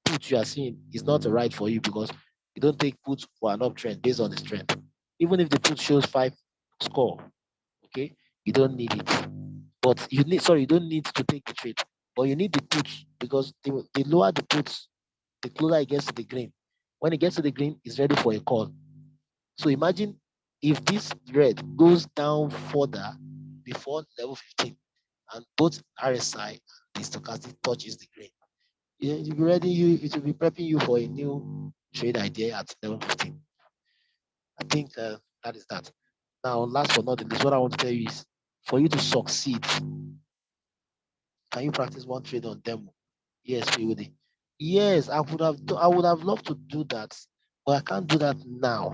put you are seeing is not right for you because you don't take put for an uptrend based on the strength. Even if the put shows 5 score, okay, you don't need it. But you don't need to take the trade, but you need the put because the lower the puts, the closer it gets to the green. When it gets to the green, it's ready for a call. So imagine if this red goes down further before level 15 and both RSI and the stochastic touches the green. You'll be ready, it will be prepping you for a new trade idea at level 15. I think that is that. Now, last but not the least, what I want to tell you is for you to succeed, can you practice one trade on demo? Yes, we would. Yes, I would have loved to do that, but I can't do that now.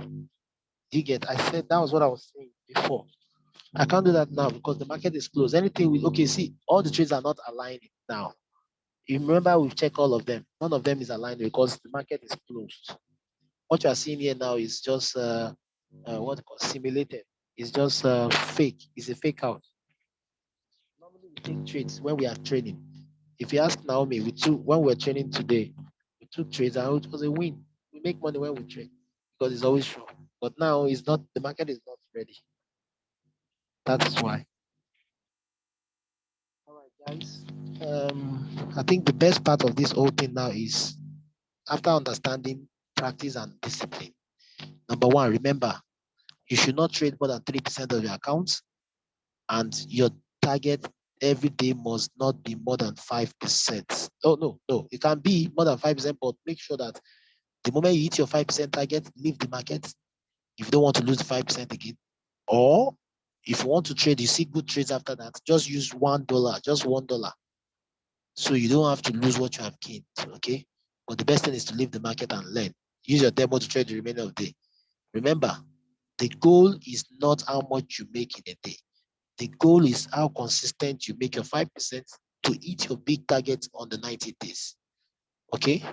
You get? I said that was what I was saying before. I can't do that now because the market is closed. Anything with okay, see, all the trades are not aligning now. You remember we've checked all of them. None of them is aligned because the market is closed. What you are seeing here now is just what simulated. It's just fake. It's a fake out. Normally we take trades when we are trading. If you ask Naomi, when we're training today, we took trades and it was a win. We make money when we trade because it's always true. But now it's not. The market is not ready. That is why. All right, guys. I think the best part of this whole thing now is after understanding practice and discipline. Number one, remember you should not trade more than 3% of your accounts, and your target every day must not be more than 5%. Oh no, it can be more than 5%, but make sure that the moment you hit your 5% target, leave the market if you don't want to lose 5% again. Or if you want to trade, you see good trades after that, just use $1, just $1. So you don't have to lose what you have gained. Okay. But the best thing is to leave the market and learn. Use your demo to trade the remainder of the day. Remember, the goal is not how much you make in a day. The goal is how consistent you make your 5% to hit your big target on the 90 days. Okay.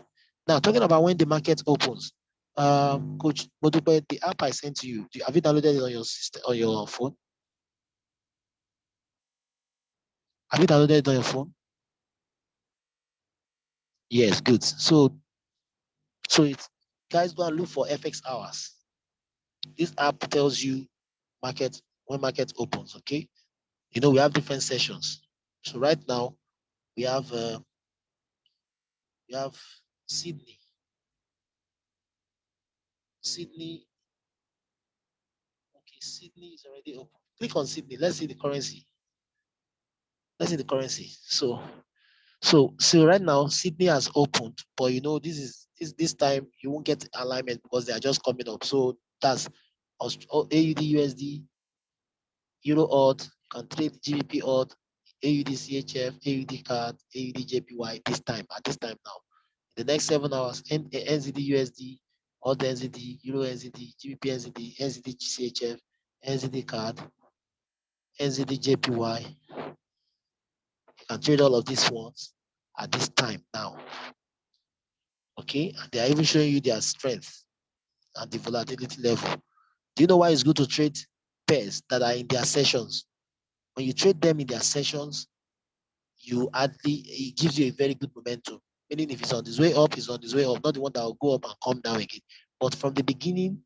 Now, talking about when the market opens, Coach Modupe, the app I sent to you, have you downloaded it on your system, on your phone? Have you downloaded it on your phone? Yes, good. So it's guys go and look for FX hours. This app tells you market when market opens. Okay, you know we have different sessions. So right now we have Sydney. Sydney. Okay, Sydney is already open. Click on Sydney. Let's see the currency. Let's see the currency. So right now Sydney has opened, but you know this time you won't get alignment because they are just coming up. So that's AUD USD, Euro odd, you can trade GBP odd, AUD CHF, AUD card, AUD JPY at this time now. In the next 7 hours, NZD USD, odd NZD, Euro NZD, GBP NZD, NZD CHF, NZD card, NZD JPY. You can trade all of these ones at this time now. Okay, and they are even showing you their strength and the volatility level. Do you know why it's good to trade pairs that are in their sessions? When you trade them in their sessions, it gives you a very good momentum. Meaning if it's on its way up, it's on its way up, not the one that will go up and come down again. But from the beginning,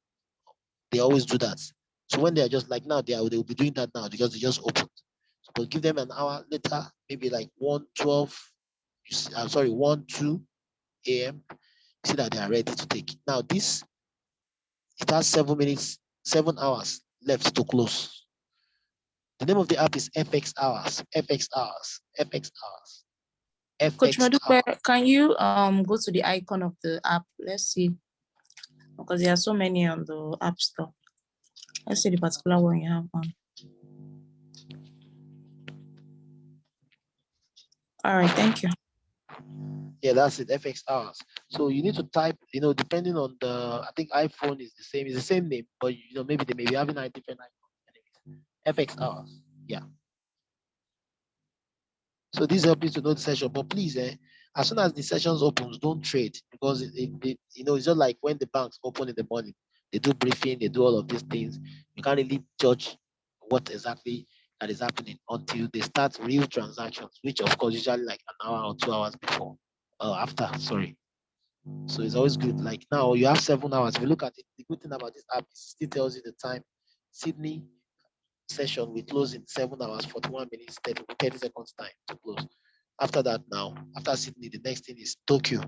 they always do that. So when they're just like now, they will be doing that now because they just opened. So we'll give them an hour later, maybe like 1:12, I'm sorry, 1:02 a.m. See that they are ready to take. Now it has 7 minutes, 7 hours left to close. The name of the app is FX Hours, FX Hours, FX Hours. Coach FX Madupe, hours. can you go to the icon of the app? Let's see, because there are so many on the app store. Let's see the particular one you have on. All right, thank you. Yeah, that's it, FX hours. So you need to type, depending on I think iPhone is it's the same name, but maybe they may be having a different icon. FX hours. Yeah. So this helps you to know the session, but please, As soon as the sessions opens, don't trade, because you know, it's just like when the banks open in the morning, they do briefing, they do all of these things. You can't really judge what exactly that is happening until they start real transactions, which of course usually like an hour or 2 hours before, after. Sorry. So it's always good. Like now you have 7 hours. If you look at it, the good thing about this app is it still tells you the time. Sydney session will close in 7 hours, 41 minutes, 30 seconds time to close. After that, now, after Sydney, the next thing is Tokyo.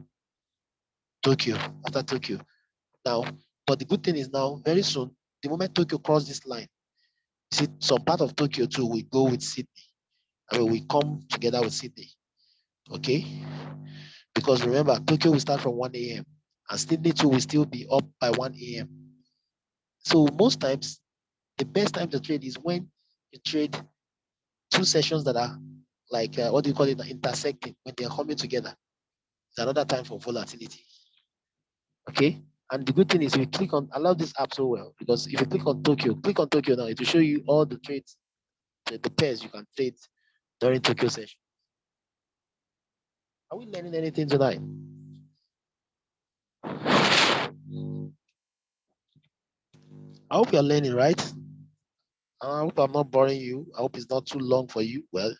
Tokyo, after Tokyo. Now, but the good thing is now, very soon, the moment Tokyo cross this line, see, some part of Tokyo too will go with Sydney. I mean, we come together with Sydney. Okay? Because remember, Tokyo will start from 1 a.m. and Sydney too will still be up by 1 a.m. So most times, the best time to trade is when you trade two sessions that are like, what do you call it, intersecting, when they're coming together. It's another time for volatility. Okay? And the good thing is, if you click on, I love this app so well, because if you click on Tokyo now, it will show you all the trades, the pairs you can trade during Tokyo session. Are we learning anything tonight? I hope you're learning, right? I hope I'm not boring you. I hope it's not too long for you. Well,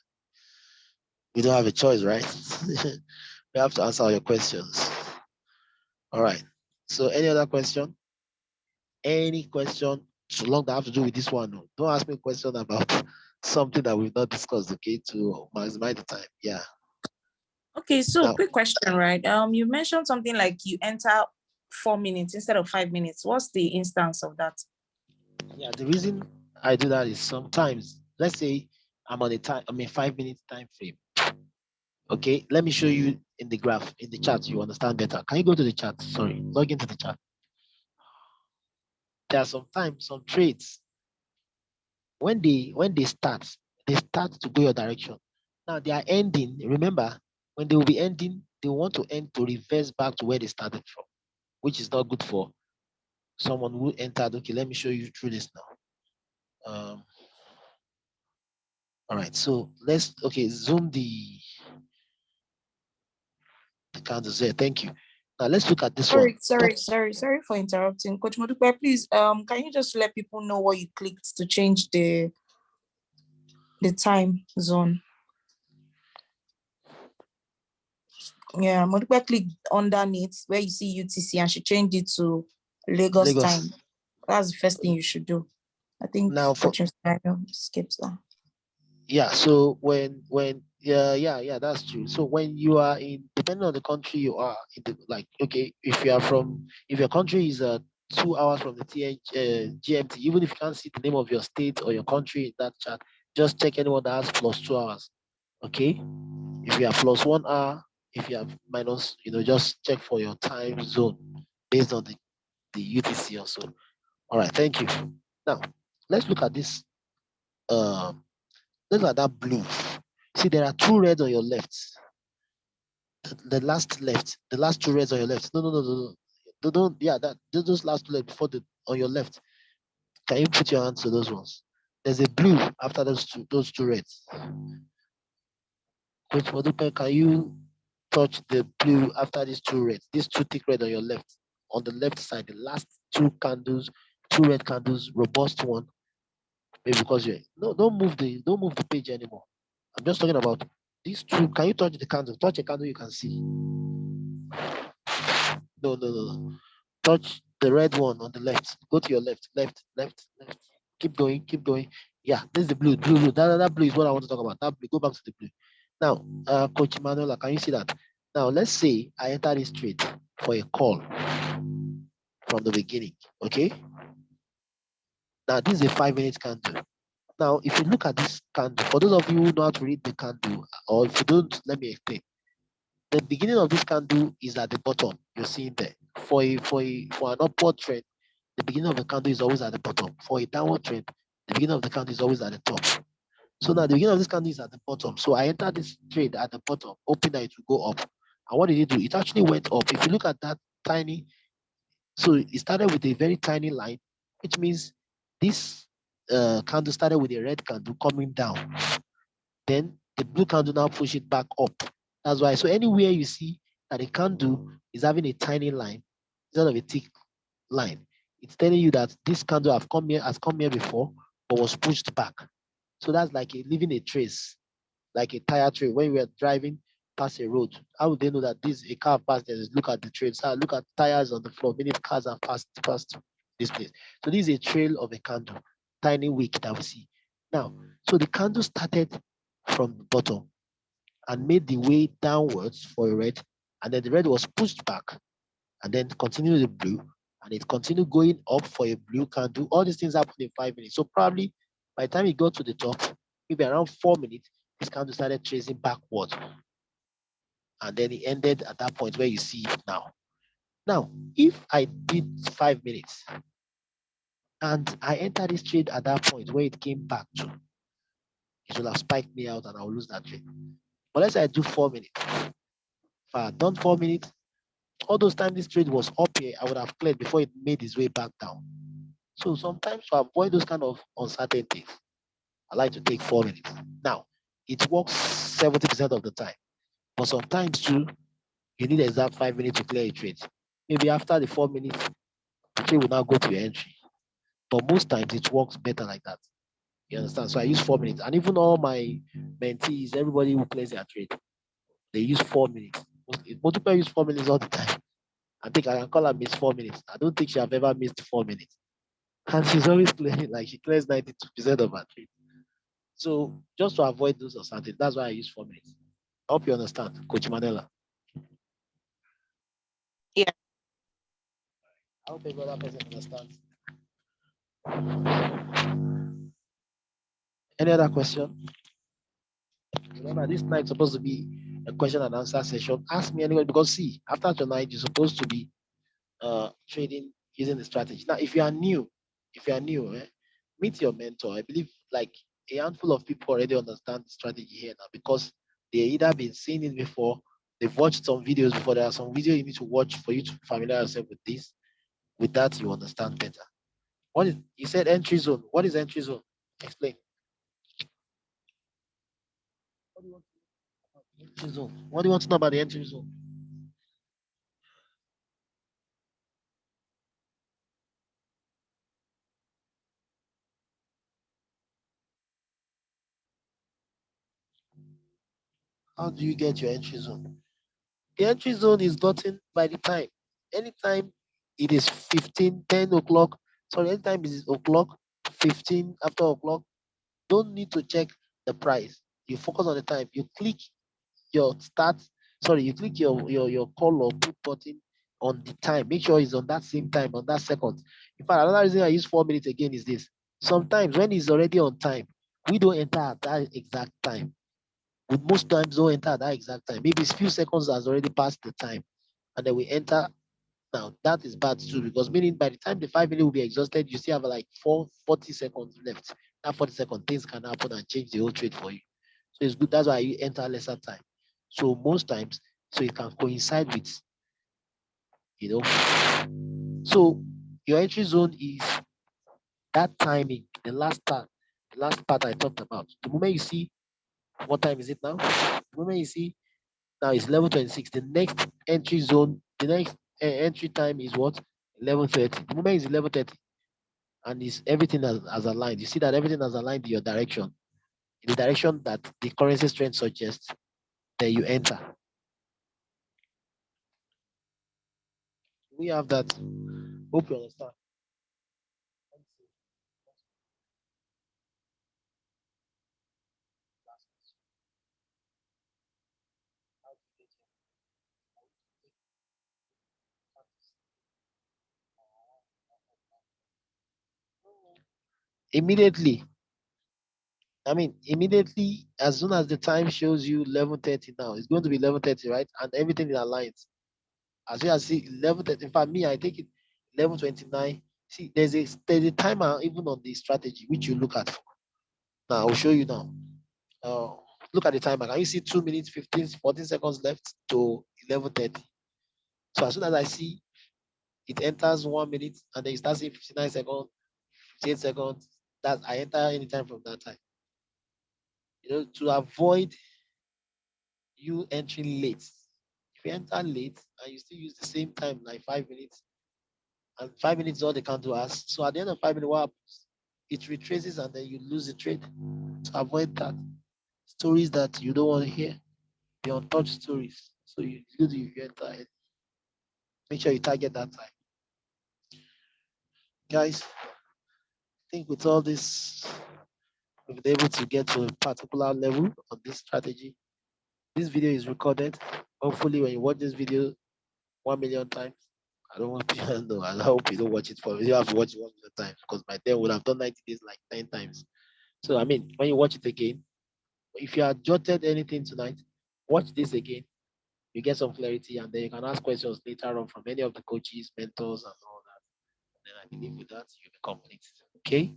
we don't have a choice, right? We have to answer all your questions. All right. So any other question? Any question, so long that have to do with this one? No. Don't ask me a question about something that we've not discussed, okay, to maximize the time. Yeah. Okay, so Now, quick question, right? You mentioned something like you enter 4 minutes instead of 5 minutes. What's the instance of that? yeah, the reason I do that is sometimes, let's say I'm on a 5 minute time frame. Okay, let me show you in the graph, in the chat, you understand better. Can you go to the chat? Sorry, log into the chat. There are sometimes some trades when they start to go your direction. Now they are ending. Remember, when they will be ending, they want to end to reverse back to where they started from, which is not good for someone who entered. Okay, let me show you through this now. All right, so let's zoom the candles there. Thank you. Now let's look at this one. Sorry for interrupting. Coach Modupe, please, can you just let people know what you clicked to change the time zone? Yeah, Modupe clicked underneath where you see UTC and she changed it to Lagos time. That's the first thing you should do. I think now Coach skips that. Yeah, so yeah, that's true. So when you are in, depending on the country you are in, like, okay, if your country is 2 hours from the GMT, even if you can't see the name of your state or your country in that chat, just check anyone that has plus 2 hours. Okay, if you have plus 1 hour, if you have minus, just check for your time zone based on the UTC also. All right, thank you. Now let's look at this. Look at that blue. See, there are two reds on your left. The last two reds on your left. No. Don't, yeah, those last two reds before on your left. Can you put your hands to those ones? There's a blue after those two reds. Coach Modupe, can you touch the blue after these two reds? These two thick red on your left. On the left side, the last two candles, two red candles, robust one. Maybe because don't move the page anymore. I'm just talking about these two. Can you touch the candle? Touch a candle you can see. No. Touch the red one on the left. Go to your left. Keep going. Yeah, this is the blue. That blue is what I want to talk about. That blue. Go back to the blue. Now, Coach Manuela, can you see that? Now, let's say I enter this trade for a call from the beginning. Okay. Now, this is a 5 minute candle. Now, if you look at this candle, for those of you who know how to read the candle, or if you don't, let me explain. The beginning of this candle is at the bottom. You're seeing there. For an upward trend, the beginning of the candle is always at the bottom. For a downward trend, the beginning of the candle is always at the top. So now the beginning of this candle is at the bottom. So I entered this trade at the bottom, hoping that it will go up. And what did it do? It actually went up. If you look at that tiny, so it started with a very tiny line, which means this candle started with a red candle coming down. Then the blue candle now push it back up. That's why. So anywhere you see that a candle is having a tiny line instead of a thick line, it's telling you that this candle has come here before, but was pushed back. So that's like leaving a trace, like a tire trail. When we are driving past a road, how would they know that this a car passed there? Look at the trails. Look at tires on the floor. Many cars have passed this place. So this is a trail of a candle, tiny wick that we see. Now, so the candle started from the bottom and made the way downwards for a red, and then the red was pushed back and then continued the blue, and it continued going up for a blue candle. All these things happened in 5 minutes. So probably by the time it got to the top, maybe around 4 minutes, this candle started tracing backward. And then it ended at that point where you see it now. Now, if I did 5 minutes and I entered this trade at that point where it came back to, it will have spiked me out and I'll lose that trade. But let's say I do 4 minutes. If I had done 4 minutes, all those times this trade was up here, I would have cleared before it made its way back down. So sometimes to avoid those kind of uncertainties, I like to take 4 minutes. Now, it works 70% of the time, but sometimes too, you need exact 5 minutes to clear a trade. Maybe after the 4 minutes, the trade will now go to your entry. But most times it works better like that. You understand? So I use 4 minutes. And even all my mentees, everybody who plays their trade, they use 4 minutes. Most people use 4 minutes all the time. I think I can call her Miss 4 minutes. I don't think she have ever missed 4 minutes. And she's always playing like she clears 92% of her trade. So just to avoid those uncertainties, that's why I use 4 minutes. I hope you understand, Coach Manela. Yeah. I hope every other person understands. Any other question? Remember, this night is supposed to be a question and answer session. Ask me anyway, because see, after tonight, you're supposed to be trading using the strategy. Now, if you are new, meet your mentor. I believe like a handful of people already understand the strategy here now because they either been seeing it before, they've watched some videos before. There are some videos you need to watch for you to familiarize yourself with this. With that, you understand better. What is you said entry zone? What is entry zone? Explain. What do you want to know about the entry zone? What do you want to know about the entry zone? How do you get your entry zone? The entry zone is gotten by the time. Anytime it is 15, 10 o'clock, sorry, anytime it is o'clock, 15 after o'clock, don't need to check the price. You focus on the time. You click your start, sorry, you click your call or put button on the time. Make sure it's on that same time, on that second. In fact, another reason I use 4 minutes again is this. Sometimes when it's already on time, we don't enter at that exact time. We most times don't enter at that exact time. Maybe it's few seconds has already passed the time, and then we enter. Now that is bad too, because meaning by the time the 5 minutes will be exhausted, you still have like 40 seconds left. That 40 seconds, things can happen and change the whole trade for you. So it's good. That's why you enter lesser time. So most times, so it can coincide with, you know. So your entry zone is that timing, the last part I talked about. The moment you see what time is it now? The moment you see now it's 11:26. The next entry zone, the next entry time is what? 11:30. The moment is 11:30, and is everything has aligned. You see that everything has aligned in your direction, in the direction that the currency strength suggests. Then you enter. We have that. Hope you understand. Immediately, I mean, immediately, as soon as the time shows you 11:30 now, it's going to be 11:30, right? And everything is aligned. As you can see, 11:30. In fact, me, I take it 11:29. See, there's a timer even on the strategy which you look at. Now, I'll show you now. Uh, Look at the timer. Can you see 2 minutes, 15, 14 seconds left to 11:30? So as soon as I see it enters 1 minute and then it starts in 59 seconds, 58 seconds, that I enter anytime from that time. To avoid you entering late. If you enter late and you still use the same time, like 5 minutes, and 5 minutes is all they can do us. So at the end of 5 minutes, what happens? It retraces and then you lose the trade. So avoid that. Stories that you don't want to hear, the untouched stories. So you do the enter it. Make sure you target that time. Guys, I think with all this, we've been able to get to a particular level on this strategy. This video is recorded. Hopefully, when you watch this video 1 million times, I don't want people to know. I hope you don't watch it for you have to watch it 1 million times because my dad would have done 90 days like 10 times. So I mean, when you watch it again, if you had jotted anything tonight, watch this again. You get some clarity, and then you can ask questions later on from any of the coaches, mentors, and all that. And then I believe with that, you'll be complete. Okay.